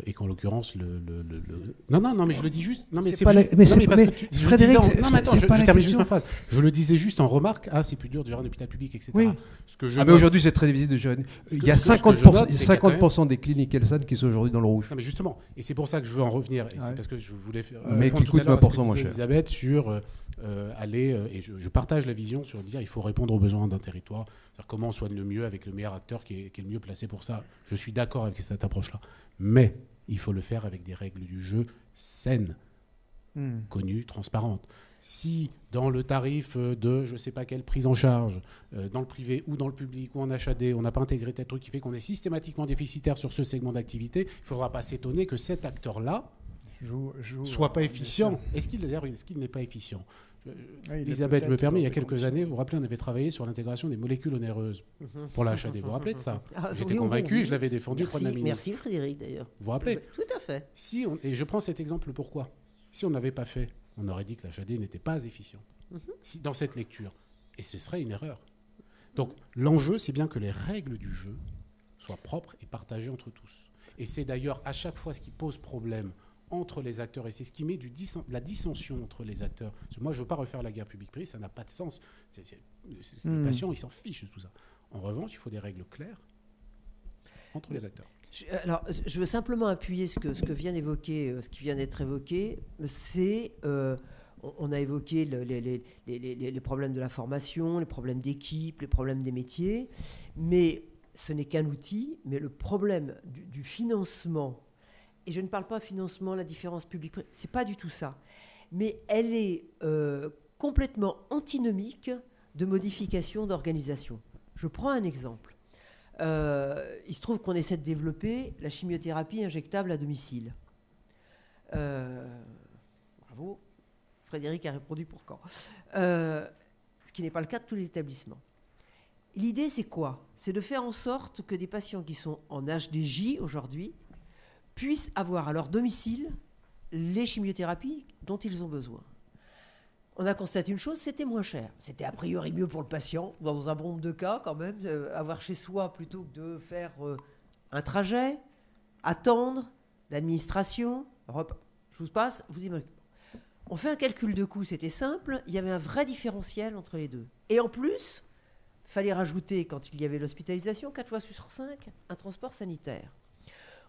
et qu'en l'occurrence Non, mais je le dis juste. Non, mais Frédéric, je termine juste ma phrase. Je le disais juste en remarque. C'est plus dur de gérer un hôpital public, etc. Oui. Mais aujourd'hui, c'est très difficile de gérer. Il y a 50% des cliniques Elsan qui sont aujourd'hui dans le rouge. Non, mais justement, et c'est pour ça que je veux en revenir. Et c'est parce que je voulais faire. Mais qui coûte 20% moins cher. Elisabeth sur aller et je partage la vision sur dire il faut répondre aux besoins d'un territoire. Comment on soigne le mieux avec le meilleur acteur qui est le mieux placé pour ça. Je suis d'accord avec cette approche-là. Mais il faut le faire avec des règles du jeu saines, connues, transparentes. Si dans le tarif de je ne sais pas quelle prise en charge, dans le privé ou dans le public ou en HAD, on n'a pas intégré tel truc qui fait qu'on est systématiquement déficitaire sur ce segment d'activité, il ne faudra pas s'étonner que cet acteur-là soit pas efficient. Est-ce qu'il n'est pas efficient ? Elisabeth me permet, il y a quelques années, vous vous rappelez, on avait travaillé sur l'intégration des molécules onéreuses pour la HAD. Vous vous rappelez de ça ? J'étais convaincu, je l'avais défendu auprès de la ministre. Merci Frédéric d'ailleurs. Vous vous rappelez ? Tout à fait. Et je prends cet exemple pourquoi ? Si on n'avait pas fait, on aurait dit que la HAD n'était pas efficiente dans cette lecture. Et ce serait une erreur. Donc l'enjeu, c'est bien que les règles du jeu soient propres et partagées entre tous. Et c'est d'ailleurs à chaque fois ce qui pose problème entre les acteurs, et c'est ce qui met de la dissension entre les acteurs. Parce que moi, je ne veux pas refaire la guerre publique-privée, ça n'a pas de sens. Les patients, ils s'en fichent de tout ça. En revanche, il faut des règles claires entre les acteurs. Je veux simplement appuyer ce qui vient d'être évoqué. C'est, on a évoqué les problèmes de la formation, les problèmes d'équipe, les problèmes des métiers, mais ce n'est qu'un outil. Mais le problème du financement, et je ne parle pas financement, la différence publique, c'est pas du tout ça. Mais elle est complètement antinomique de modification d'organisation. Je prends un exemple. Il se trouve qu'on essaie de développer la chimiothérapie injectable à domicile. Bravo. Frédéric a répondu pour quand. Ce qui n'est pas le cas de tous les établissements. L'idée, c'est quoi ? C'est de faire en sorte que des patients qui sont en HDJ aujourd'hui puissent avoir à leur domicile les chimiothérapies dont ils ont besoin. on a constaté une chose, c'était moins cher. C'était a priori mieux pour le patient, dans un bon nombre de cas quand même, avoir chez soi plutôt que de faire un trajet, attendre, l'administration, je vous passe, vous imaginez. On fait un calcul de coût, c'était simple, il y avait un vrai différentiel entre les deux. Et en plus, il fallait rajouter, quand il y avait l'hospitalisation, 4 fois sur 5, un transport sanitaire.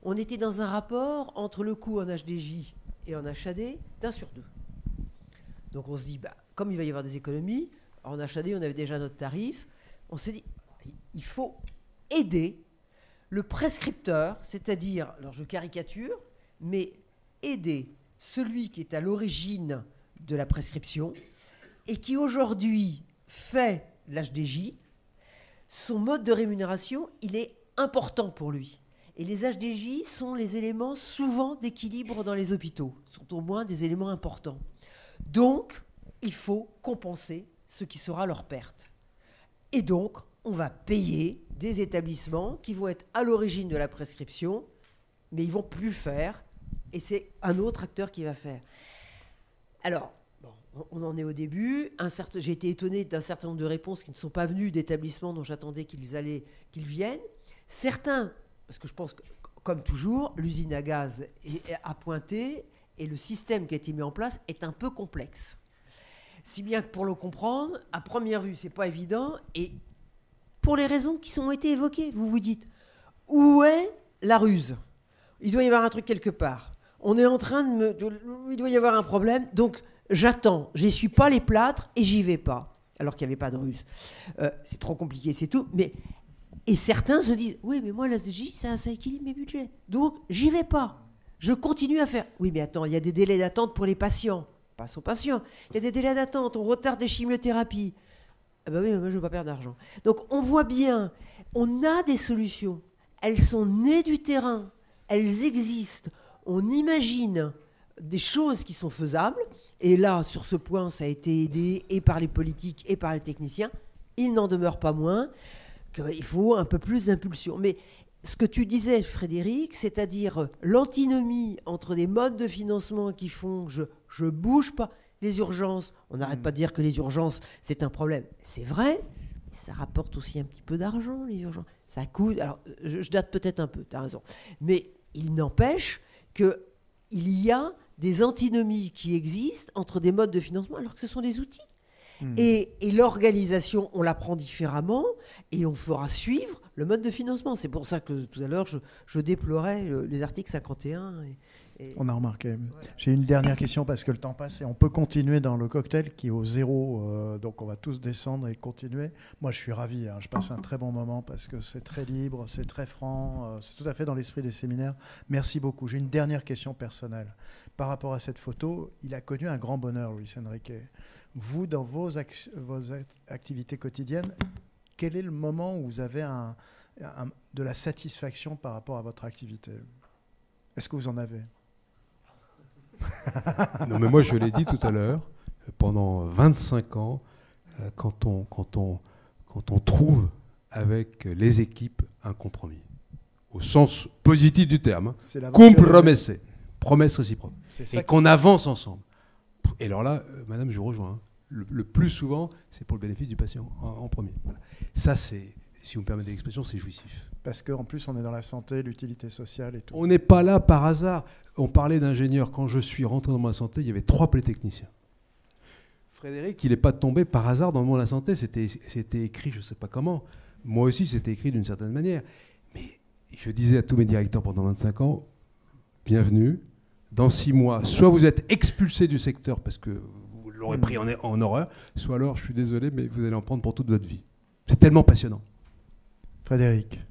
On était dans un rapport entre le coût en HDJ et en HAD d'1 sur 2. Donc on se dit, comme il va y avoir des économies, en HAD on avait déjà notre tarif, on s'est dit, il faut aider le prescripteur, c'est-à-dire, alors je caricature, mais aider celui qui est à l'origine de la prescription et qui aujourd'hui fait l'HDJ, son mode de rémunération, il est important pour lui. Et les HDJ sont les éléments souvent d'équilibre dans les hôpitaux, sont au moins des éléments importants. Donc, il faut compenser ce qui sera leur perte. Et donc, on va payer des établissements qui vont être à l'origine de la prescription, mais ils ne vont plus le faire, et c'est un autre acteur qui va faire. Alors, on en est au début. J'ai été étonné d'un certain nombre de réponses qui ne sont pas venues d'établissements dont j'attendais qu'ils viennent. Certains, parce que je pense que, comme toujours, l'usine à gaz a pointé, et le système qui a été mis en place est un peu complexe. Si bien que pour le comprendre, à première vue, ce n'est pas évident, et pour les raisons qui ont été évoquées, vous vous dites, où est la ruse ? Il doit y avoir un truc quelque part. On est en train il doit y avoir un problème, donc j'attends, j'essuie pas les plâtres et j'y vais pas, alors qu'il n'y avait pas de ruse. C'est trop compliqué, c'est tout. Et certains se disent, oui, mais moi, la SDJ, ça équilibre mes budgets. Donc, j'y vais pas. Je continue à faire. Oui, mais attends, il y a des délais d'attente pour les patients. Passe aux patients. Il y a des délais d'attente, on retarde des chimiothérapies. Ah bah oui, mais moi, je ne veux pas perdre d'argent. Donc, on voit bien, on a des solutions. Elles sont nées du terrain. Elles existent. On imagine des choses qui sont faisables. Et là, sur ce point, ça a été aidé et par les politiques et par les techniciens. Il n'en demeure pas moins qu'il faut un peu plus d'impulsion. Mais ce que tu disais, Frédéric, c'est-à-dire l'antinomie entre des modes de financement qui font que je bouge pas. Les urgences, on n'arrête pas de dire que les urgences, c'est un problème. C'est vrai, ça rapporte aussi un petit peu d'argent, les urgences. Ça coûte. Alors, je date peut-être un peu, tu as raison. Mais il n'empêche qu'il y a des antinomies qui existent entre des modes de financement alors que ce sont des outils. Et l'organisation, on la prend différemment et on fera suivre le mode de financement. C'est pour ça que tout à l'heure, je déplorais les articles 51. On a remarqué. Ouais. J'ai une dernière question parce que le temps passe et on peut continuer dans le cocktail qui est au 0. Donc on va tous descendre et continuer. Moi, je suis ravi. Je passe un très bon moment parce que c'est très libre, c'est très franc. C'est tout à fait dans l'esprit des séminaires. Merci beaucoup. J'ai une dernière question personnelle. Par rapport à cette photo, il a connu un grand bonheur, Luis Enrique. Vous, dans vos activités quotidiennes, quel est le moment où vous avez de la satisfaction par rapport à votre activité ? Est-ce que vous en avez ? Non, mais moi, je l'ai dit tout à l'heure, pendant 25 ans, quand on trouve avec les équipes un compromis, au sens positif du terme, compromisser, promesse réciproque, et qu'on avance ensemble. Et alors là, madame, je vous rejoins. Le plus souvent, c'est pour le bénéfice du patient en premier. Voilà. Ça, c'est, si vous me permettez l'expression, c'est jouissif. Parce qu'en plus, on est dans la santé, l'utilité sociale et tout. On n'est pas là par hasard. On parlait d'ingénieurs. Quand je suis rentré dans ma santé, il y avait 3 polytechniciens. Frédéric, il n'est pas tombé par hasard dans le monde de la santé. C'était écrit, je ne sais pas comment. Moi aussi, c'était écrit d'une certaine manière. Mais je disais à tous mes directeurs pendant 25 ans, bienvenue. Dans 6 mois, soit vous êtes expulsé du secteur parce que vous l'aurez pris en horreur, soit alors, je suis désolé, mais vous allez en prendre pour toute votre vie. C'est tellement passionnant. Frédéric.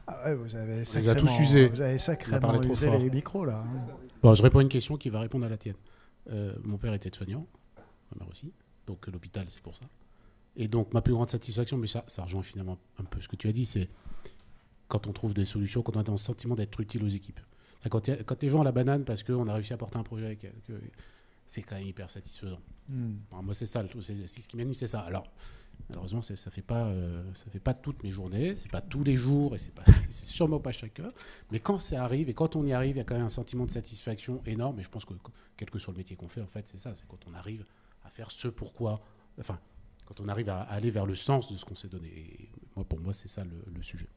Ah ouais, vous avez sacrément usé les micros là. Bon, je réponds à une question qui va répondre à la tienne. Mon père était soignant, ma mère aussi, donc l'hôpital c'est pour ça. Et donc, ma plus grande satisfaction, mais ça rejoint finalement un peu ce que tu as dit, c'est quand on trouve des solutions, quand on a le sentiment d'être utile aux équipes. Quand les gens ont la banane parce qu'on a réussi à porter un projet, c'est quand même hyper satisfaisant. Enfin, moi, c'est ça, c'est ce qui m'anime, c'est ça. Alors, Malheureusement, ça fait pas toutes mes journées, c'est pas tous les jours et c'est sûrement pas chaque heure. Mais quand ça arrive et quand on y arrive, il y a quand même un sentiment de satisfaction énorme. Et je pense que quel que soit le métier qu'on fait, en fait, c'est ça, c'est quand on arrive à faire ce pourquoi, enfin, quand on arrive à aller vers le sens de ce qu'on s'est donné. Et pour moi, c'est ça le sujet.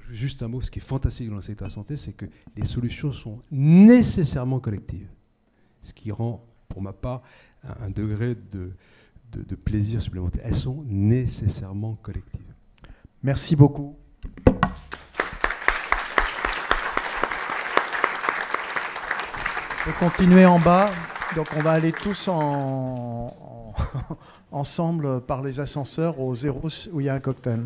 Juste un mot, ce qui est fantastique dans le secteur de la santé, c'est que les solutions sont nécessairement collectives. Ce qui rend, pour ma part, un degré de plaisir supplémentaire. Elles sont nécessairement collectives. Merci beaucoup. On peut continuer en bas. Donc on va aller tous ensemble par les ascenseurs au 0 où il y a un cocktail.